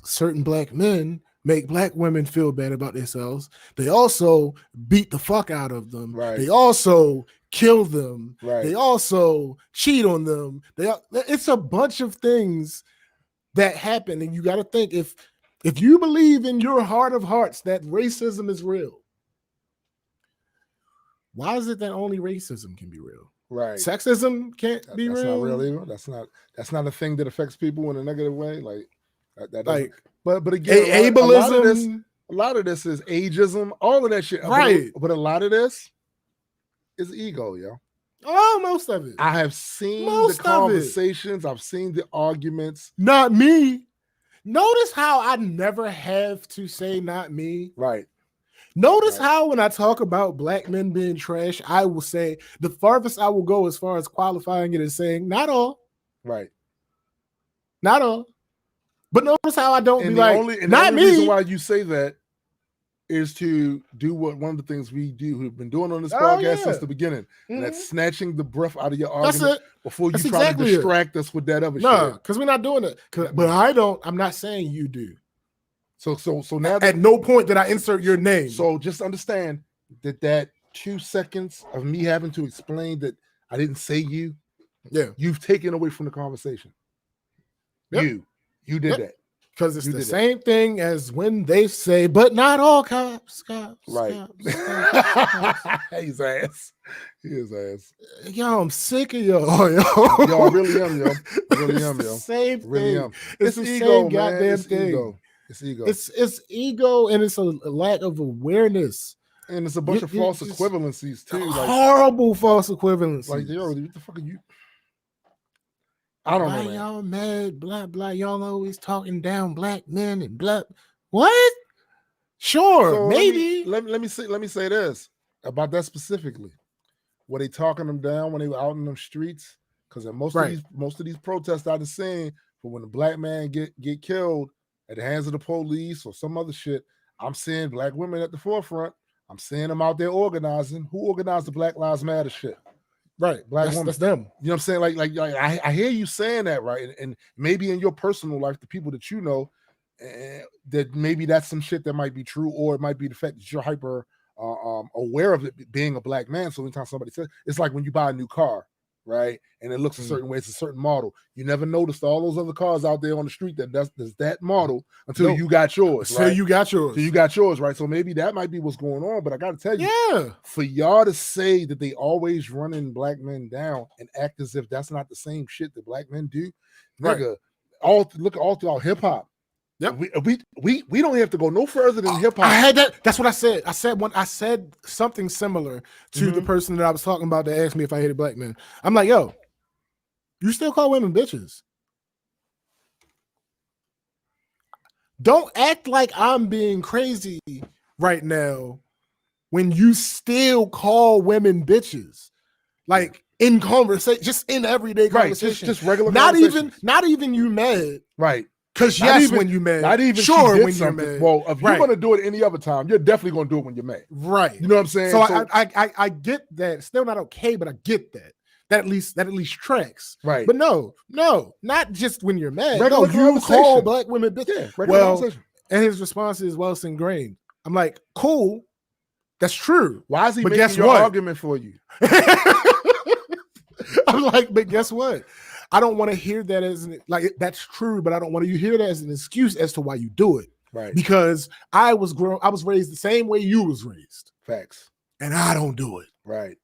Certain Black men make Black women feel bad about themselves. They also beat the fuck out of them. Right. They also kill them. Right. They also cheat on them. It's a bunch of things that happen, and you got to think, if you believe in your heart of hearts that racism is real, why is it that only racism can be real? Right. Sexism can't be that's real. Not real either. That's not a thing that affects people in a negative way. That like, but again, ableism. A lot of this is ageism. All of that shit. Right. But a lot of this is ego, yo. Oh, most of it. I have seen the conversations. I've seen the arguments. Not me. Notice how I never have to say not me. Right. Notice how when I talk about Black men being trash, I will say the farthest I will go as far as qualifying it is saying not all. Right. Not all. But notice how I don't and be the like, only, and not the only me. reason why you say that is to do one of the things we do, who've been doing on this podcast since the beginning. And that's snatching the breath out of your argument before you try to distract us with that other shit. No, because we're not doing it. But I'm not saying you do. So now at no point did I insert your name. So just understand that 2 seconds of me having to explain that I didn't say you, you've taken away from the conversation. Yep. You did that. Because it's the same thing as when they say, but not all cops. Right. Cops. He's ass. He is ass. Yo, I'm sick of y'all, yo. Yo, I really am, yo. I really am, yo. Same thing. Really am. It's the ego, same man. goddamn It's thing. Ego. It's ego. It's ego, and it's a lack of awareness. And it's a bunch of false equivalencies too. Horrible false equivalencies. Like, yo, what the fuck are you? I don't know. Y'all mad, blah, blah. Y'all always talking down Black men and blah. What? Sure, so maybe. Let me say this about that specifically. Were they talking them down when they were out in them streets? Because most of these protests I've seen, for when a Black man get killed at the hands of the police or some other shit, I'm seeing Black women at the forefront. I'm seeing them out there organizing. Who organized the Black Lives Matter shit? Right. Black That's, woman. that's them. You know what I'm saying? Like I hear you saying that, right? And maybe in your personal life, the people that you know, that maybe that's some shit that might be true, or it might be the fact that you're hyper aware of it being a black man. So anytime somebody says, it's like when you buy a new car, right? And it looks a certain way, it's a certain model. You never noticed all those other cars out there on the street that's that model until you got yours, right? Until you got yours. So you got yours, right? So maybe that might be what's going on. But I got to tell you, Yeah. for y'all to say that they always running black men down and act as if that's not the same shit that black men do, nigga, look all throughout hip hop. Yep. We don't have to go no further than hip hop. I had that. That's what I said. I said something similar to the person that I was talking about that asked me if I hated black men. I'm like, yo, you still call women bitches. Don't act like I'm being crazy right now when you still call women bitches. Like in conversation, just in everyday conversation. Just regular not conversation. even you mad. Right. Because yes, when you mad. Not even sure when you're something. mad. Well, if you're going to do it any other time, you're definitely going to do it when you're mad. Right. You know what I'm saying? So I get that. It's still not okay, but I get that. That at least tracks. Right. But no, not just when you're mad. Regular you call black women bitches. Yeah, regular conversation. And his response is, well, it's ingrained. I'm like, cool. That's true. Why is he but making guess your what? argument for you? I'm like, but guess what? I don't want to hear that as that's true, but I don't want to hear that as an excuse as to why you do it. Right. Because I was raised the same way you was raised. Facts. And I don't do it. Right.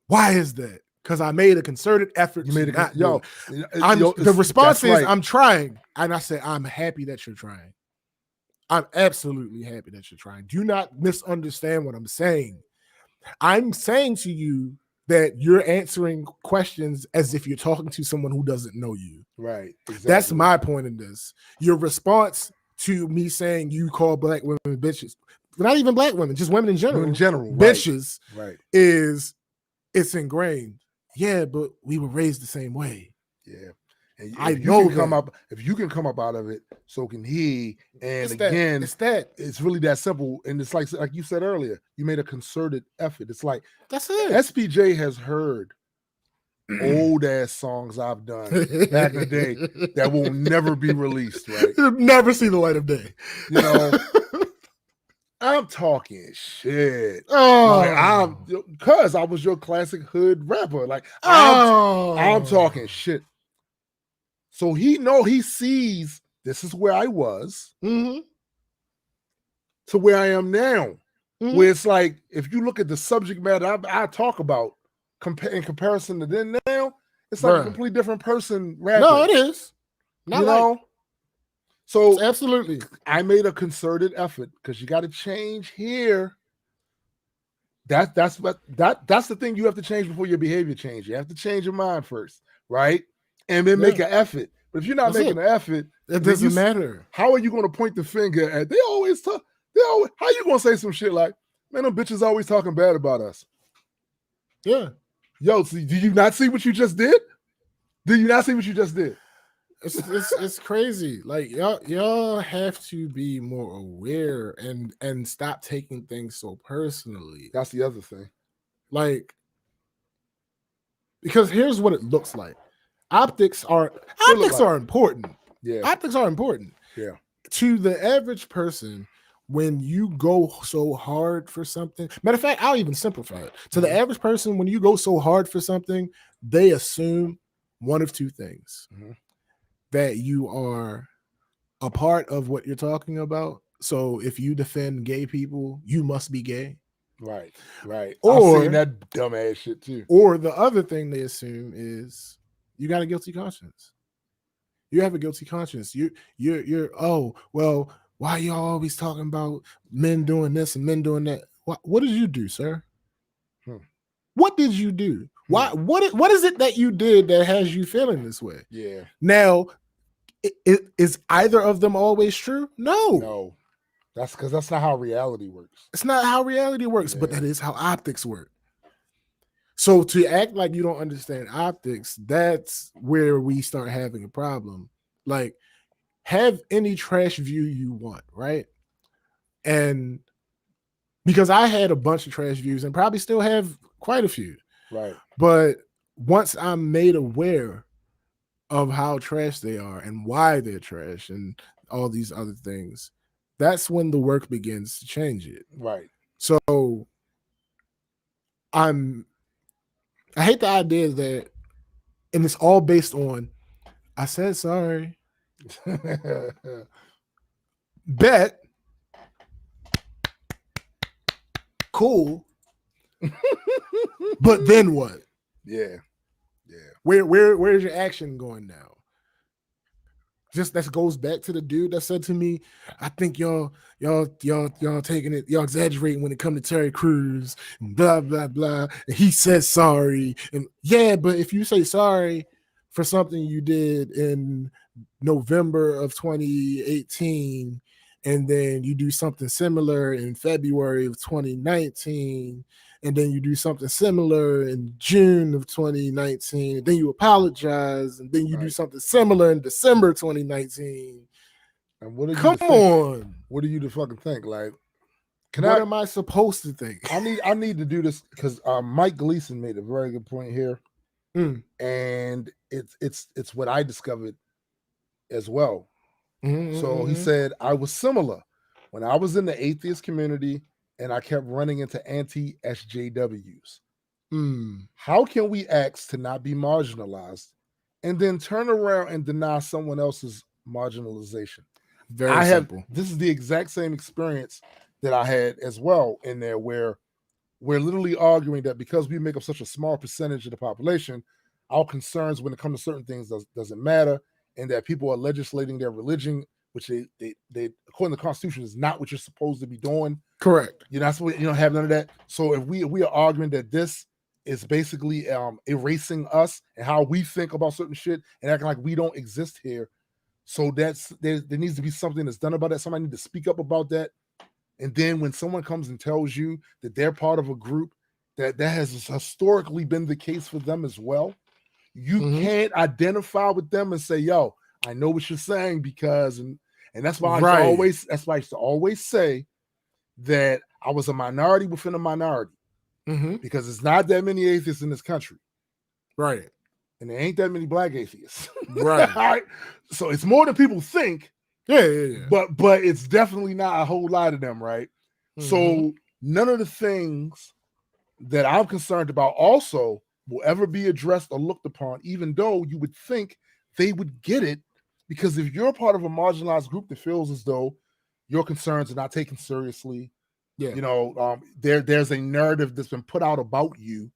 Why is that? Because I made a concerted effort. The response is, I'm trying. And I said, I'm happy that you're trying. I'm absolutely happy that you're trying. Do not misunderstand what I'm saying. I'm saying to you that you're answering questions as if you're talking to someone who doesn't know you. Right. Exactly. That's my point in this. Your response to me saying you call black women bitches, not even black women, just women in general, bitches, right. is it's ingrained. Yeah, but we were raised the same way. Yeah. And if you can come up out of it, so can he. And it's really that simple. And it's like you said earlier, you made a concerted effort. It's like that's it. SPJ has heard old ass songs I've done back in the day that will never be released, right? You'll never see the light of day. You know, I'm talking shit. Because I was your classic hood rapper. Like I'm talking shit. So he sees this is where I was to where I am now. Where it's like, if you look at the subject matter I talk about in comparison to then now, it's like a completely different person rapping. No, it is. So absolutely. I made a concerted effort because you got to change here. That's the thing you have to change before your behavior changes. You have to change your mind first, right? And then make an effort. But if you're not making an effort, it doesn't matter. How are you going to point the finger at? How you going to say some shit like, man, them bitches always talking bad about us? Yeah. Yo, do you not see what you just did? Do you not see what you just did? It's crazy. Like y'all have to be more aware and stop taking things so personally. That's the other thing. Like, because here's what it looks like. Optics are important. Yeah. Optics are important. Yeah. To the average person, when you go so hard for something, matter of fact, I'll even simplify it. To the average person, when you go so hard for something, they assume one of two things. That you are a part of what you're talking about. So if you defend gay people, you must be gay. Right. Or I've seen that dumbass shit too. Or the other thing they assume is you got a guilty conscience. You have a guilty conscience. You're oh, well, why y'all always talking about men doing this and men doing that? What did you do, sir? What did you do? Why? What is it that you did that has you feeling this way? Yeah. Now, is either of them always true? No. That's because that's not how reality works. It's not how reality works, but that is how optics work. So to act like you don't understand optics, that's where we start having a problem. Like, have any trash view you want, right? And because I had a bunch of trash views and probably still have quite a few. Right. But once I'm made aware of how trash they are and why they're trash and all these other things, that's when the work begins to change it. Right. So I hate the idea that, and it's all based on, I said sorry. Bet. Cool. But then what? Yeah. Where's your action going now? Just that goes back to the dude that said to me, I think y'all taking it, y'all exaggerating when it comes to Terry Crews and blah blah blah. And he says sorry. And yeah, but if you say sorry for something you did in November of 2018, and then you do something similar in February of 2019, and then you do something similar in June of 2019, and then you apologize, and then you do something similar in December 2019. And what are Come on. What are you to fucking think? Like, what am I supposed to think? I need to do this because Mike Gleason made a very good point here. And it's what I discovered as well. So he said, I was similar when I was in the atheist community and I kept running into anti-SJWs. How can we ask to not be marginalized and then turn around and deny someone else's marginalization? Very simple. This is the exact same experience that I had as well in there, where we're literally arguing that because we make up such a small percentage of the population, our concerns when it comes to certain things doesn't matter, and that people are legislating their religion, which they according to the Constitution is not what you're supposed to be doing. Correct. You know, that's what, you don't have none of that. So if we are arguing that this is basically erasing us and how we think about certain shit and acting like we don't exist here, so there needs to be something that's done about that. Somebody needs to speak up about that. And then when someone comes and tells you that they're part of a group that has historically been the case for them as well, you can't identify with them and say, yo, I know what you're saying because, and that's why I used to always say that I was a minority within a minority, because it's not that many atheists in this country. Right. And there ain't that many black atheists. Right. Right? So it's more than people think. Yeah. But it's definitely not a whole lot of them, right? So none of the things that I'm concerned about also will ever be addressed or looked upon, even though you would think they would get it, because if you're part of a marginalized group that feels as though your concerns are not taken seriously, you know, there's a narrative that's been put out about you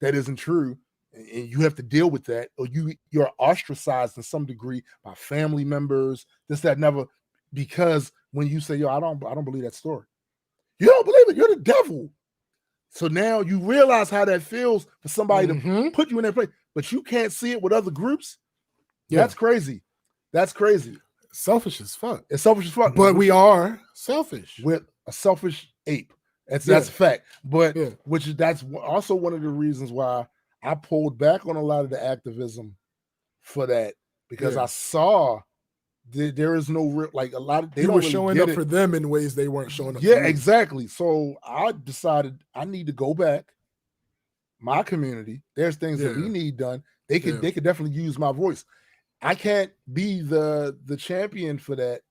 that isn't true, and you have to deal with that, or you're ostracized in some degree by family members, this, that, never, because when you say, yo, I don't believe that story. You don't believe it, you're the devil. So now you realize how that feels for somebody to put you in that place, but you can't see it with other groups. Yeah. That's crazy. That's crazy. Selfish as fuck. It's selfish as fuck. But we are selfish. We're a selfish ape. That's a fact. But that's also one of the reasons why I pulled back on a lot of the activism for that, because I saw there is no real, like, a lot of they were showing up for them in ways they weren't showing up. Yeah, exactly. So I decided I need to go back. My community, there's things that we need done. They could definitely use my voice. I can't be the champion for that.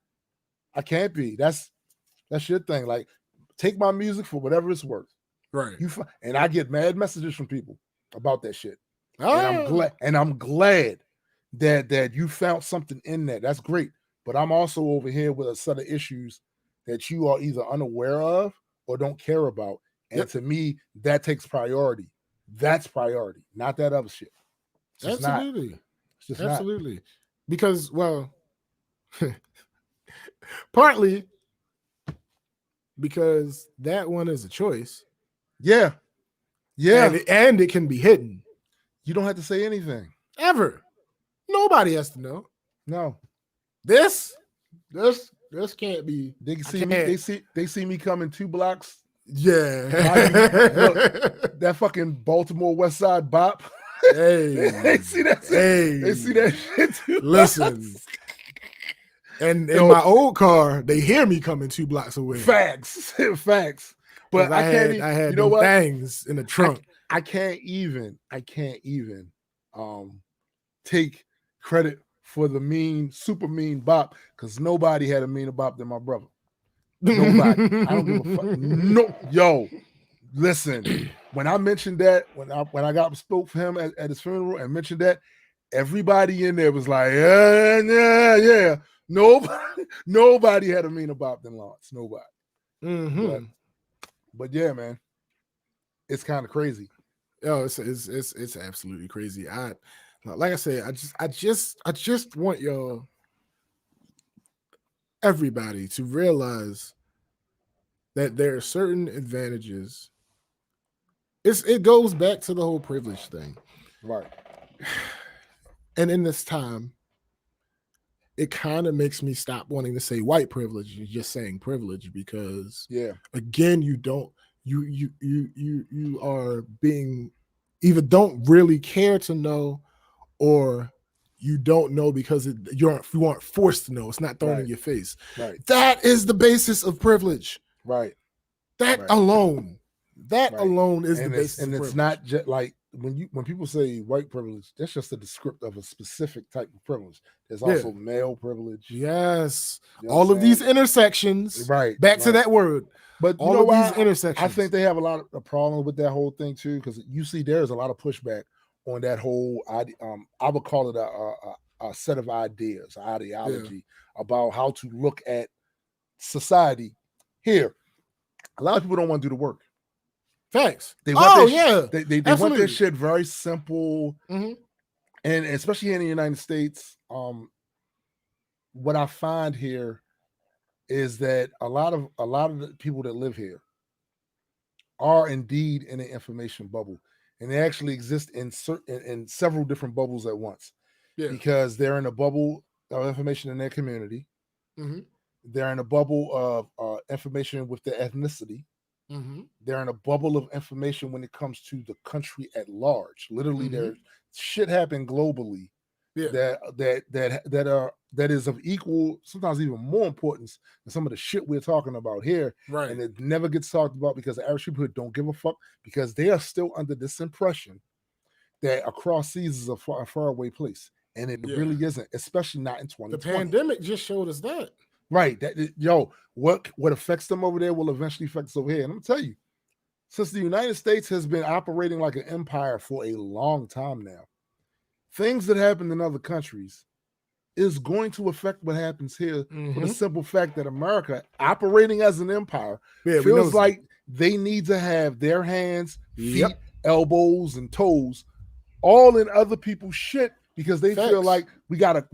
I can't be. That's your thing. Like, take my music for whatever it's worth. Right. And I get mad messages from people about that shit. And I'm glad that you found something in that. That's great. But I'm also over here with a set of issues that you are either unaware of or don't care about. And to me, that takes priority. That's priority, not that other shit. Absolutely. Absolutely. Because, well, partly because that one is a choice. Yeah. And it can be hidden. You don't have to say anything. Ever. Nobody has to know. No. This can't be. They see me. They see me coming 2 blocks. Yeah. Look, that fucking Baltimore West Side bop. Hey. They see that. They see that shit too. Listen. And in my old car, they hear me coming 2 blocks away. Facts. But I had you know what? Things in the trunk. I can't even take credit for the super mean bop, because nobody had a meaner bop than my brother. Nobody. I don't give a fuck. No, yo, listen. When I mentioned that, when I got spoke for him at his funeral and mentioned that, everybody in there was like, yeah. Nobody had a meaner bop than Lawrence. Nobody. Mm-hmm. But yeah, man, it's kind of crazy. Oh, it's absolutely crazy. Like I said, I just want y'all, everybody, to realize that there are certain advantages. It goes back to the whole privilege thing. Right. And in this time, it kind of makes me stop wanting to say white privilege and just saying privilege, because again, you are being either don't really care to know, or you don't know because you aren't forced to know. It's not thrown in your face. Right. That is the basis of privilege. Right. That alone. That Right. alone is and the basis. And of it's privilege. not just like when people say white privilege, that's just a descriptor of a specific type of privilege. There's also male privilege. Yes. You know all of these intersections. Right. Back to that word. But all of these intersections. I think they have a lot of problem with that whole thing too, because you see there's a lot of pushback on that whole I would call it a set of ideas, ideology about how to look at society. Here, a lot of people don't want to do the work. Facts. They want they want their shit very simple, and especially here in the United States. What I find here is that a lot of the people that live here are indeed in an information bubble, and they actually exist in several different bubbles at once. Yeah. Because they're in a bubble of information in their community. Mm-hmm. They're in a bubble of information with their ethnicity. Mm-hmm. They're in a bubble of information when it comes to the country at large. Literally, there's shit happen globally that is of equal, sometimes even more importance than some of the shit we're talking about here. Right. And it never gets talked about because the average people don't give a fuck, because they are still under this impression that across seas is a far away place. And it really isn't, especially not in 2020. The pandemic just showed us that. Right. What affects them over there will eventually affect us over here. And I'm gonna tell you, since the United States has been operating like an empire for a long time now, things that happen in other countries is going to affect what happens here for the simple fact that America, operating as an empire, feels like they need to have their hands, feet, elbows, and toes all in other people's shit, because they feel like we gotta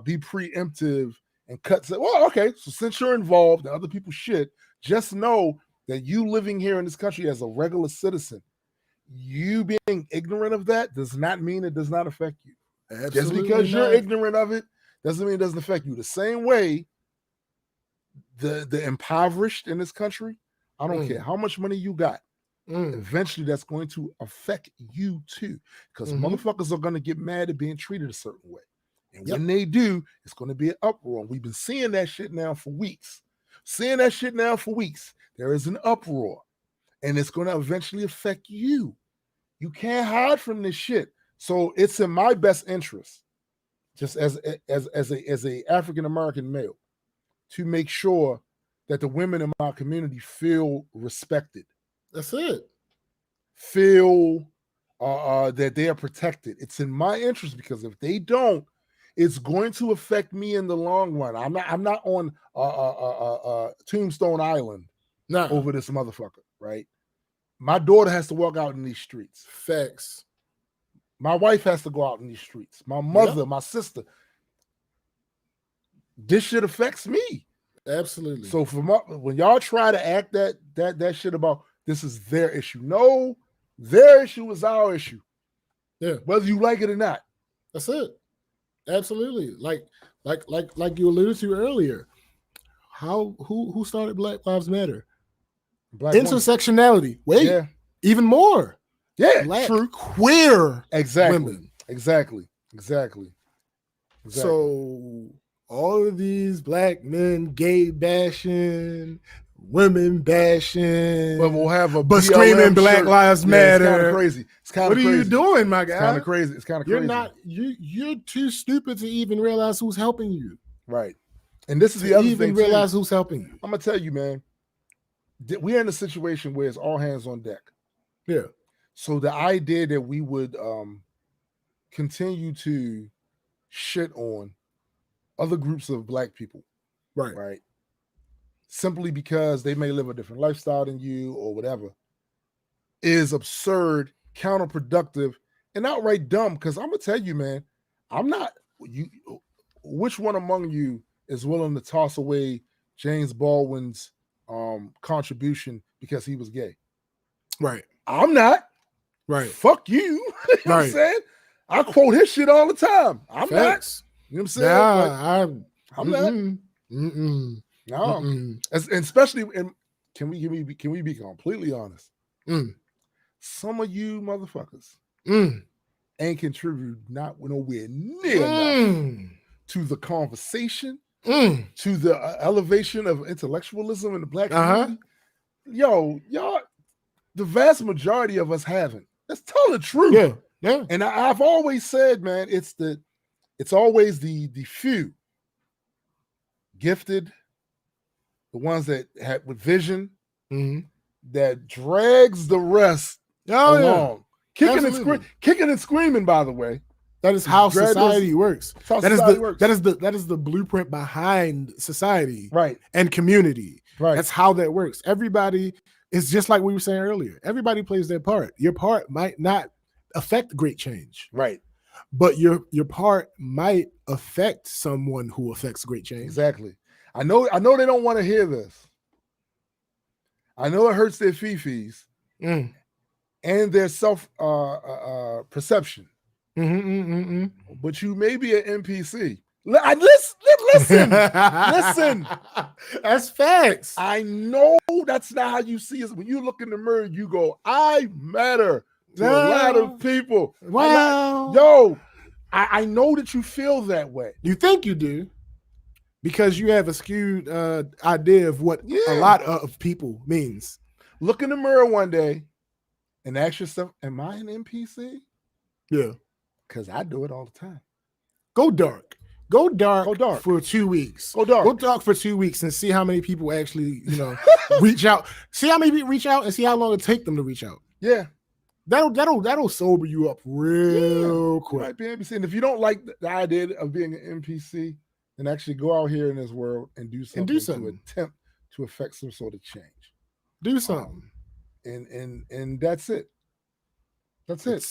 be preemptive and cut. Well, okay, so since you're involved in other people's shit, just know that you living here in this country as a regular citizen, you being ignorant of that does not mean it does not affect you. Absolutely. Just because you're ignorant of it doesn't mean it doesn't affect you. The same way the impoverished in this country, I don't care how much money you got, eventually that's going to affect you too, because motherfuckers are going to get mad at being treated a certain way. And when they do, it's going to be an uproar. And we've been seeing that shit now for weeks. There is an uproar, and it's going to eventually affect you. You can't hide from this shit. So it's in my best interest, just as a African American male, to make sure that the women in my community feel respected. That's it. Feel that they are protected. It's in my interest, because if they don't, it's going to affect me in the long run. I'm not on Tombstone Island over this motherfucker, right? My daughter has to walk out in these streets. Facts. My wife has to go out in these streets. My mother, my sister. This shit affects me. Absolutely. So when y'all try to act that shit about this is their issue, no, their issue is our issue. Yeah, whether you like it or not. That's it. Absolutely. Like you alluded to earlier. Who started Black Lives Matter? Intersectionality. Wait, even more. Yeah, Black, true. Queer women. Exactly. So all of these black men gay bashing, women bashing, But we'll have a but BLM screaming Black shirt. Lives Yeah, it's kind Matter. of crazy. It's kind What of are crazy. you doing, my It's guy? kind of crazy. It's kind of You're crazy. not. You're too stupid to even realize who's helping you. Right. And this is To the other even thing realize too. who's helping you. I'm gonna tell you, man. We're in a situation where it's all hands on deck. Yeah. So the idea that we would continue to shit on other groups of Black people, right? Simply because they may live a different lifestyle than you or whatever, is absurd, counterproductive, and outright dumb. Because I'm gonna tell you, man, I'm not you. Which one among you is willing to toss away James Baldwin's contribution because he was gay? Right. I'm not. Right. Fuck you. You know what I'm saying? I quote his shit all the time. I'm Facts. not. You know what I'm saying? Nah, I'm not. No. And especially, and can we be completely honest? Some of you motherfuckers ain't contribute not nowhere near enough to the conversation, to the elevation of intellectualism in the Black community. Yo, y'all, the vast majority of us haven't. Let's tell the truth. Yeah. And I've always said, man, it's always the few gifted, the ones that have with vision, that drags the rest along. Yeah. Kicking and screaming, by the way. That is how society works. That is the blueprint behind society, right? And community, right? That's how that works. Everybody is just like we were saying earlier. Everybody plays their part. Your part might not affect great change, right? But your part might affect someone who affects great change. Exactly. I know they don't want to hear this. I know it hurts their fifis and their self perception. But you may be an NPC. Listen. That's facts. I know that's not how you see us. When you look in the mirror, you go, I matter to a lot of people. Wow. I know that you feel that way. You think you do. Because you have a skewed idea of what a lot of people means. Look in the mirror one day and ask yourself, am I an NPC? Yeah. Because I do it all the time. Go dark for 2 weeks. Go dark for 2 weeks and see how many people actually, reach out. See how many people reach out and see how long it take them to reach out. Yeah. That'll sober you up real quick. You might be NPC. And if you don't like the idea of being an NPC, then actually go out here in this world and do something to attempt to affect some sort of change. Do something. And that's it. That's it.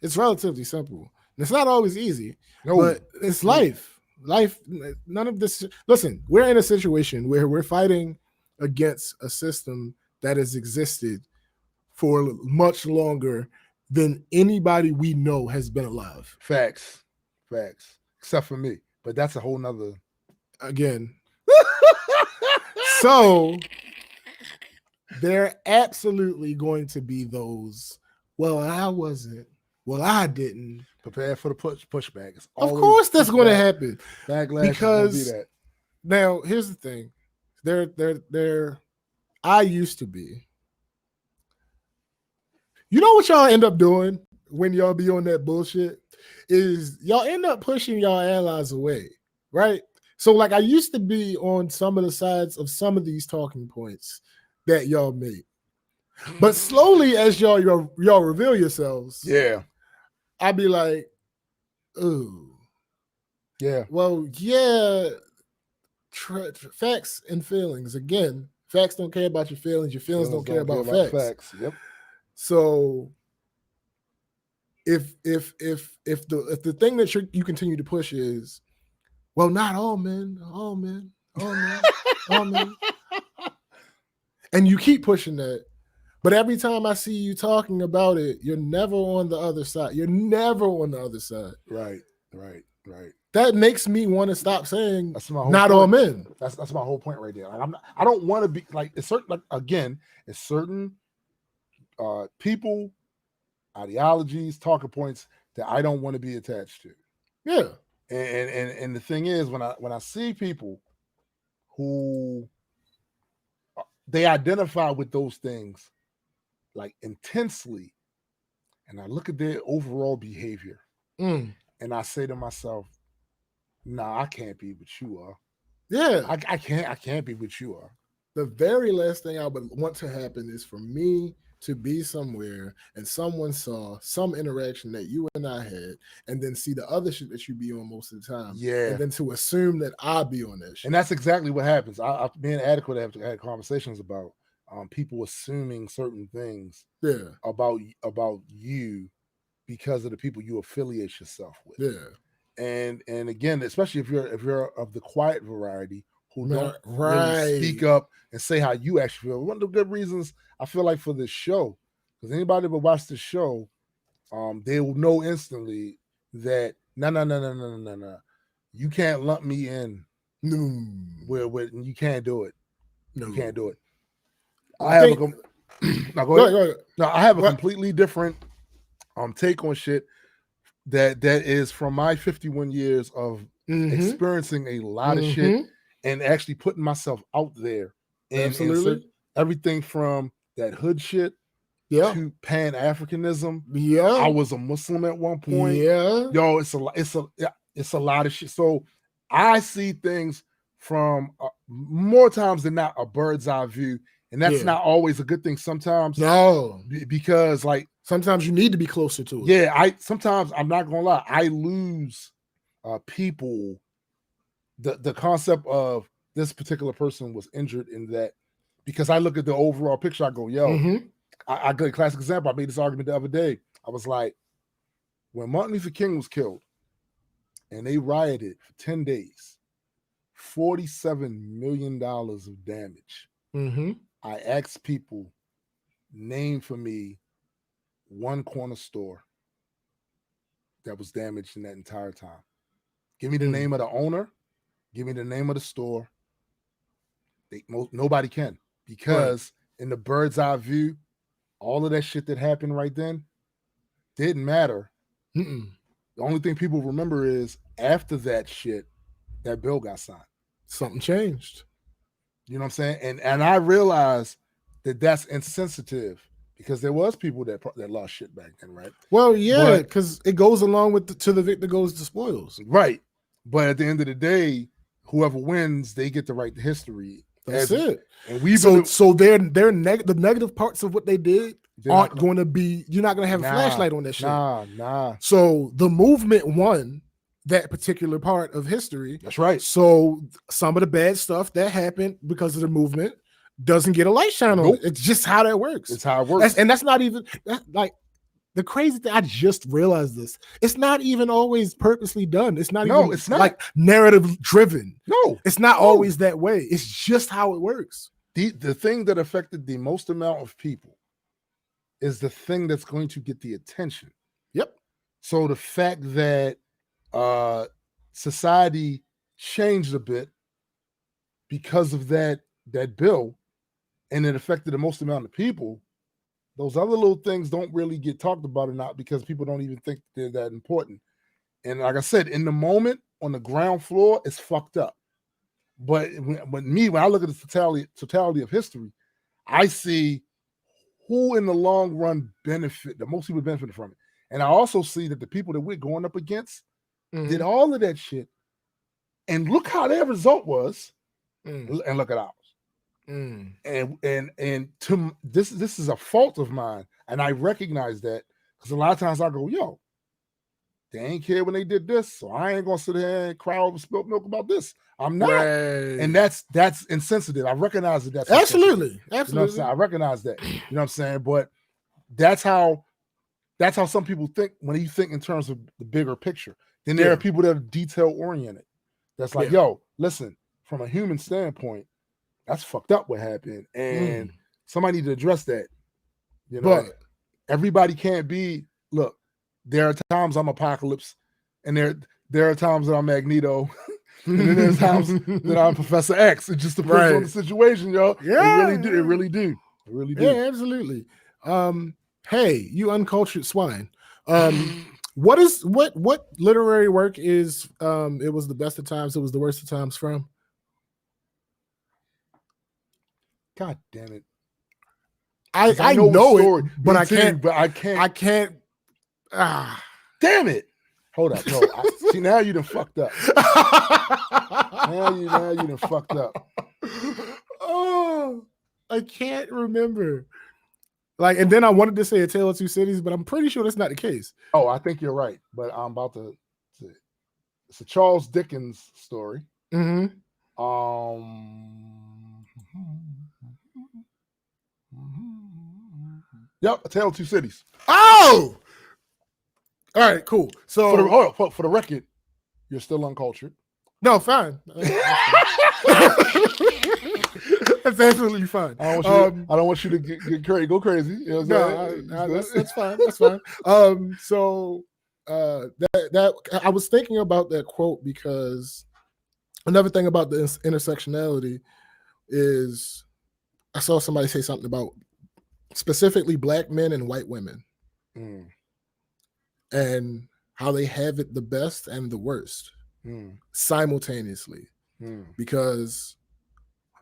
It's relatively simple. It's not always easy, no, but it's life. Life, none of this. Listen, we're in a situation where we're fighting against a system that has existed for much longer than anybody we know has been alive. Facts. Except for me. But that's a whole nother. Again. So there are absolutely going to be those, well, I wasn't. Well, I didn't. Prepare for the pushback. Of course that's going to happen. Backlash because is gonna be that. Now, here's the thing. I used to be. You know what y'all end up doing when y'all be on that bullshit? Is y'all end up pushing y'all allies away, right? So, like, I used to be on some of the sides of some of these talking points that y'all made. But slowly, as y'all reveal yourselves, I'd be like, ooh. Yeah. Well, yeah, facts and feelings. Again, facts don't care about your feelings. Your feelings don't care about facts. Yep. So if the thing that you continue to push is, well, not all men, and you keep pushing that, but every time I see you talking about it, you're never on the other side. Right. That makes me want to stop saying that's my whole not point. All men. That's my whole point right there. Like, I don't want to be like it's certain. Like, again, it's certain people, ideologies, talking points that I don't want to be attached to. Yeah. And the thing is, when I see people who they identify with those things like intensely, and I look at their overall behavior, Mm. and I say to myself, "Nah, I can't be what you are. Yeah. I can't be what you are." The very last thing I would want to happen is for me to be somewhere and someone saw some interaction that you and I had, and then see the other shit that you be on most of the time, Yeah. and then to assume that I be on that shit. And that's exactly what happens. Me and Adequate have had conversations about people assuming certain things Yeah. about you because of the people you affiliate yourself with. Yeah. And again, especially if you're of the quiet variety who don't Right. really speak up and say how you actually feel. One of the good reasons I feel like for this show, because anybody that watch the show, they will know instantly that no, you can't lump me in No. where you can't do it. No. You can't do it. I I think- have Go ahead. No, I have a What? completely different take on shit that is from my 51 years of Mhm. experiencing a lot of shit Mhm. and actually putting myself out there in Absolutely. everything from that hood shit Yeah. to Pan-Africanism. Yeah. I was a Muslim at one point. Yeah. Yo, it's a lot of shit. So I see things from more times than not a bird's eye view, and that's Yeah. not always a good thing. Sometimes No. because like Sometimes you need to be closer to it. yeah, sometimes I'm not gonna lie, I lose people the concept of this particular person was injured in that, because I look at the overall picture, I go, yo, Mhm. I got a classic example. I made this argument the other day. I was like, when Martin Luther King was killed and they rioted for 10 days, $47 million of damage. Mhm. I asked people, name for me one corner store that was damaged in that entire time. Give me the name of the owner. Give me the name of the store. Nobody can, because in the bird's eye view, all of that shit that happened right then didn't matter. Mm-mm. The only thing people remember is after that shit, that bill got signed. Something changed. You know what I'm saying? And I realized that that's insensitive, because there was people that lost shit back then, right? Well, yeah, But- because it goes along with to the victor goes the spoils. Right. But at the end of the day, whoever wins, they get to write the history. That's it. And we've So been the negative parts of what they did They're aren't not- going to be. You're not going to have a flashlight on that shit. Nah. So the movement won that particular part of history. That's right. So some of the bad stuff that happened because of the movement doesn't get a light shine on Nope. it. It's just how that works. It's how it works. That's not even like the crazy thing. I just realized this. It's not even always purposely done. It's not even it's not. like narrative driven. No. It's not always that way. It's just how it works. The thing that affected the most amount of people is the thing that's going to get the attention. Yep. So the fact that society changed a bit because of that bill, and it affected the most amount of people, those other little things don't really get talked about or not, because people don't even think they're that important. And like I said, in the moment, on the ground floor, it's fucked up. But when I look at the totality of history, I see who in the long run the most people benefit from it. And I also see that the people that we're going up against did all of that shit. And look how their result was. And look at ours. And to this is a fault of mine. And I recognize that, because a lot of times I go, yo, they ain't care when they did this, so I ain't gonna sit here and cry over spilt milk about this. I'm not. Right. And that's insensitive. I recognize that that's absolutely. You know what I'm saying? I recognize that. You know what I'm saying? But that's how some people think when you think in terms of the bigger picture. Then there are people that are detail oriented. That's like, yo, listen, from a human standpoint, that's fucked up what happened. And somebody need to address that. You know, But everybody can't be, look, there are times I'm Apocalypse, and there are times that I'm Magneto, and then there's times that I'm Professor X. It just depends on the situation, yo. Yeah. It really do. Yeah, absolutely. Hey, you uncultured swine. What literary work is it was the best of times, it was the worst of times from? God damn it. I know the know story. it, but Me I too, can't. but I can't. I can't. Ah. Damn it. Hold up, bro. See, now you done fucked up. Now you done fucked up. Oh, I can't remember. Like, and then I wanted to say A Tale of Two Cities, but I'm pretty sure that's not the case. Oh, I think you're right, but I'm about to. It's a Charles Dickens story. Mm-hmm. Yep, A Tale of Two Cities. Oh, all right, cool. So For the record, you're still uncultured. No, fine. That's absolutely fine. I don't want you to get crazy, go crazy. You know that's fine. That's fine. So that I was thinking about that quote because another thing about the intersectionality is I saw somebody say something about specifically black men and white women and how they have it the best and the worst simultaneously. Because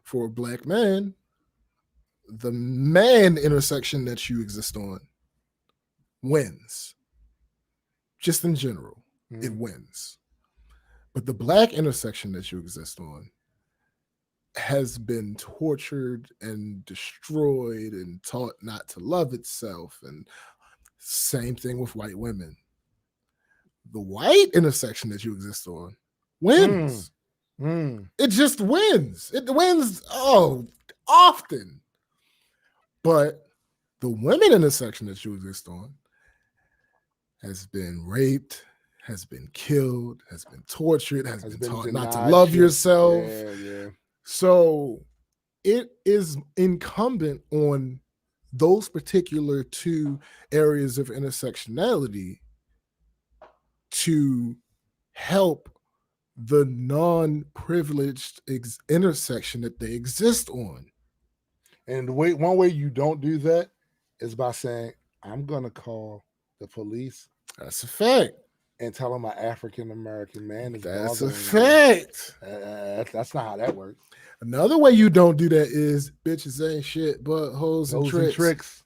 for a black man, the man intersection that you exist on wins. Just in general, it wins. But the black intersection that you exist on has been tortured and destroyed and taught not to love itself. And same thing with white women. The white intersection that you exist on wins. It just wins. It wins often. But the women intersection that you exist on has been raped, has been killed, has been tortured, has been taught not to love yourself. Yeah. So it is incumbent on those particular two areas of intersectionality to help the non-privileged intersection that they exist on. And one way you don't do that is by saying, I'm going to call the police. That's a fact. And tell them an African-American man is That's a bothering fact. That's not how that works. Another way you don't do that is bitches ain't shit but hoes and tricks.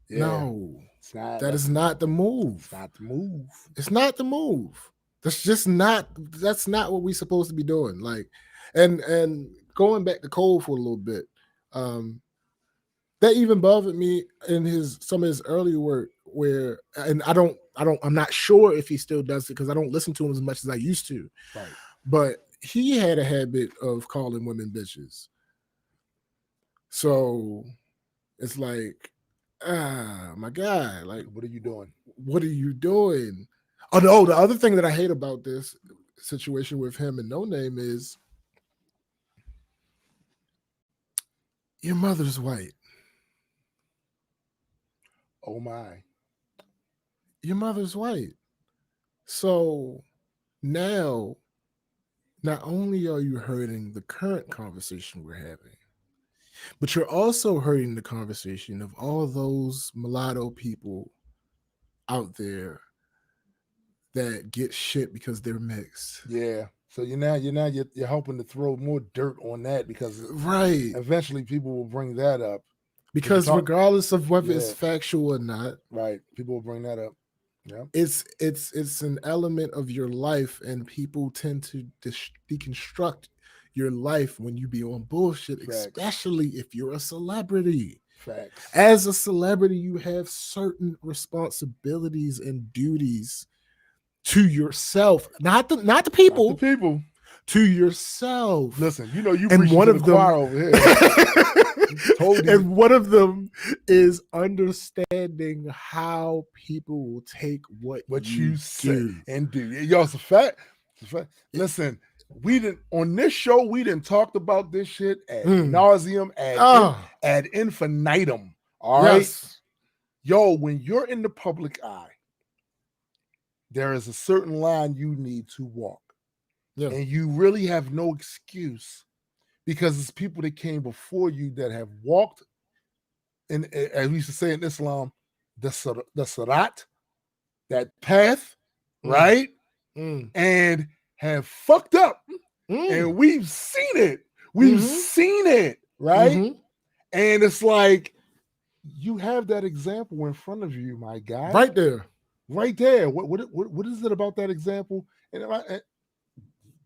Yeah. No, it's not. That is not the move. It's not the move. It's not the move. That's not what we're supposed to be doing. Like, and going back to Cole for a little bit, that even bothered me in some of his early work where, and I'm not sure if he still does it because I don't listen to him as much as I used to. Right. But he had a habit of calling women bitches. So it's like, my God, like, what are you doing? What are you doing? Oh no, the other thing that I hate about this situation with him and No Name is your mother's white. Oh my. Your mother's white. So now, not only are you hurting the current conversation we're having, but you're also hurting the conversation of all those mulatto people out there that get shit because they're mixed. Yeah. So you're helping to throw more dirt on that because eventually people will bring that up. Because regardless of whether it's factual or not, right, people will bring that up. Yeah, it's an element of your life, and people tend to deconstruct your life when you be on bullshit, especially if you're a celebrity. Facts. As a celebrity, you have certain responsibilities and duties to yourself, not the people. Not the people. To yourself. Listen, you preaching to the choir over here. Told you. And one of them is understanding how people will take what you say and do. Yo, it's a fact. Listen, we didn't on this show. We didn't talked about this shit ad nauseum, ad infinitum. All right, yo, when you're in the public eye, there is a certain line you need to walk. Yeah. And you really have no excuse because it's people that came before you that have walked, in, as we used to say in Islam, the sirat, that path, right? And have fucked up. And we've seen it. We've seen it, right? And it's like, you have that example in front of you, my guy. Right there. Right there. What is it about that example? And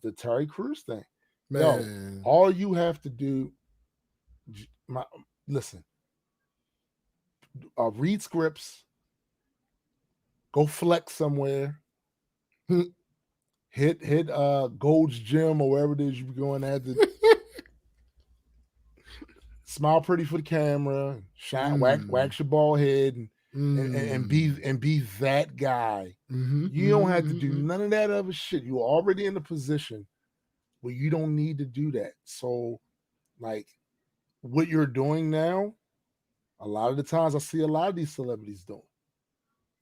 the Terry Crews thing. Man. Yo, all you have to do, listen, read scripts, go flex somewhere, hit Gold's Gym or wherever it is you be going at. Smile pretty for the camera, shine, wax your bald head, and be that guy. You don't have to do none of that other shit. You're already in a position where you don't need to do that. So, like, what you're doing now, a lot of the times I see a lot of these celebrities doing.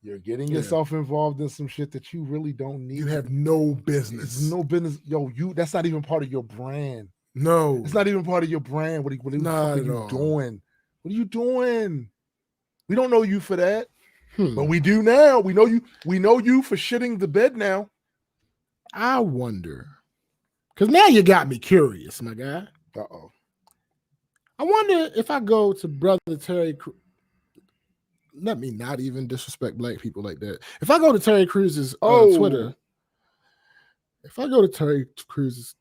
You're getting yourself involved in some shit that you really don't need. You have no business. It's no business. Yo, that's not even part of your brand. No. It's not even part of your brand. What the fuck are you doing? What are you doing? We don't know you for that. But we do now. We know you for shitting the bed now. I wonder. Because now you got me curious, my guy. Uh-oh. I wonder if I go to Brother Terry Crews. Let me not even disrespect black people like that. If I go to Terry Crews'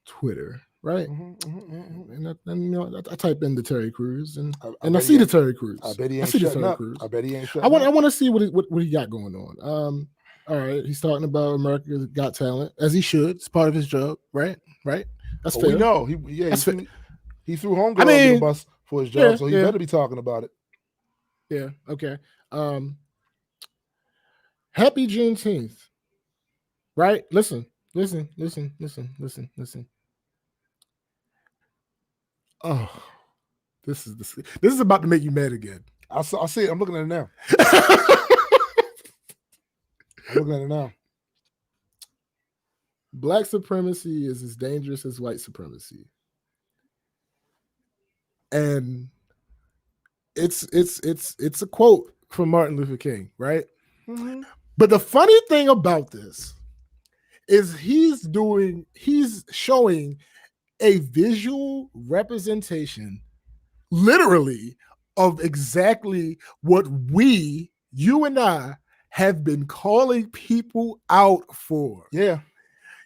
Twitter, right? And I type in the Terry Crews and I see the Terry Crews. I bet he ain't shutting up. I bet he ain't shutting up. I want to see what he got going on. All right, he's talking about America's Got Talent, as he should. It's part of his job, right? That's fair. We know. He threw homegirl under the bus for his job, so he better be talking about it. Yeah. Okay. Happy Juneteenth. Right? Listen. Oh, this is about to make you mad again. I see it. I'm looking at it now. Black supremacy is as dangerous as white supremacy. And it's a quote from Martin Luther King, right? Mm-hmm. But the funny thing about this is he's showing a visual representation, literally, of exactly what you and I, have been calling people out for. Yeah.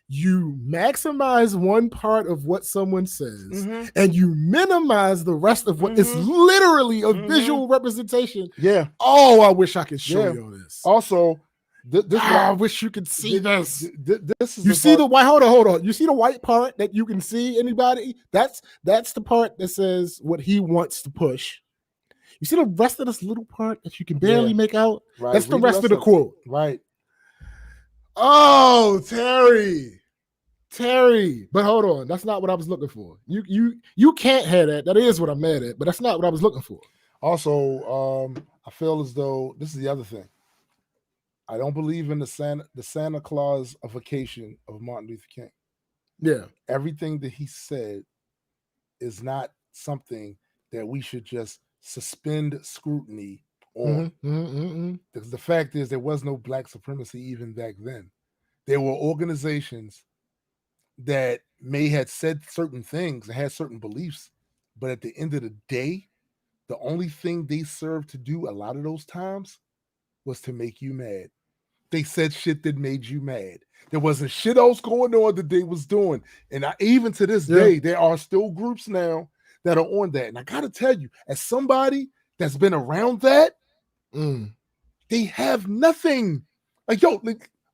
You maximize one part of what someone says and you minimize the rest of what is literally a visual representation. Yeah. Oh, I wish I could show you this. Also, I wish you could see this. This is you see the white. Hold on. You see the white part that you can see anybody? That's the part that says what he wants to push. You see the rest of this little part that you can barely make out? Right. That's the rest of the quote. Right. Oh, Terry. But hold on. That's not what I was looking for. You can't have that. That is what I'm mad at, but that's not what I was looking for. Also, I feel as though this is the other thing. I don't believe in the Santa Clausification of Martin Luther King. Yeah. Everything that he said is not something that we should just suspend scrutiny on. The fact is, there was no black supremacy even back then. There were organizations that may have said certain things and had certain beliefs, but at the end of the day, the only thing they served to do a lot of those times was to make you mad. They said shit that made you mad. There wasn't shit else going on that they was doing. And even to this day, there are still groups now that are on that. And I got to tell you, as somebody that's been around that, they have nothing. Like,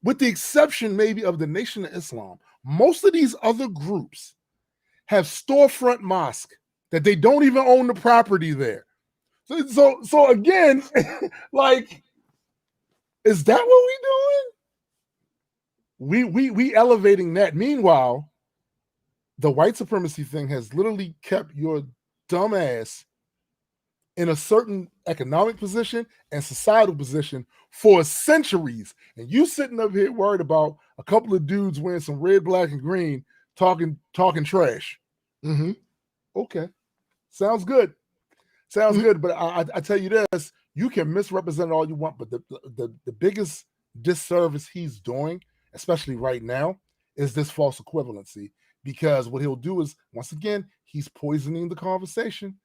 with the exception maybe of the Nation of Islam, most of these other groups have storefront mosque that they don't even own the property there. So again, like, is that what we doing? We elevating that. Meanwhile, the white supremacy thing has literally kept your dumb ass in a certain economic position and societal position for centuries. And you sitting up here worried about a couple of dudes wearing some red, black, and green talking trash. Okay. Sounds good. But I tell you this, you can misrepresent it all you want, but the biggest disservice he's doing, especially right now, is this false equivalency. Because what he'll do is, once again, he's poisoning the conversation.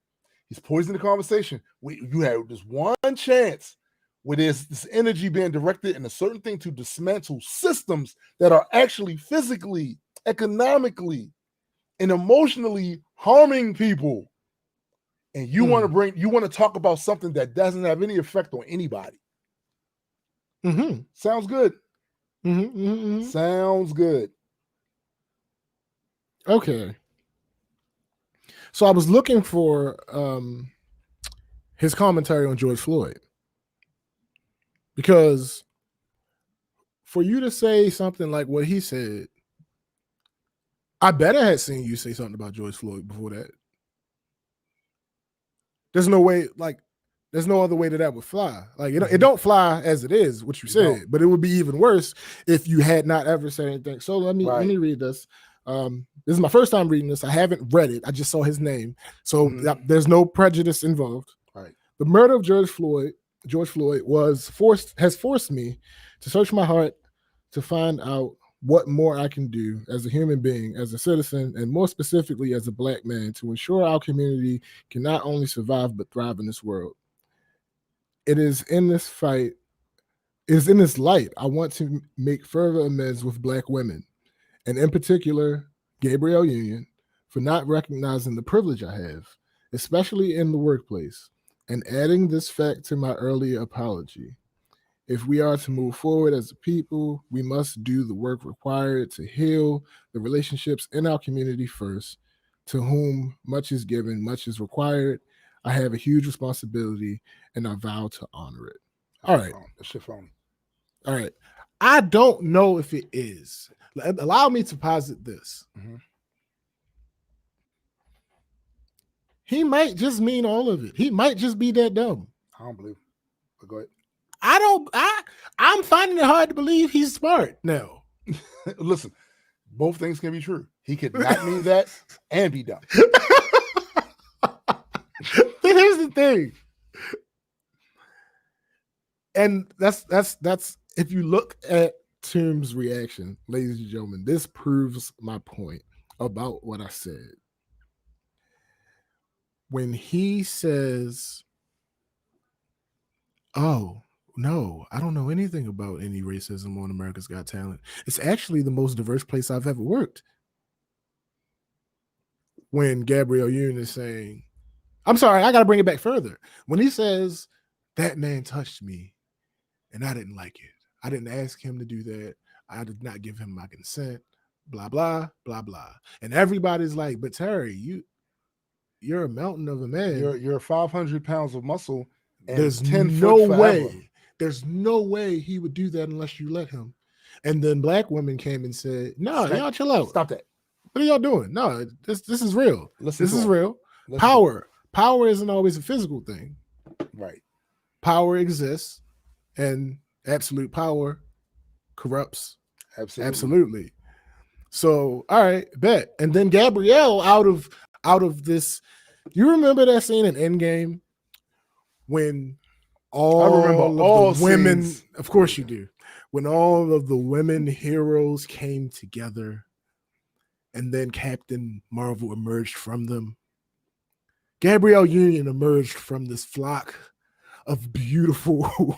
He's poisoning the conversation. You have this one chance where there's this energy being directed in a certain thing to dismantle systems that are actually physically, economically, and emotionally harming people. And you want to talk about something that doesn't have any effect on anybody. Sounds good. Sounds good. Okay. So I was looking for his commentary on George Floyd. Because for you to say something like what he said, I bet I had seen you say something about George Floyd before that. There's no way, like, there's no other way that would fly. Like, it don't fly as it is, what you said, but it would be even worse if you had not ever said anything. So let me read this. This is my first time reading this. I haven't read it. I just saw his name. So there's no prejudice involved. Right. The murder of George Floyd has forced me to search my heart to find out what more I can do as a human being, as a citizen, and more specifically as a Black man to ensure our community can not only survive but thrive in this world. It is in this light I want to make further amends with Black women, and in particular, Gabrielle Union, for not recognizing the privilege I have, especially in the workplace, and adding this fact to my earlier apology. If we are to move forward as a people, we must do the work required to heal the relationships in our community first. To whom much is given, much is required. I have a huge responsibility, and I vow to honor it. All right. That shit phony. All right. I don't know if it is. Allow me to posit this. He might just mean all of it. He might just be that dumb. I don't believe it. But go ahead. I'm finding it hard to believe he's smart now. Listen, both things can be true. He could not mean that and be dumb. Here's the thing. And that's if you look at Tim's reaction, ladies and gentlemen, this proves my point about what I said. When he says, "Oh, no, I don't know anything about any racism on America's Got Talent. It's actually the most diverse place I've ever worked." When Gabrielle Union is saying, I'm sorry, I got to bring it back further. When he says, "That man touched me and I didn't like it. I didn't ask him to do that. I did not give him my consent, blah, blah, blah, blah." And everybody's like, "But Terry, you're a mountain of a man. You're 500 pounds of muscle. And There's 10 no foot way. forever. There's no way he would do that unless you let him." And then Black women came and said, "No, y'all chill out. Stop that. What are y'all doing? No, this is real. This is real. Power. Power isn't always a physical thing. Right. Power exists, and absolute power corrupts. Absolutely. So, all right, bet. And then Gabrielle out of this. You remember that scene in Endgame when all the women, scenes. Of course you do, when all of the women heroes came together and then Captain Marvel emerged from them. Gabrielle Union emerged from this flock of beautiful,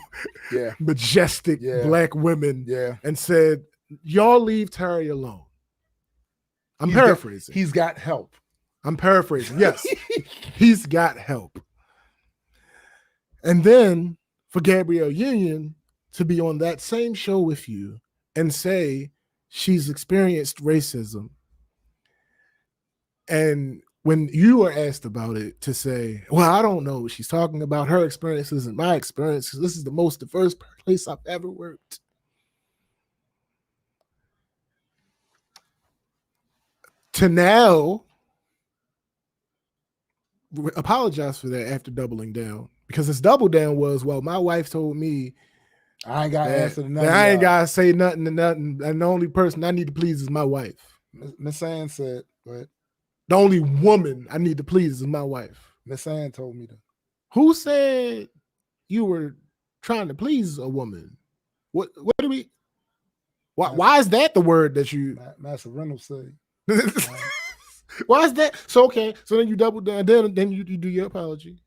majestic Black women and said, "Y'all leave Terry alone." I'm paraphrasing. He's got help. I'm paraphrasing. Yes, he's got help. And then for Gabrielle Union to be on that same show with you and say she's experienced racism. And when you were asked about it, to say, "Well, I don't know what she's talking about. Her experiences and my experiences. This is the most diverse place I've ever worked." To now apologize for that after doubling down, because his double down was, "Well, my wife told me I ain't got to answer to nothing. I ain't got to say nothing to nothing. And the only person I need to please is my wife." Miss Ann said, "What? The only woman I need to please is my wife." Miss Ann told me that. Who said you were trying to please a woman? What do we? Why is that the word that you? Master Reynolds said. Why is that? So okay, so then you double down, then you do your apology.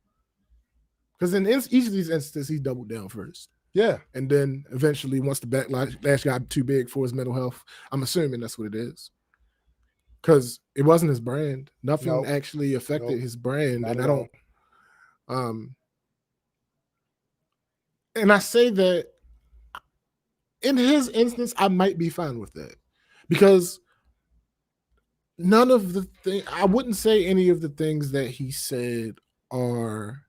Because in each of these instances, he doubled down first. Yeah. And then eventually, once the backlash got too big for his mental health, I'm assuming that's what it is. Because it wasn't his brand. Nothing actually affected his brand. And I don't and I say that in his instance, I might be fine with that. Because none of the things, I wouldn't say any of the things that he said are,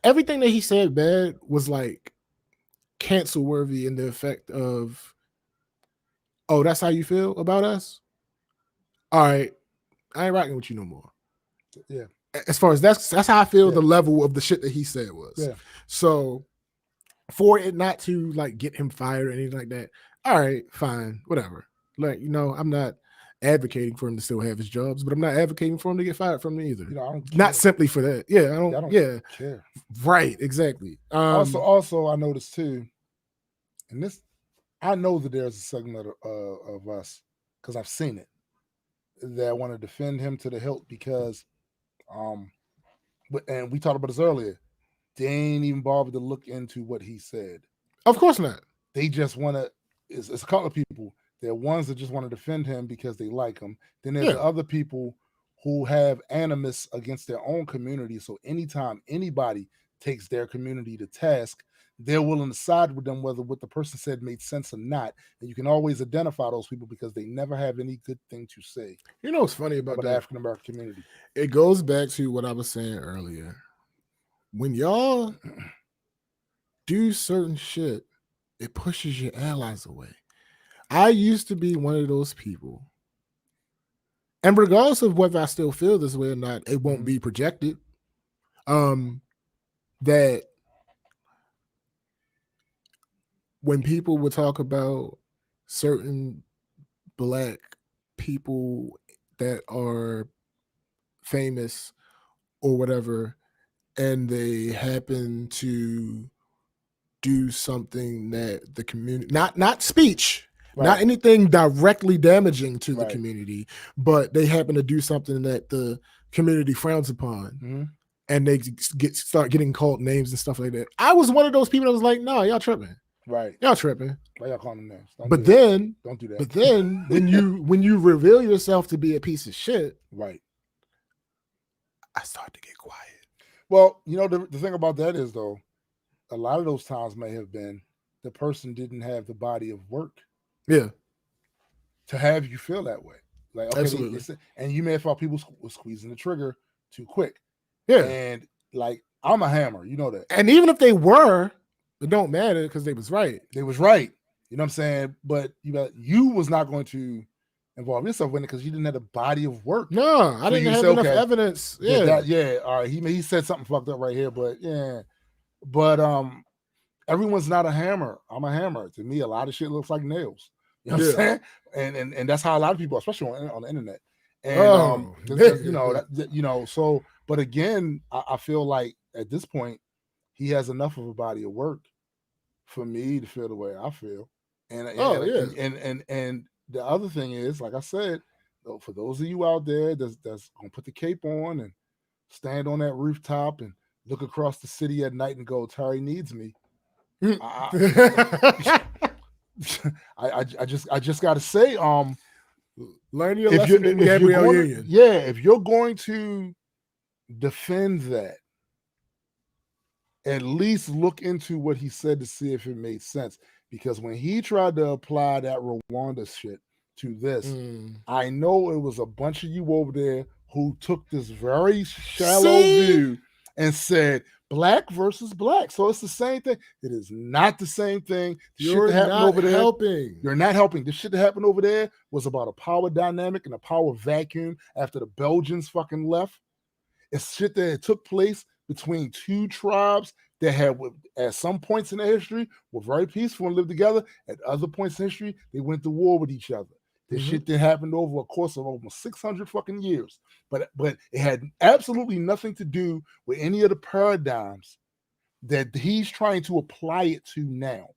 everything that he said bad was like cancel worthy in the effect of, oh, that's how you feel about us? All right, I ain't rocking with you no more. Yeah. As far as that's how I feel the level of the shit that he said was. Yeah. So for it not to like get him fired or anything like that, all right, fine, whatever. Like, I'm not advocating for him to still have his jobs, but I'm not advocating for him to get fired from me either. I don't care. Not simply for that. Yeah, I don't care. Right, exactly. Also, I noticed too, and this, I know that there's a segment of us, because I've seen it, that want to defend him to the hilt because, and we talked about this earlier, they ain't even bothered to look into what he said. Of course not. They just want to. It's a couple of people. There are ones that just want to defend him because they like him. Then there's the other people who have animus against their own community. So anytime anybody takes their community to task, they're willing to side with them, whether what the person said made sense or not. And you can always identify those people because they never have any good thing to say. You know what's funny about the African American community? It goes back to what I was saying earlier. When y'all do certain shit, it pushes your allies away. I used to be one of those people. And regardless of whether I still feel this way or not, it won't be projected. That when people would talk about certain Black people that are famous or whatever, and they happen to do something that the community, not speech, not anything directly damaging to the community, but they happen to do something that the community frowns upon, and they start getting called names and stuff like that. I was one of those people that was like, no, y'all tripping. Right. Y'all tripping. Why y'all calling them names? But then, don't do that. But then when you reveal yourself to be a piece of shit, right, I start to get quiet. Well, the thing about that is, though, a lot of those times may have been the person didn't have the body of work. Yeah. To have you feel that way. Like, okay, absolutely. And you may have thought people were squeezing the trigger too quick. Yeah. And like, I'm a hammer, you know that. And even if they were, it don't matter because they was right. They was right. You know what I'm saying? But you was not going to involve yourself in it because you didn't have the body of work. No, I didn't have enough evidence. Yeah. All right. He said something fucked up right here, but yeah. But everyone's not a hammer. I'm a hammer. To me, a lot of shit looks like nails. You know what I'm saying? And that's how a lot of people, especially on the internet. And so, but again, I feel like at this point, he has enough of a body of work for me to feel the way I feel. And the other thing is, like I said, for those of you out there that's gonna put the cape on and stand on that rooftop and look across the city at night and go, Terry needs me. I just gotta say, learn your lesson in Gabrielle Union. Yeah, if you're going to defend that, at least look into what he said to see if it made sense. Because when he tried to apply that Rwanda shit to this, I know it was a bunch of you over there who took this very shallow view and said Black versus Black. So it's the same thing. It is not the same thing. You're not helping. You're not helping. The shit that happened over there was about a power dynamic and a power vacuum after the Belgians fucking left. It's shit that took place between two tribes that had, at some points in their history, were very peaceful and lived together. At other points in history, they went to war with each other. This shit that happened over a course of almost 600 fucking years. But it had absolutely nothing to do with any of the paradigms that he's trying to apply it to now.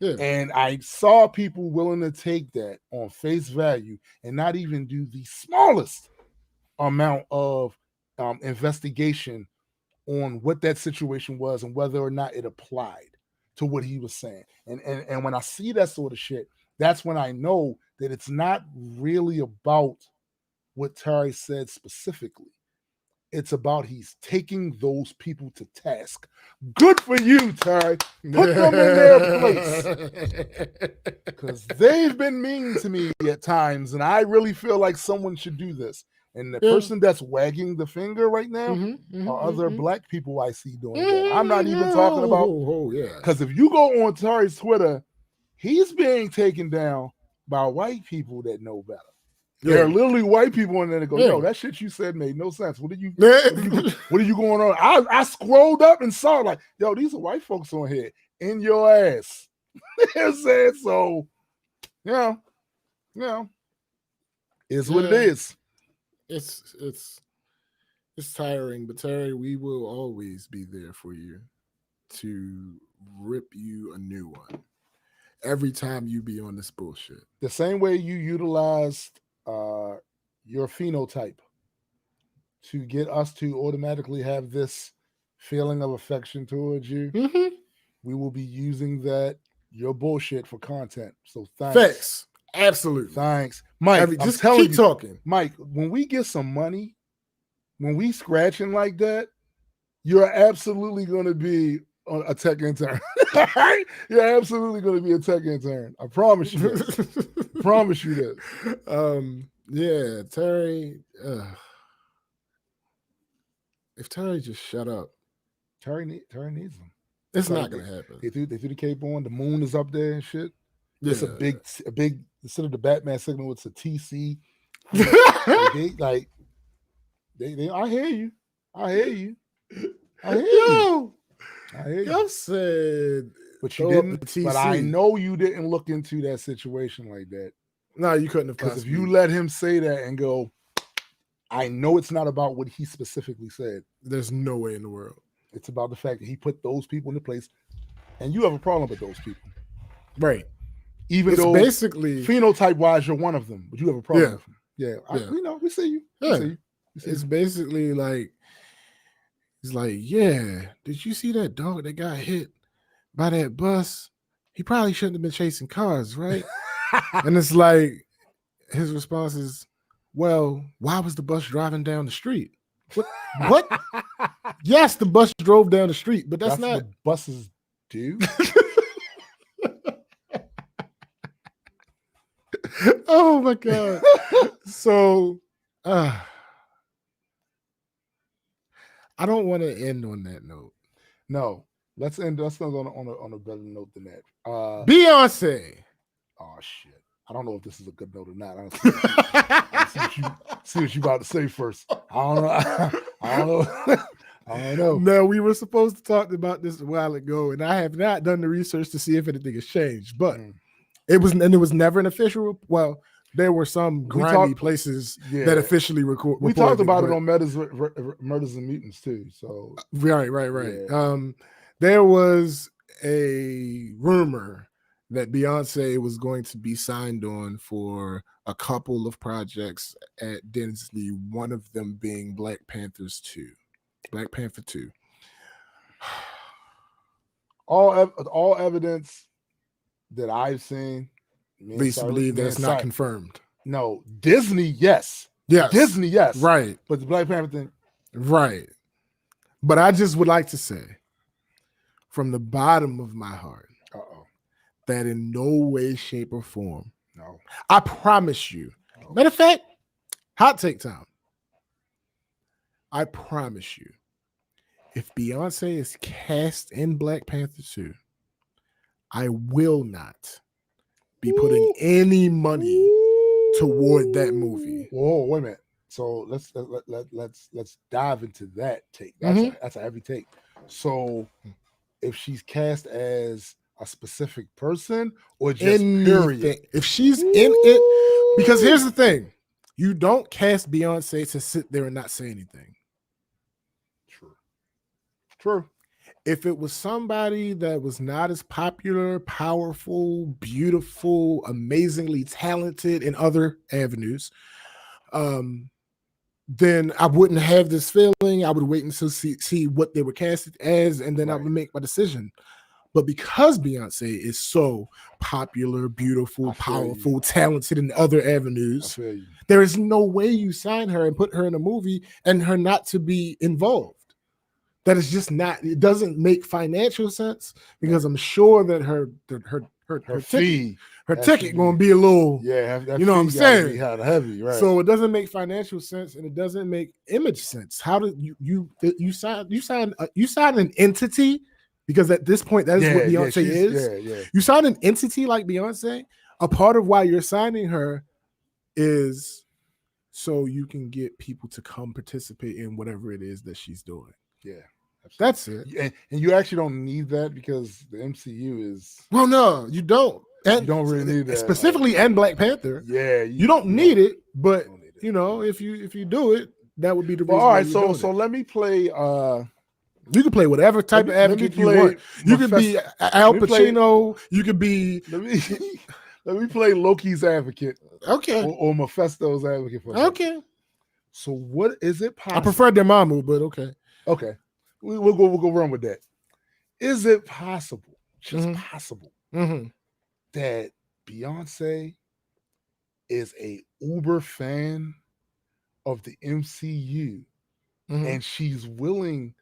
Yeah. And I saw people willing to take that on face value and not even do the smallest amount of investigation on what that situation was and whether or not it applied to what he was saying. And when I see that sort of shit, that's when I know that it's not really about what Terry said specifically. It's about he's taking those people to task. Good for you, Terry. Put them in their place. Because they've been mean to me at times, and I really feel like someone should do this. And the person that's wagging the finger right now are other black people I see doing that. I'm not even talking about, because if you go on Terry's Twitter, he's being taken down by white people that know better. There are literally white people in there that go, yo, that shit you said made no sense. What are you going on? I scrolled up and saw like, yo, these are white folks on here in your ass. So, is what it is. It's tiring, but Terry, we will always be there for you to rip you a new one every time you be on this bullshit. The same way you utilized your phenotype to get us to automatically have this feeling of affection towards you, we will be using your bullshit for content. So thanks. Facts. Absolutely. Thanks. Mike, just keep talking. Mike, when we get some money, when we scratching like that, you're absolutely going to be a tech intern. You're absolutely going to be a tech intern. I promise you this. Promise you this. Yeah, Terry. If Terry just shut up, Terry needs them. It's not going to happen. They threw the cape on. The moon is up there and shit. It's a big. Instead of the Batman signal, it's a TC. I hear you. Y'all said, but you didn't. But I know you didn't look into that situation like that. No, you couldn't have. Because if you let him say that and go, I know it's not about what he specifically said. There's no way in the world. It's about the fact that he put those people in the place, and you have a problem with those people, right? Even though basically phenotype wise you're one of them, but you have a problem with them. Yeah. We know. We see you. It's basically like, he's like, yeah, did you see that dog that got hit by that bus? He probably shouldn't have been chasing cars, right? And it's like, his response is, well, why was the bus driving down the street? What? Yes, the bus drove down the street, but that's not what buses do. Oh my God. So I don't want to end on that note. No, let's end on a better note than that. Beyonce. Oh shit. I don't know if this is a good note or not. I see what you about to say first. I don't know. No, we were supposed to talk about this a while ago, and I have not done the research to see if anything has changed. But it was never an official. Well, there were some grimy places that officially record. We talked about it on Murders and Mutants too. So right. Yeah. There was a rumor that Beyonce was going to be signed on for a couple of projects at Disney, one of them being Black Panther 2. All evidence that I've seen leads to believe that's not confirmed. No, Disney, yes. Disney, yes. Right. But the Black Panther thing. Right. But I just would like to say, from the bottom of my heart, that in no way, shape, or form, no, I promise you. Matter of fact, hot take time. I promise you, if Beyonce is cast in Black Panther 2, I will not be putting any money toward that movie. Whoa, wait a minute. So let's dive into that take. That's a heavy take. So if she's cast as a specific person or just period? If she's in it, because here's the thing, you don't cast Beyonce to sit there and not say anything. True. If it was somebody that was not as popular, powerful, beautiful, amazingly talented in other avenues, then I wouldn't have this feeling. I would wait until see what they were casted as, and then I would make my decision. But because Beyonce is so popular, beautiful, powerful, talented in other avenues, there is no way you sign her and put her in a movie and her not to be involved. That is just not. It doesn't make financial sense because I'm sure that her fee, her ticket going to be a little. That you know what I'm saying? Heavy, right? So it doesn't make financial sense and it doesn't make image sense. How did you sign an entity? Because at this point, that is what Beyonce is. Yeah. You sign an entity like Beyonce. A part of why you're signing her is so you can get people to come participate in whatever it is that she's doing. Yeah. That's it. And you actually don't need that because the MCU is... Well, no, you don't. And you don't really need that. Specifically, and Black Panther. Yeah. You don't need it, but, you know, if you do it, that would be the reason. All right, so let me play... you can play whatever type of advocate you want. You could be Al Pacino. You could be... Let me play Loki's advocate. Okay. Or Mephisto's advocate. Okay. So what is it possible? I prefer Dormammu, but okay. Okay. We'll go run with that. Is it possible, just possible, that Beyonce is a uber fan of the MCU and she's willing,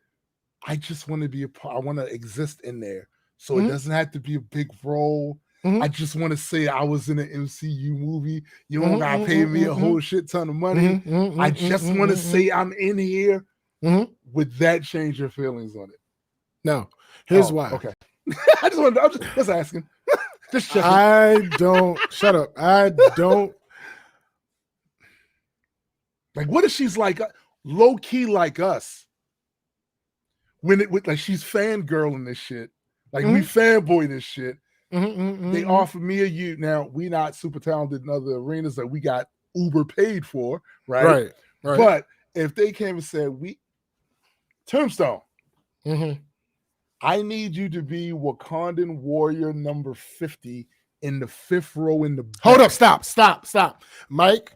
I just want to be I want to exist in there. So it doesn't have to be a big role. I just want to say I was in an MCU movie. You don't gotta pay me a whole shit ton of money. I just want to say I'm in here. Would that change your feelings on it? No. Here's why. Okay. I'm just asking. Just checking. I don't. Shut up. I don't. Like, what if she's like low key like us? Like she's fangirling this shit. Like we fanboy this shit. They offer me a you. Now we not super talented in other arenas that we got uber paid for, right? Right. But if they came and said Tombstone, I need you to be Wakandan warrior number 50 in the 5th row in the back. Hold up, stop. Mike,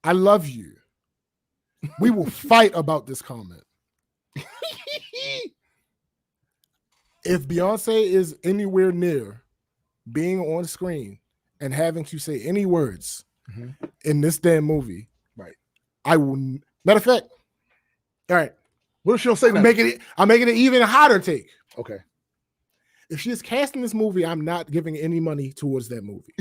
I love you. We will fight about this comment. If Beyonce is anywhere near being on screen and having to say any words in this damn movie, right? I will. Matter of fact, all right. What if she don't say that? I'm making it even hotter take. Okay. If she is casting this movie, I'm not giving any money towards that movie.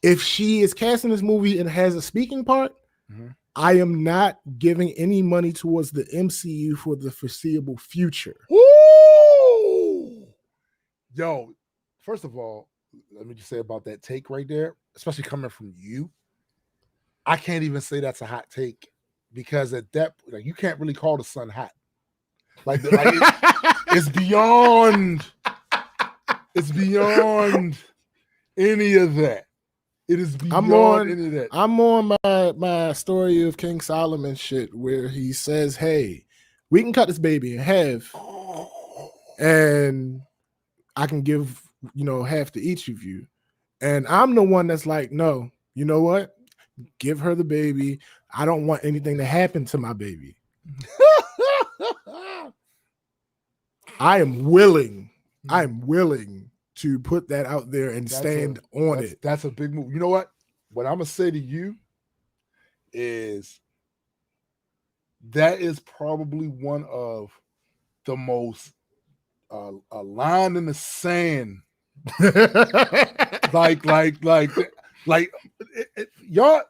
If she is casting this movie and has a speaking part, I am not giving any money towards the MCU for the foreseeable future. Woo! Yo, first of all, let me just say about that take right there, especially coming from you. I can't even say that's a hot take because at that, like, you can't really call the sun hot. It's beyond. It's beyond any of that. It is beyond any of that. I'm on my story of King Solomon shit where he says, "Hey, we can cut this baby in half, and I can give half to each of you." And I'm the one that's like, "No, you know what? Give her the baby. I don't want anything to happen to my baby." I am willing to put that out there and stand on it. That's a big move. You know what? What I'm gonna say to you is that is probably one of the most a line in the sand. Y'all,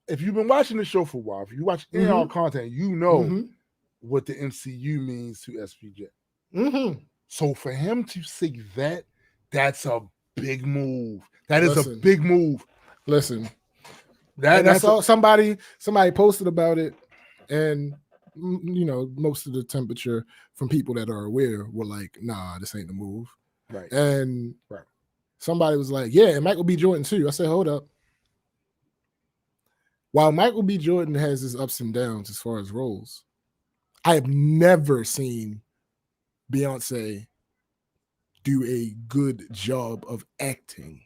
if you've been watching the show for a while, if you watch any of our content, you know what the MCU means to SPJ. So for him to say that, that's a big move. That is a big move. Listen, that's all. Somebody posted about it, and most of the temperature from people that are aware were like, "Nah, this ain't the move." Right. And somebody was like, "Yeah, and Michael B. Jordan too." I said, "Hold up." While Michael B. Jordan has his ups and downs as far as roles, I have never seen Beyonce do a good job of acting.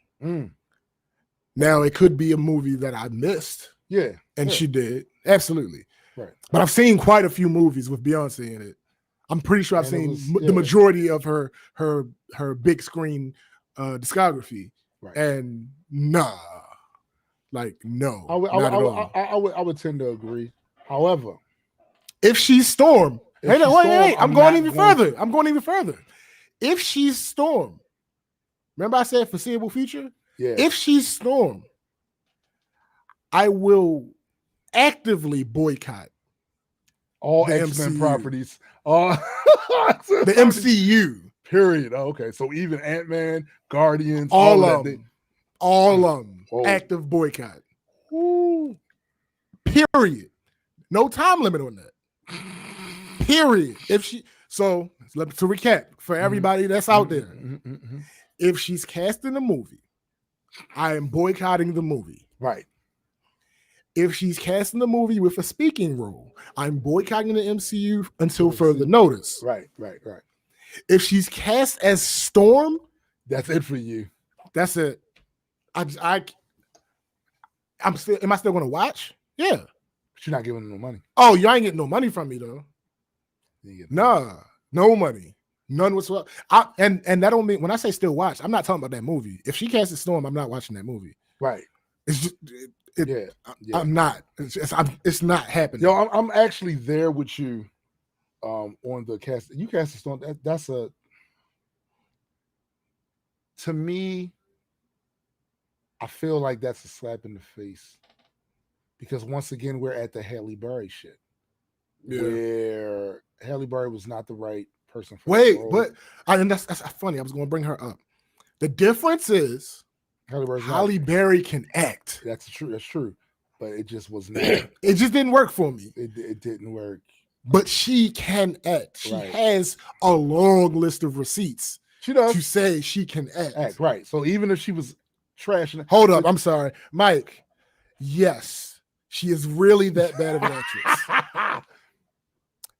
Now, it could be a movie that I missed. Yeah. And she did. Absolutely. Right. But I've seen quite a few movies with Beyonce in it. I'm pretty sure I've seen the majority of her big screen discography. Right. And no. I would tend to agree. However, if she's Storm, I'm going even further. If she's Storm, remember I said foreseeable future? Yeah. If she's Storm, I will actively boycott all the X-Men MCU. properties. The MCU. Period. Okay, so even Ant-Man, Guardians, all of them. Active boycott. Ooh. Period. No time limit on that. Period. To recap for everybody that's out there, if she's cast in a movie, I am boycotting the movie. Right. If she's cast in the movie with a speaking role, I'm boycotting the MCU until further notice. Right. If she's cast as Storm, that's it for you. That's it. Am I still going to watch? Yeah. But you're not giving them no money. Oh, you ain't getting no money from me though. Nah, no money, none whatsoever. And that don't mean when I say still watch, I'm not talking about that movie. If she casts a Storm, I'm not watching that movie. Right. It's just I'm not. It's not happening. Yo, I'm actually there with you on the cast. You cast a Storm. That's to me. I feel like that's a slap in the face because once again we're at the Halle Berry shit, where Halle Berry was not the right person for the role. And that's funny. I was going to bring her up. The difference is Halle Berry can act. That's true, but it just was not. It just didn't work for me. It didn't work. But she can act. She has a long list of receipts. She does to say she can act. Right. So even if she was trash. Hold up. I'm sorry. Mike. Yes. She is really that bad of an actress.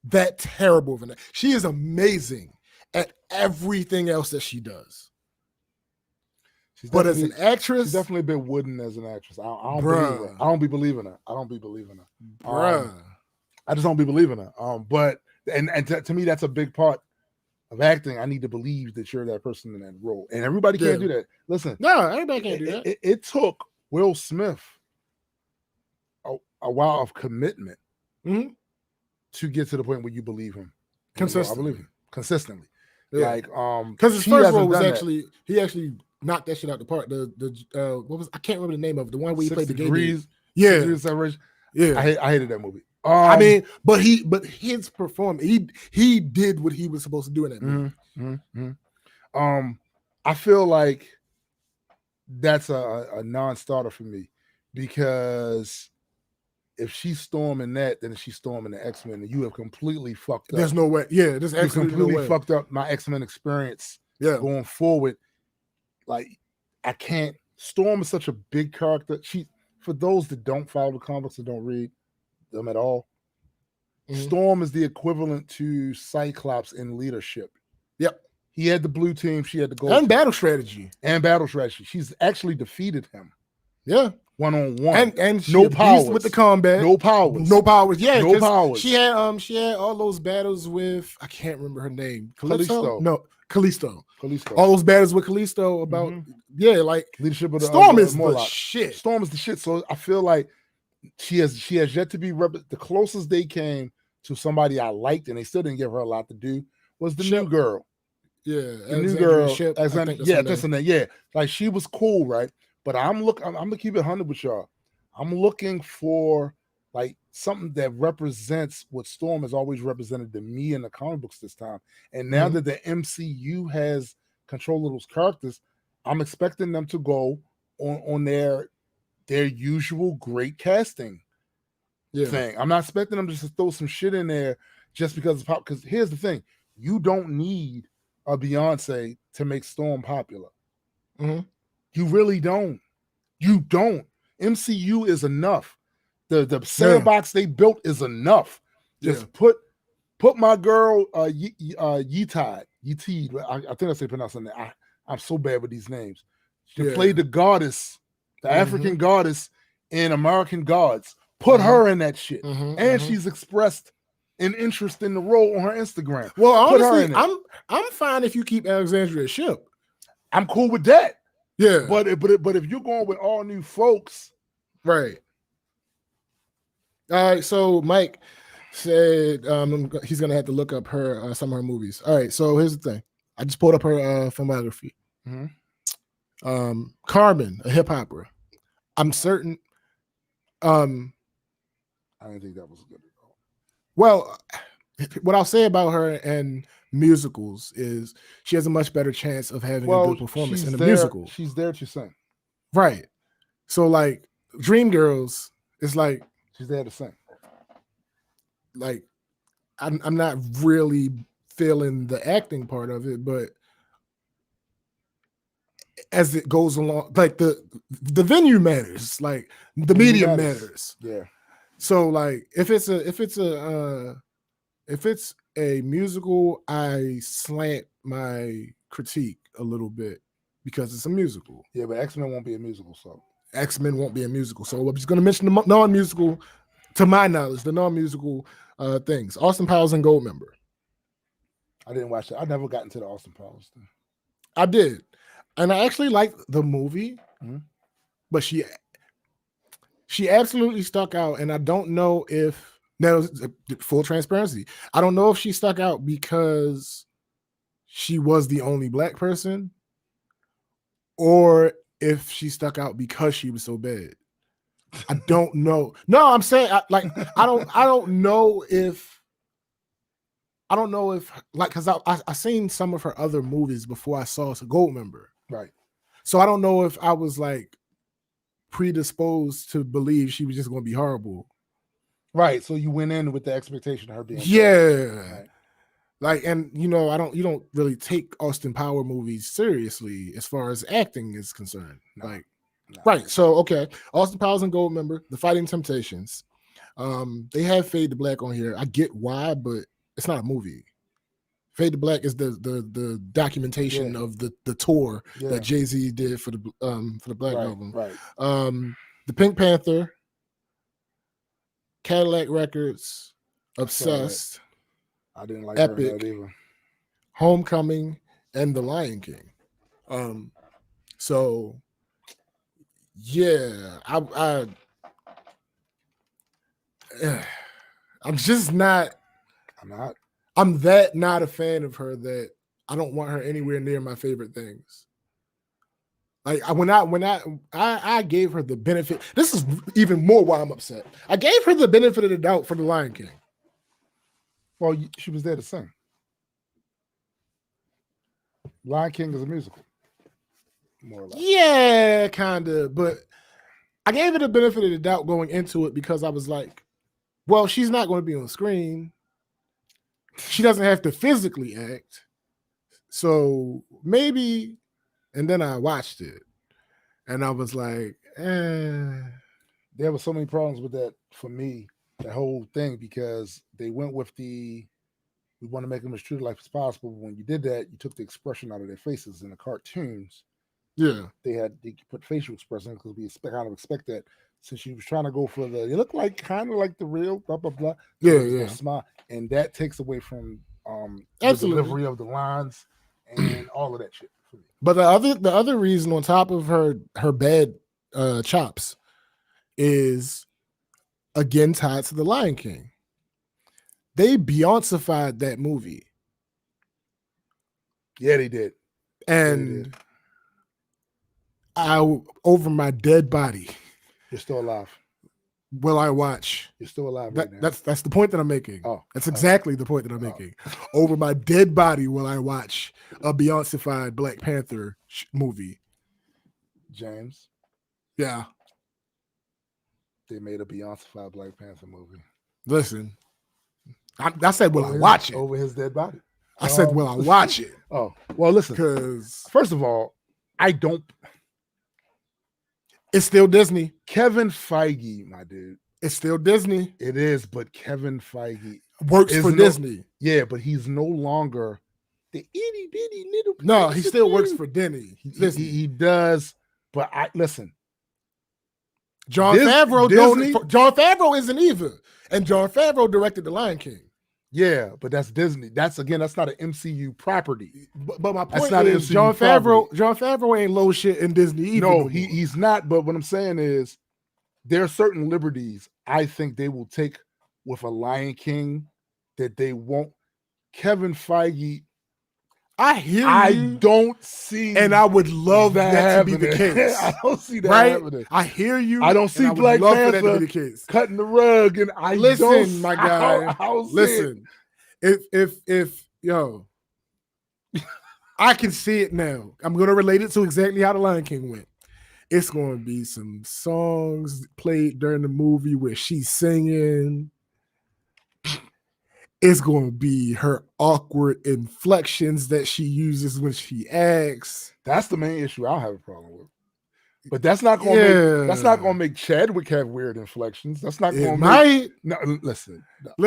That terrible of an actress. She is amazing at everything else that she does. But as an actress, she's definitely a bit wooden as an actress. I don't believe her. I don't be believing her. I just don't be believing her. But to me, that's a big part of acting. I need to believe that you're that person in that role, and everybody can't do that. Listen, no, everybody can't do that. It took Will Smith a while of commitment to get to the point where you believe him. Consistently. I believe him consistently. Yeah. Because his first role was he actually knocked that shit out the park. I can't remember the name of it. The one where he played the gay dude. Yeah. Yeah. I hated that movie. But his performance, he did what he was supposed to do in that movie. I feel like that's a non-starter for me because if she's storming that, then she's storming the X-Men, and you have completely fucked up. There's no way. Yeah, there's absolutely no way. Completely fucked up my X-Men experience. Yeah, going forward, like I can't. Storm is such a big character. For those that don't follow the comics and don't read them at all, Storm is the equivalent to Cyclops in leadership. Yep. He had the blue team. She had the gold and battle strategy. She's actually defeated him. Yeah. One-on-one. And she no powers with the combat. No powers. Yeah. No powers. She had all those battles with I can't remember her name. Callisto. No, Callisto. All those battles with Callisto about like leadership of the Storm is the shit. Storm is the shit. So I feel like she has yet to be the closest they came to somebody I liked, and they still didn't give her a lot to do, was the new girl. Yeah, the new girl. That's her name. Yeah, like she was cool, right? But I'm gonna keep it 100 with y'all. I'm looking for like something that represents what Storm has always represented to me in the comic books this time. And now that the MCU has control of those characters, I'm expecting them to go on their usual great casting thing. I'm not expecting them just to throw some shit in there just because it's pop. Because here's the thing: you don't need a Beyonce to make Storm popular. You really don't. You don't. MCU is enough. The sandbox they built is enough. Just put Put my girl Yetide. I think that's how you pronounce it. I'm so bad with these names. She played the goddess, the African goddess in American Gods. Put her in that shit. And she's expressed an interest in the role on her Instagram. Well, Put honestly, her in it. I'm fine if you keep Alexandria Shipp. I'm cool with that. Yeah. But if you're going with all new folks. Right. All right, so Mike said he's gonna have to look up her some of her movies. All right, so here's the thing. I just pulled up her filmography. Carmen, a hip hopper. I'm certain. I didn't think that was good at all. Well, what I'll say about her and musicals is she has a much better chance of having a good performance in a musical. She's there to sing. Right. So like Dreamgirls is like she's there to sing. Like I'm not really feeling the acting part of it, but as it goes along, like the venue matters, like the medium matters. Yeah. So like if it's a musical, I slant my critique a little bit because it's a musical. Yeah, but X-Men won't be a musical, so X-Men won't be a musical. So I'm just going to mention the non-musical, to my knowledge, the non-musical things. Austin Powers and Goldmember. I didn't watch that. I never got into the Austin Powers thing. I did, and I actually liked the movie, but she absolutely stuck out, and I don't know if now full transparency. I don't know if she stuck out because she was the only black person, or if she stuck out because she was so bad. I don't know. No, I'm saying I don't know if like, because I seen some of her other movies before I saw Goldmember. Right. So I don't know if I was like predisposed to believe she was just going to be horrible. Right. So you went in with the expectation of her being right. Like, and you don't really take Austin Power movies seriously as far as acting is concerned. No. Like, no. Right. So okay, Austin Powers and Goldmember, The Fighting Temptations. They have Fade to Black on here. I get why, but it's not a movie. Fade to Black is the documentation of the tour that Jay-Z did for the Black album. Right. The Pink Panther, Cadillac Records, Obsessed. I didn't like Epic, her that either. Homecoming, and The Lion King. So yeah, I'm just not. I'm that not a fan of her that I don't want her anywhere near my favorite things. Like when I gave her the benefit. This is even more why I'm upset. I gave her the benefit of the doubt for The Lion King. Well, she was there to sing. Lion King is a musical, more or less. Yeah, kind of. But I gave her the benefit of the doubt going into it because I was like, well, she's not going to be on screen. She doesn't have to physically act. So maybe, and then I watched it and I was like, There were so many problems with that for me, that whole thing, because they went with we want to make them as true to life as possible. But when you did that, you took the expression out of their faces. In the cartoons, they put facial expression because we kind of expect that. Since she was trying to go for they look like kind of like the real blah blah blah. Smile, and that takes away from the delivery of the lines and all of that shit for me. But the other reason on top of her bad chops is again tied to The Lion King. They Beyonce-fied that movie. Yeah, they did. And I over my dead body. You're still alive. Will I watch? You're still alive right now. That's the point that I'm making. Oh, that's exactly the point that I'm making. Over my dead body, will I watch a Beyonce-fied Black Panther movie? James. Yeah. They made a Beyonce-fied Black Panther movie. Listen, I said, will I watch it? Over his dead body. I said, will I watch it? Oh, well, listen. Because first of all, I don't. It's still Disney. Kevin Feige, my dude. It's still Disney. It is, but Kevin Feige. works for Disney. Yeah, but he's no longer the itty bitty little. No, he still works for Disney. He does. But listen. John Favreau isn't either, and John Favreau directed The Lion King. Yeah, but that's Disney. That's not an MCU property. But my point is, John Favreau ain't low shit in Disney either. No, he's not. But what I'm saying is, there are certain liberties I think they will take with a Lion King that they won't. Kevin Feige. I hear you. I don't see, and I would love that to be the case. I don't see that happening. I hear you. I don't see Black Panther cutting the rug, and I listen, my guy. Listen, if yo, I can see it now. I'm gonna relate it to exactly how The Lion King went. It's gonna be some songs played during the movie where she's singing. It's going to be her awkward inflections that she uses when she acts. That's the main issue I'll have a problem with. But that's not going to make Chadwick have weird inflections. That's not going to make. No, listen to me.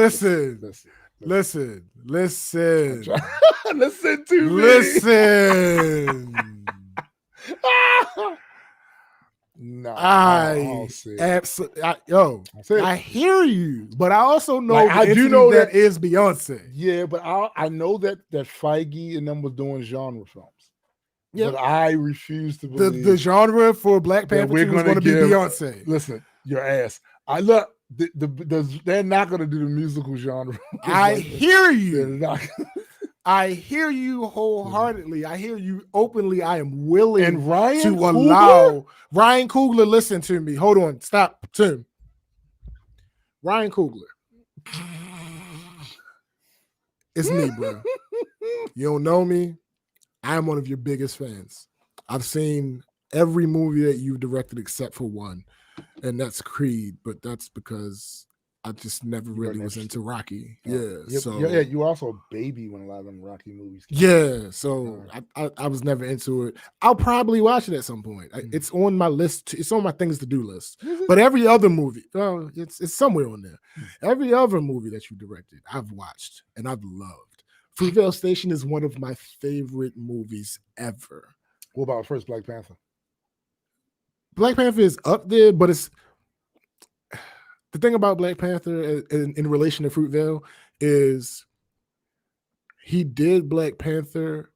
Listen. No, I hear you, but I also know I do know that is Beyonce. Yeah, but I know that Feige and them was doing genre films. Yeah, but I refuse to believe the genre for Black Panther was going to be Beyonce. Listen, your ass. I look. They're not going to do the musical genre. I hear you. I hear you wholeheartedly. I hear you openly. I am willing allow Ryan Coogler. Listen to me. Hold on. Stop, Tim. Ryan Coogler. It's me, bro. You don't know me. I am one of your biggest fans. I've seen every movie that you've directed except for one, and that's Creed. But that's because I just never really was into Rocky. You were also a baby when a lot of them Rocky movies came out. So I was never into it. I'll probably watch it at some point. It's on my list. It's on my things to do list. But every other movie, it's somewhere on there. Every other movie that you directed, I've watched and I've loved. Fruitvale Station is one of my favorite movies ever. What about first Black Panther? Black Panther is up there, but it's the thing about Black Panther in relation to Fruitvale is he did Black Panther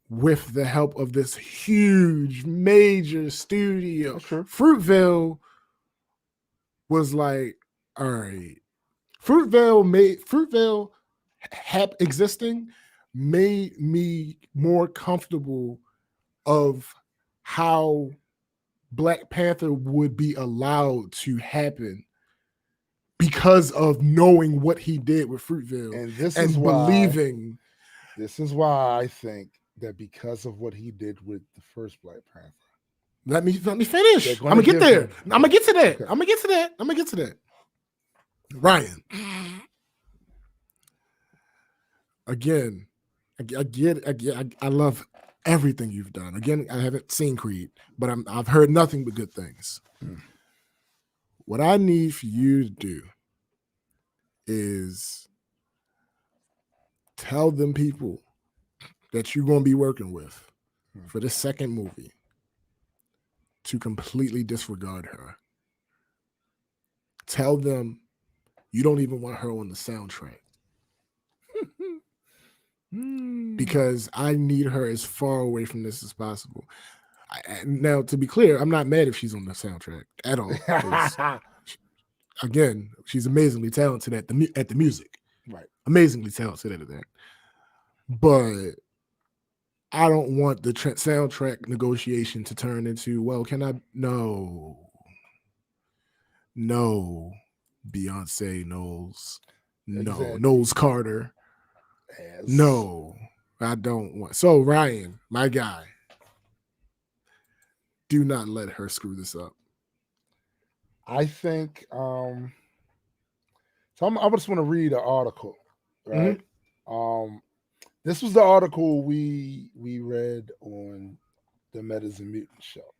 with the help of this huge, major studio. Fruitvale was like, all right. Fruitvale existing made me more comfortable of how Black Panther would be allowed to happen because of knowing what he did with Fruitvale and believing. This is why I think that because of what he did with the first Black Panther. Let me finish. I'm gonna get there. I'm gonna get to that. Okay. I'm gonna get to that. Ryan. Again, I love everything you've done. Again, I haven't seen Creed, but I've heard nothing but good things. What I need for you to do is tell them people that you're going to be working with for the second movie to completely disregard her. Tell them you don't even want her on the soundtrack. Because I need her as far away from this as possible. Now, to be clear, I'm not mad if she's on the soundtrack at all. Again, she's amazingly talented at the music. Right. Amazingly talented at that. But I don't want the soundtrack negotiation to turn into, well, can I? No. Beyonce knows. No. Knowles Carter. No, I don't want. So Ryan, my guy, do not let her screw this up. I think. So I just want to read an article, right? Mm-hmm. This was the article we read on the Metas and Mutants show.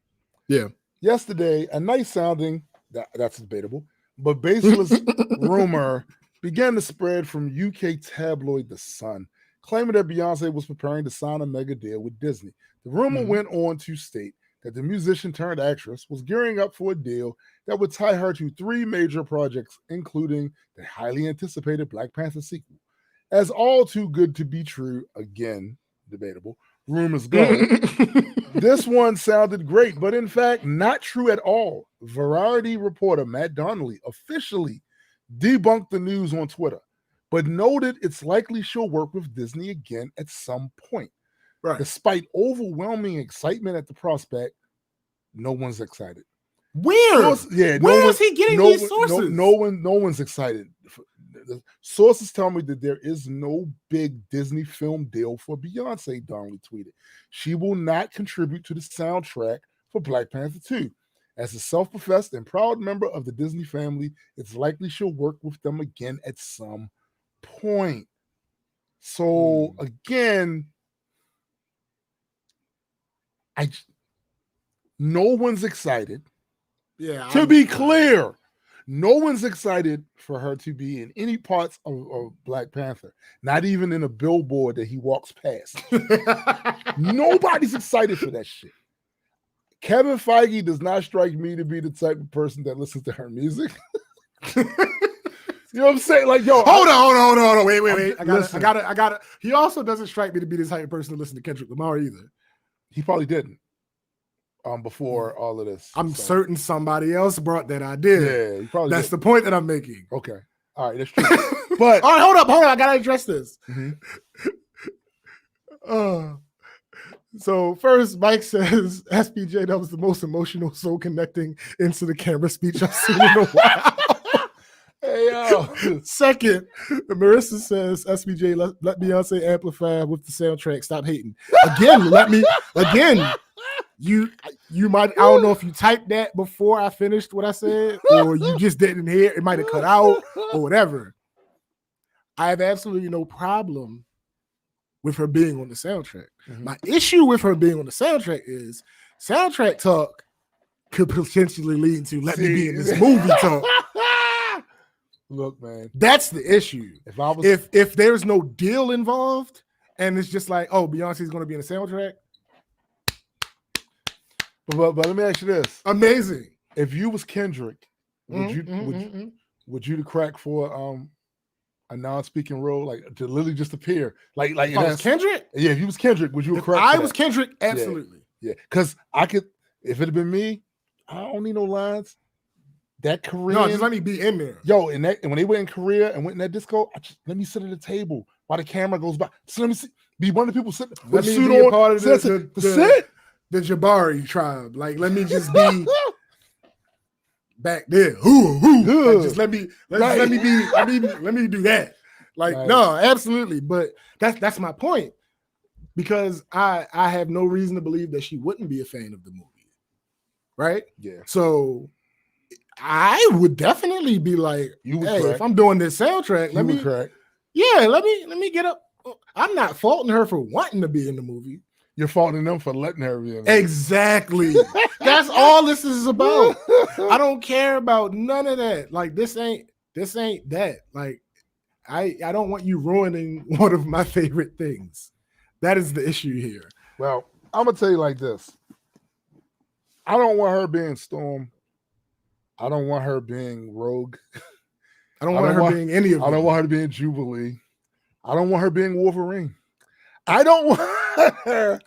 Yeah. Yesterday, a nice sounding that's debatable, but baseless rumor began to spread from UK tabloid The Sun, claiming that Beyonce was preparing to sign a mega deal with Disney. The rumor went on to state that the musician turned actress was gearing up for a deal that would tie her to 3 major projects, including the highly anticipated Black Panther sequel. As all too good to be true, again, debatable, rumors go, this one sounded great, but in fact, not true at all. Variety reporter Matt Donnelly officially debunked the news on Twitter, but noted it's likely she'll work with Disney again at some point. Right. Despite overwhelming excitement at the prospect, no one's excited. Where? Where is he getting these sources? No one's excited. The sources tell me that there is no big Disney film deal for Beyonce, Donnelly tweeted. She will not contribute to the soundtrack for Black Panther 2. As a self-professed and proud member of the Disney family, it's likely she'll work with them again at some point. So again, no one's excited. Yeah. To be clear, no one's excited for her to be in any parts of Black Panther, not even in a billboard that he walks past. Nobody's excited for that shit. Kevin Feige does not strike me to be the type of person that listens to her music. You know what I'm saying? Like, yo, hold on. Wait. I got it. He also doesn't strike me to be the type of person to listen to Kendrick Lamar either. He probably didn't. Before all of this. I'm certain somebody else brought that idea. Yeah, he probably That's the point that I'm making. Okay. All right, that's true. But all right, hold up. I gotta address this. So first, Mike says SPJ, that was the most emotional, soul connecting into the camera speech I've seen in a while. Hey yo. Second, Marissa says SPJ, let Beyonce amplify with the soundtrack. Stop hating. Again, you might, I don't know if you typed that before I finished what I said, or you just didn't hear. It might have cut out or whatever. I have absolutely no problem with her being on the soundtrack. My issue with her being on the soundtrack is soundtrack talk could potentially lead to let me be in this movie talk. Look, man, that's the issue. If there's no deal involved and it's just like, oh, Beyonce's going to be in the soundtrack. But let me ask you this: amazing. If you was Kendrick, would you the crack for a non-speaking role, like to literally just appear, like if I was Kendrick? Yeah, if you was Kendrick, would you crack? I was Kendrick, absolutely. Yeah, because I could. If it had been me, I don't need no lines. That Korean, no, just let me be in there. Yo, and when they went in Korea and went in that disco, let me sit at the table while the camera goes by. So let me be one of the people sitting with let a suit me be on. A part of the Jabari tribe. Like, let me just be back there. Like, just let me do that. Like, no, absolutely. But that's my point. Because I have no reason to believe that she wouldn't be a fan of the movie. Right? Yeah. So I would definitely be like, hey, if I'm doing this soundtrack, let me get up. I'm not faulting her for wanting to be in the movie. You're faulting them for letting her be in it. Exactly. That's all this is about. I don't care about none of that. Like, this ain't that. Like, I don't want you ruining one of my favorite things. That is the issue here. Well, I'm gonna tell you like this. I don't want her being Storm. I don't want her being Rogue. I don't want her being any of them. I don't want her to be in Jubilee. I don't want her being Wolverine. I don't want her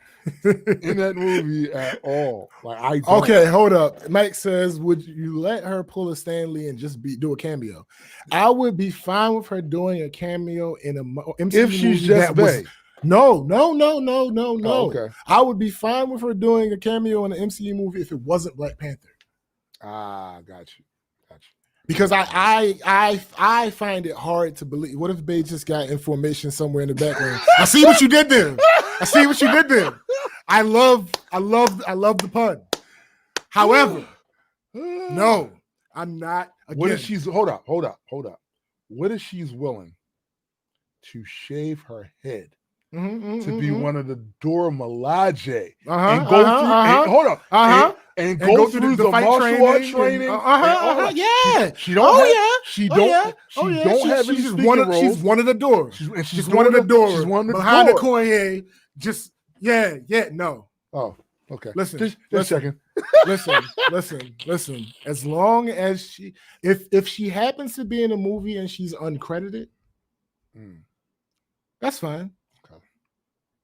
in that movie at all. Like, I don't. Okay, hold up. Mike says, would you let her pull a Stanley and just do a cameo? I would be fine with her doing a cameo in a MCU if she's movie just Bay. No. Oh, okay. I would be fine with her doing a cameo in an MCU movie if it wasn't Black Panther. Ah, got you. Because I find it hard to believe. What if Bay just got information somewhere in the background? I see what you did there. I love the pun. However, no, I'm not. Again. What if she's hold up? What if she's willing to shave her head to be one of the Dora Milaje and go through? Hold up. and go through the fight martial art and- training. yeah. She don't She don't have any she's speaking one roles. She's one of the doors. She's one of the doors. She's one of the behind doors. the Cormier. Just no. Oh, okay. Listen, just checking. listen. As long as if she happens to be in a movie and she's uncredited, that's fine. Okay.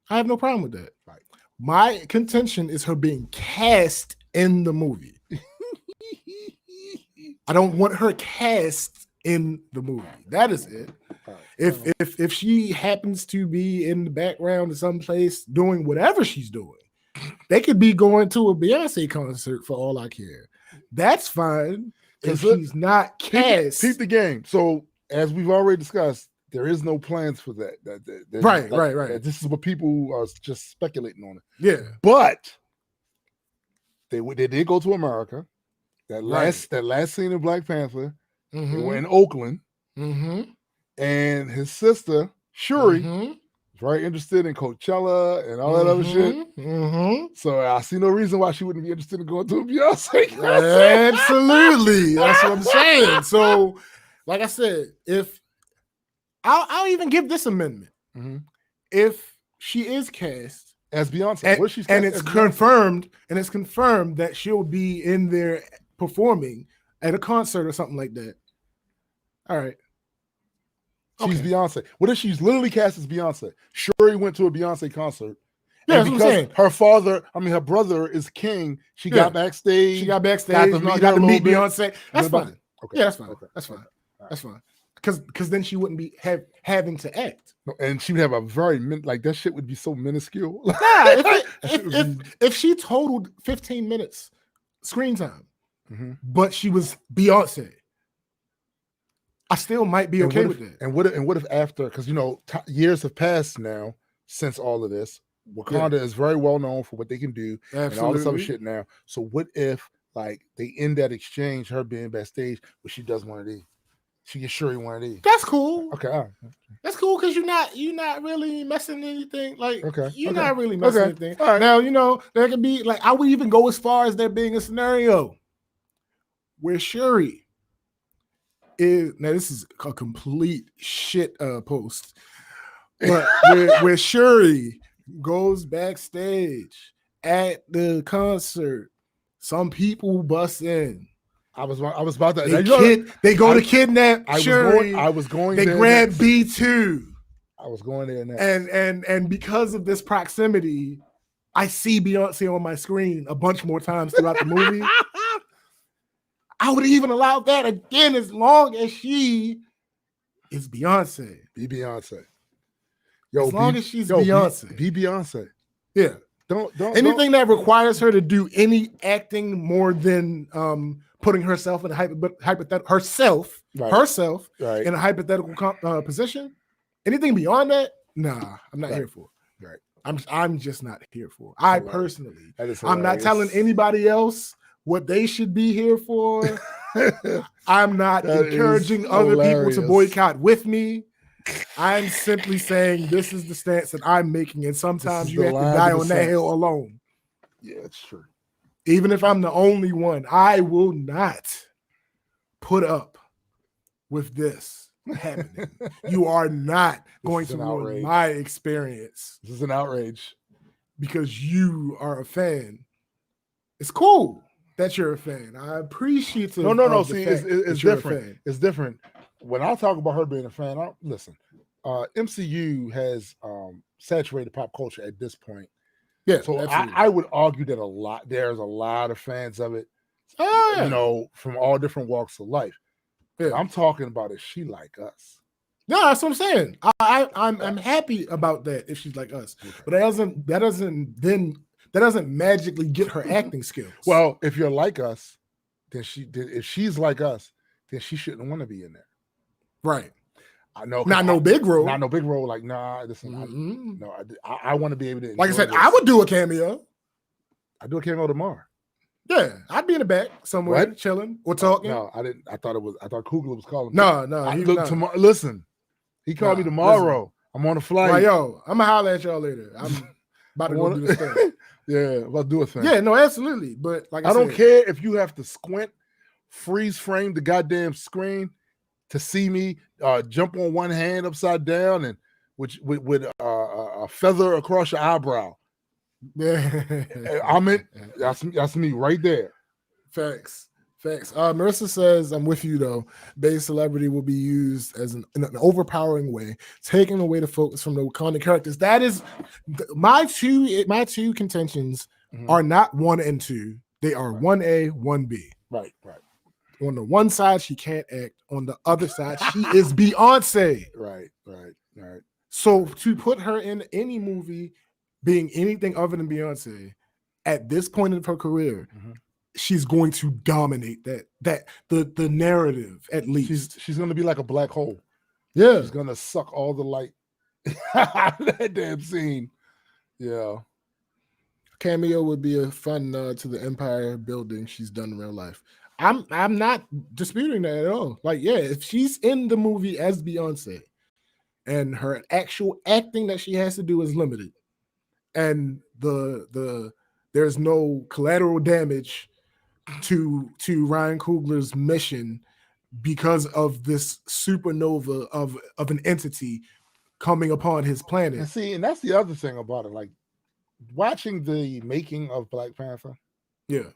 I have no problem with that. Right. My contention is her being cast in the movie. I don't want her cast in the movie. That is it. Right. If she happens to be in the background of someplace doing whatever she's doing, they could be going to a Beyonce concert for all I care. That's fine if she's not cast. Keep the game. So as we've already discussed, there is no plans for that. Right. This is what people are just speculating on it. Yeah, but they did go to America. That last scene in Black Panther, they were in Oakland, and his sister Shuri was very interested in Coachella and all that other shit. So I see no reason why she wouldn't be interested in going to a Beyonce concert. Absolutely, that's what I'm saying. So, like I said, if I'll even give this amendment, if she is cast as Beyonce, and it's confirmed that she'll be in there performing at a concert or something like that. All right. She's Beyonce. What if she's literally cast as Beyonce? Shuri went to a Beyonce concert. Yeah, and because her brother is king, she got backstage. Got to meet Beyonce. That's fine. Okay. Yeah, that's fine. Okay. That's fine. That's fine. Because then she wouldn't be having to act. And she would have a very, that shit would be so minuscule. If she totaled 15 minutes screen time, but she was Beyonce, I still might be okay with that. And what if after, because years have passed now since all of this. Wakanda is very well known for what they can do and all this other shit now. So what if they end that exchange, her being backstage, but she does one of these? She gets Shuri one of these. That's cool. Okay, all right. That's cool because you're not really messing anything. You're not really messing anything. All right. Now, there could be I would even go as far as there being a scenario where Shuri is, now this is a complete shit post, but where Shuri goes backstage at the concert, some people bust in. I was about to. They go to kidnap Shuri. I was going. They grab B2. I was going there next. And because of this proximity, I see Beyonce on my screen a bunch more times throughout the movie. I would even allow that again as long as she is Beyonce. Be Beyonce. As long as she's Beyonce. Be Beyonce. Yeah. Don't anything that requires her to do any acting more than putting herself in a hypothetical herself in a hypothetical position. Anything beyond that, nah, I'm not here for. Right. I'm just not here for. I personally, I'm not telling anybody else what they should be here for. I'm not encouraging other people to boycott with me. I'm simply saying this is the stance that I'm making, and sometimes you have to die on that hill alone. Yeah, it's true. Even if I'm the only one, I will not put up with this happening. You are not going to ruin my experience. This is an outrage. Because you are a fan. It's cool that you're a fan. I appreciate it. No. See, it's different. It's different. When I talk about her being a fan, listen, MCU has saturated pop culture at this point. Yeah. So I would argue that there's a lot of fans of it, from all different walks of life. Yeah. I'm talking about, is she like us? No, that's what I'm saying. I'm happy about that if she's like us. Okay. But that doesn't magically get her acting skills. Well, if you're like us, then if she's like us, then she shouldn't want to be in there. Right. I know. Not no big role. Not no big role. Like, nah, listen, I want to be able to. Like I said, I would do a cameo. I do a cameo tomorrow. Yeah, I'd be in the back somewhere, chilling or talking. No, I didn't. I thought Kugler was calling me. No. Tomorrow. Listen, he called me tomorrow. Listen. I'm on a flight. I'm gonna holler at y'all later. I'm about to go do this thing. Yeah, let's do a thing. Yeah, no, absolutely. But like I don't care if you have to squint, freeze frame the goddamn screen to see me jump on one hand upside down and with a feather across your eyebrow. I'm in. That's me right there. Facts. Marissa says, I'm with you though. Base celebrity will be used as in an overpowering way, taking away the focus from the Wakanda characters. That is my two contentions are not 1 and 2. They are 1A, 1B. Right. On the one side, she can't act. On the other side, she is Beyonce. Right. So to put her in any movie being anything other than Beyonce at this point of her career, she's going to dominate the narrative at least. She's going to be like a black hole. Yeah. She's going to suck all the light out of that damn scene. Yeah. Cameo would be a fun nod to the empire building she's done in real life. I'm not disputing that at all. Like, yeah, if she's in the movie as Beyonce and her actual acting that she has to do is limited, and there's no collateral damage to Ryan Coogler's mission because of this supernova of an entity coming upon his planet. And see, and that's the other thing about it. Like watching the making of Black Panther. Yeah.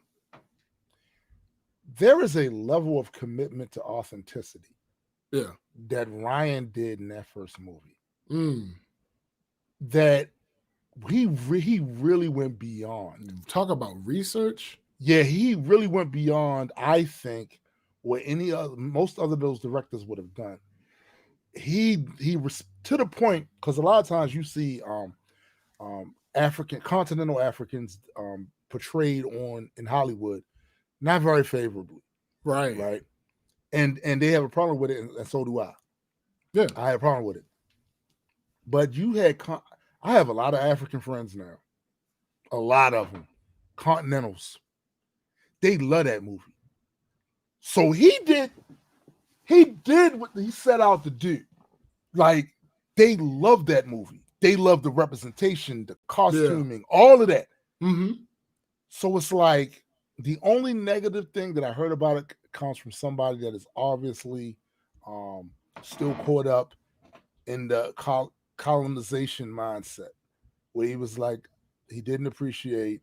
There is a level of commitment to authenticity. Yeah. That Ryan did in that first movie. That he really went beyond. Talk about research. Yeah, he really went beyond, I think, what most other those directors would have done. He was to the point, because a lot of times you see continental Africans portrayed in Hollywood not very favorably. Right. And they have a problem with it, and so do I. Yeah. I have a problem with it. But I have a lot of African friends now. A lot of them. Continentals. They love that movie. So he did what he set out to do. Like, they love that movie. They love the representation, the costuming, all of that. So it's like the only negative thing that I heard about it comes from somebody that is obviously still caught up in the colonization mindset, where he was like, he didn't appreciate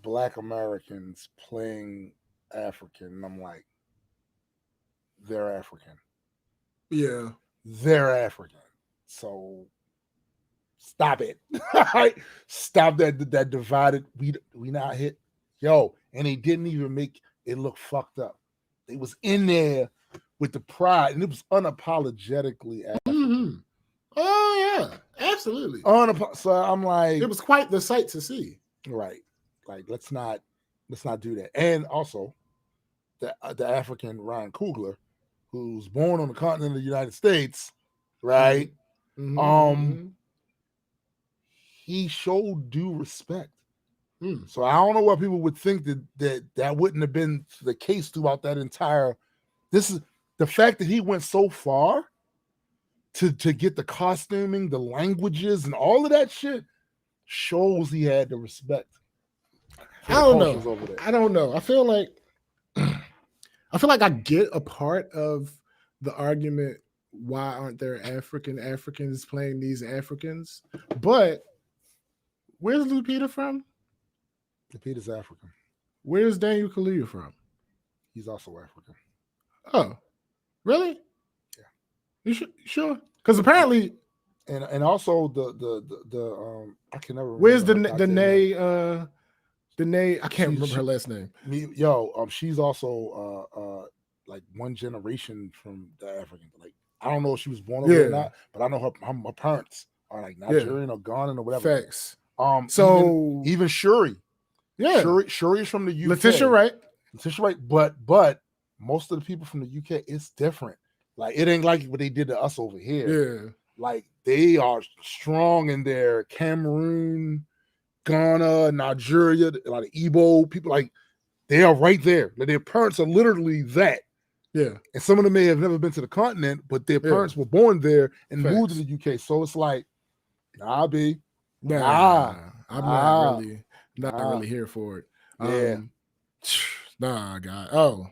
Black Americans playing African. And I'm like, they're African. Yeah. They're African. So stop it. Stop that divided. We not hit. Yo, and they didn't even make it look fucked up. They was in there with the pride, and it was unapologetically African. Oh yeah, absolutely. So I'm like, it was quite the sight to see. Right. Like, let's not do that. And also, the African Ryan Coogler, who's born on the continent of the United States, right? He showed due respect. So I don't know why people would think that wouldn't have been the case throughout that entire. This is the fact that he went so far to get the costuming, the languages, and all of that shit shows he had the respect. I don't know. I feel like I get a part of the argument. Why aren't there Africans playing these Africans? But where's Lupita from? Lupita's African. Where's Daniel Kaluuya from? He's also African. Oh, really? Yeah. You sure? Because apparently, and also the I can never. Where's the I can't remember her last name. She's also like one generation from the African. Like, I don't know if she was born over there or not, but I know her parents are like Nigerian or Ghanaian or whatever. Facts. So even Shuri. Yeah. Shuri is from the UK. Letitia Wright. But most of the people from the UK, it's different. Like, it ain't like what they did to us over here. Yeah. Like, they are strong in their Cameroon, Ghana, Nigeria, a lot of Igbo people. Like, they are right there. Like, their parents are literally that. Yeah. And some of them may have never been to the continent, but their parents were born there and moved to the UK. So it's like, nah, B. Nah. I'm Ah, not really here for it. Yeah. Nah, God. Oh,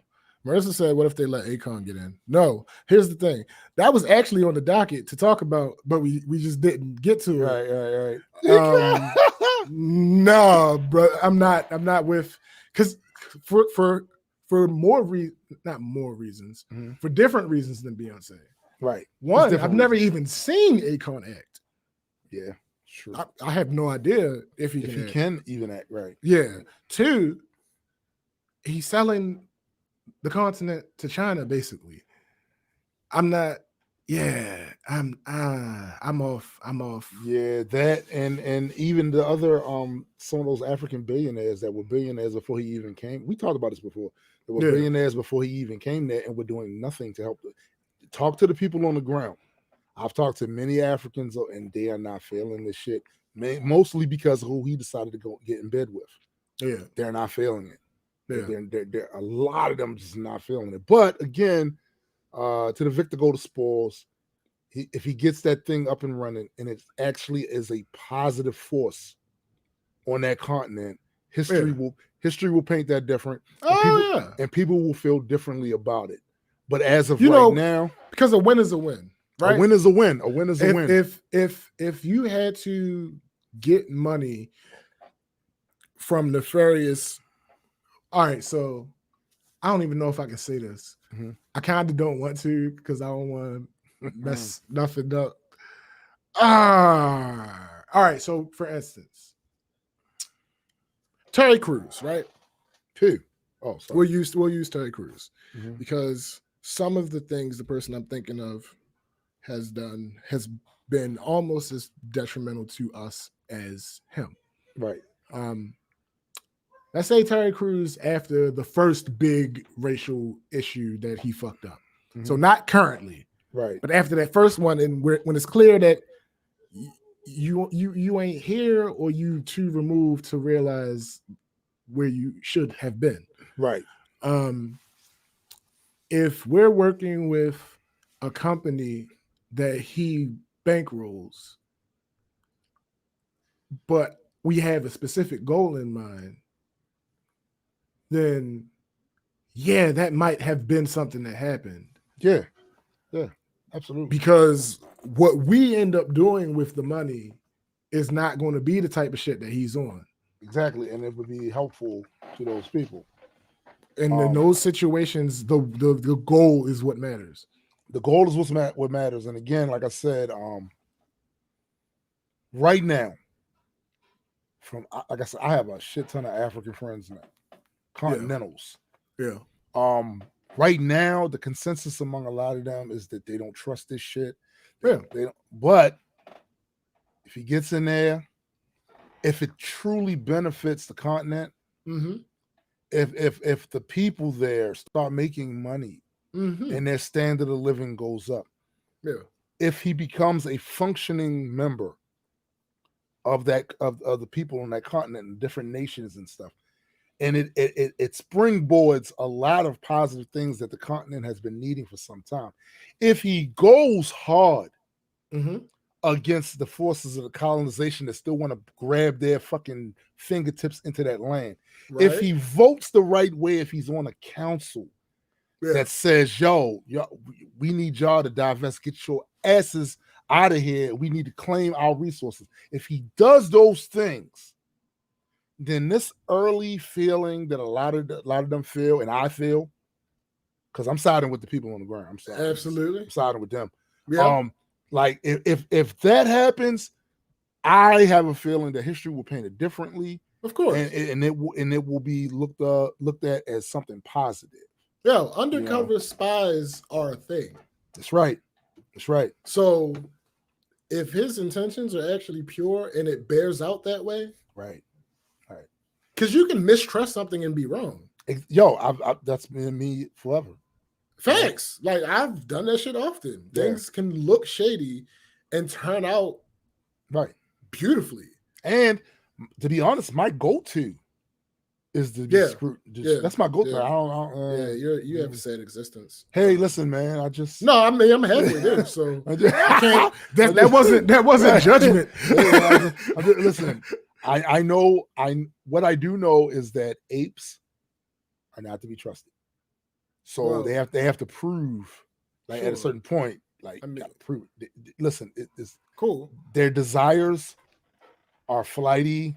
Marissa said, "What if they let Akon get in?" No. Here's the thing. That was actually on the docket to talk about, but we just didn't get to it. Right. No, bro. I'm not with because for not more reasons, Mhm. for different reasons than Beyonce. Right. One, different I've never reasons. even seen Akon act. Yeah, true. I have no idea if he If can he act. can even act right. Yeah. Two, he's selling the continent to China, basically. I'm not. Yeah, I'm off. I'm off. Yeah, that and even the other some of those African billionaires that were billionaires before he even came. We talked about this before. They were Yeah. billionaires before he even came there and were doing nothing to help. Talk to the people on the ground. I've talked to many Africans and they are not feeling this shit. Mostly because of who he decided to go get in bed with. Yeah, They're not feeling it. yeah. They're a lot of them just not feeling it. But again, to the victor go the spoils. If he gets that thing up and running and it actually is a positive force on that continent, history will paint that different. And people will feel differently about it. But as of now, because a win is a win, right? A win is a win. A win is a win. If you had to get money from nefarious, all right, so I don't even know if I can say this. Mm-hmm. I kind of don't want to because I don't want to mess nothing up. All right. So for instance, Terry Crews, right? Who? Oh, sorry. We'll use Terry Crews because some of the things the person I'm thinking of has done has been almost as detrimental to us as him. Right. Let's say Terry Crews after the first big racial issue that he fucked up. Mm-hmm. So not currently, right? But after that first one, and when it's clear that you ain't here or you too removed to realize where you should have been, right? If we're working with a company that he bankrolls, but we have a specific goal in mind, then yeah, that might have been something that happened. Yeah, absolutely. Because what we end up doing with the money is not going to be the type of shit that he's on. Exactly, and it would be helpful to those people. And in those situations, the goal is what matters. The goal is what matters. And again, like I said, right now, like I said, I have a shit ton of African friends now, continentals. Yeah. Right now, the consensus among a lot of them is that they don't trust this shit. They don't. But if he gets in there, if it truly benefits the continent, if the people there start making money and their standard of living goes up, if he becomes a functioning member of the people on that continent and different nations and stuff, and it springboards a lot of positive things that the continent has been needing for some time. If he goes hard against the forces of the colonization that still want to grab their fucking fingertips into that land, if he votes the right way, if he's on a council that says, yo, we need y'all to divest, get your asses out of here, we need to claim our resources. If he does those things, then this early feeling that a lot of them feel, and I feel, because I'm siding with the people on the ground. I'm siding with them. Yeah. Like if that happens, I have a feeling that history will paint it differently. Of course, and it will be looked at as something positive. Yeah, undercover spies are a thing. That's right. So if his intentions are actually pure and it bears out that way, right. Because you can mistrust something and be wrong. Yo, that's been me forever. Facts. Like I've done that shit often. Things can look shady and turn out beautifully. And to be honest, my go-to is to be screwed. That's my go-to. You have a sad existence. Hey, listen, man. I'm halfway there, so I can't. That wasn't judgment. Listen, I know what I do know is that apes are not to be trusted. So Well, they have to prove, like at a sure. certain point, like I mean- gotta prove. Listen, it's Cool. their desires are flighty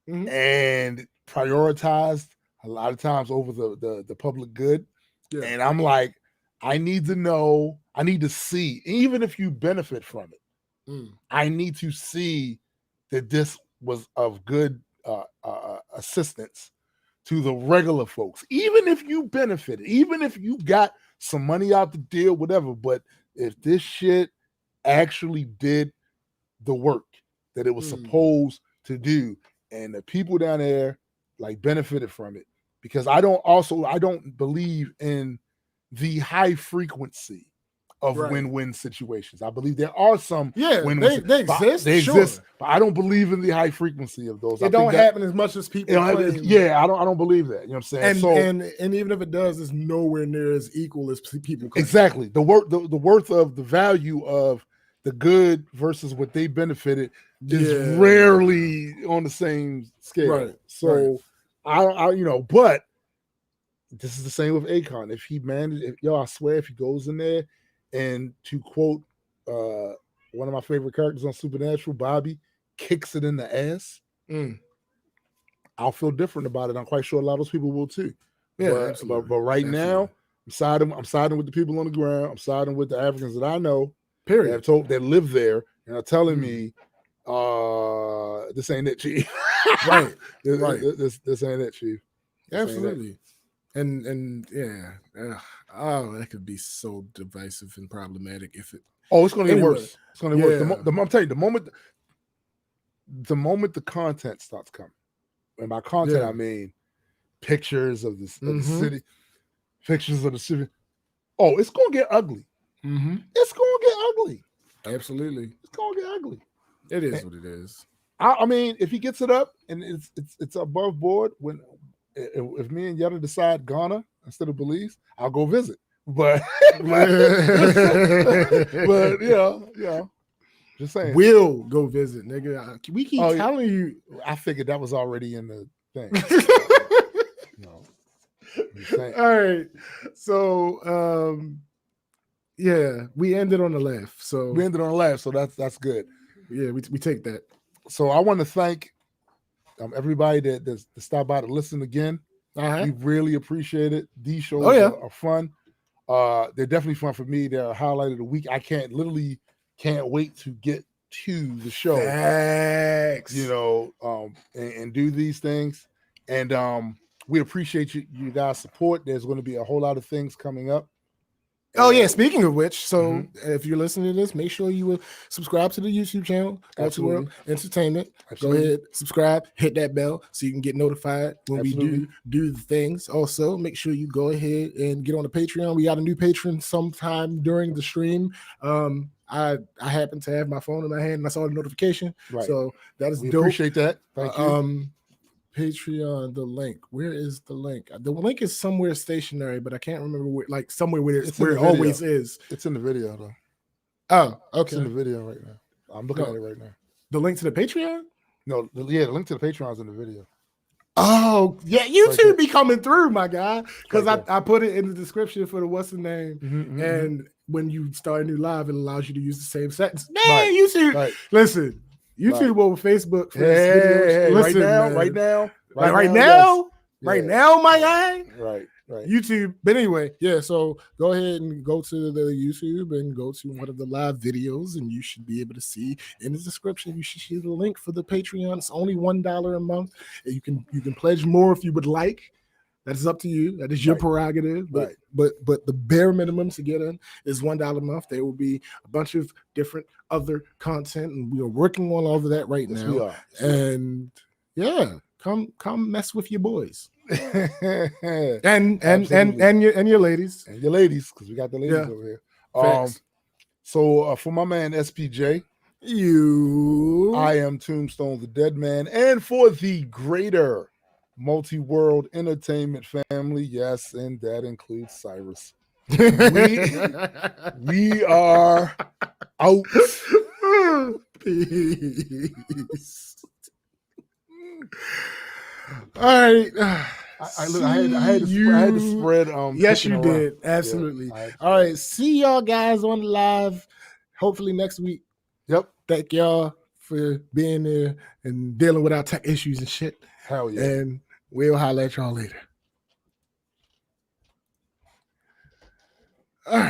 Mhm. and prioritized a lot of times over the public good. Yeah. And I'm like, I need to know, I need to see, even if you benefit from it, Mm. I need to see that this was of good assistance to the regular folks. Even if you benefited, even if you got some money out the deal, whatever. But if this shit actually did the work that it was Mm. supposed to do, and the people down there like benefited from it, because I don't believe in the high frequency of Right. win-win situations. I believe there are some Yeah, win-win they exist. They sure. exist, but I don't believe in the high frequency of those. I It think don't that- happen as much as people claim. yeah, I don't believe that. You know what I'm saying? And, So and even if it does, it's nowhere near as equal as people claim. exactly the worth of the value of the good versus what they benefited is Yeah. rarely on the same scale. Right, So I but this is the same with Akon. If he managed, I swear, if he goes in there and, to quote one of my favorite characters on Supernatural, Bobby, kicks it in the ass, Mm. I'll feel different about it. I'm quite sure a lot of those people will too. Yeah, but, absolutely. but right now, Absolutely. I'm siding with the people on the ground. I'm siding with the Africans that I know Period. that live there and are telling Mm. me, this ain't it, Chief. Right. This, Right. this ain't it, Chief. This ain't it. Absolutely. And yeah. Oh, that could be so divisive and problematic if it. Oh, it's going to get Anyway, worse. It's going to get yeah. worse. I'm telling you, the moment the content starts coming, and by content Yeah. I mean pictures of the Mhm. city, pictures of the city. Oh, it's going to get ugly. Mm-hmm. It's going to get ugly. Absolutely. It's going to get ugly. It is what it is. I mean, if he gets it up and it's above board, when if me and Yetta decide Ghana instead of Belize, I'll go visit. But but just saying. We'll go visit, nigga. We keep telling you. I figured that was already in the thing. No. All right. So yeah, we ended on the laugh. So that's good. Yeah, we take that. So I want to thank everybody that stopped by to listen again. Uh-huh. We really appreciate it. These shows are fun. They're definitely fun for me. They're a highlight of the week. I can't wait to get to the show. Facts. And do these things. And we appreciate you guys' support. There's going to be a whole lot of things coming up. Oh yeah, speaking of which, so if you're listening to this, make sure you will subscribe to the YouTube channel, Multi World Entertainment. Absolutely. Go ahead, subscribe, hit that bell so you can get notified when we do the things. Also, make sure you go ahead and get on the Patreon. We got a new patron sometime during the stream. I happened to have my phone in my hand and I saw the notification. Right. So that is dope. Appreciate that. Thank you. Patreon, the link. Where is the link? The link is somewhere stationary, but I can't remember where. Like somewhere where it always is. It's in the video though. Oh, okay. It's in the video right now. I'm looking at it right now. The link to the Patreon? No, the link to the Patreon is in the video. Oh, yeah, YouTube be coming through, my guy. Because Right I put it in the description for the what's the name. Mm-hmm, and when you start a new live, it allows you to use the same sentence. Man, Right, YouTube. right. Listen, YouTube over Facebook for Hey, videos. Listen, right now, right now, my guy. Right. YouTube. But anyway, yeah, so go ahead and go to the YouTube and go to one of the live videos, and you should be able to see in the description. You should see the link for the Patreon. It's only $1 a month. You can pledge more if you would like. That is up to you. That is your prerogative. But the bare minimum to get in is $1 a month. There will be a bunch of different other content, and we are working on all of that right now. We are. And yeah, come mess with your boys. and your ladies. And your ladies, because we got the ladies over here. So for my man SPJ, I am Tombstone the Dead Man, and for the greater multi-world entertainment family, yes, and that includes Cyrus. We are out. Peace. All right. I had to spread. Yes, picking you around. did. Absolutely. Yeah, I had to All spread. right. See y'all guys on the live. Hopefully next week. Yep. Thank y'all for being there and dealing with our tech issues and shit. Hell yeah. And we'll holler at y'all later. All right.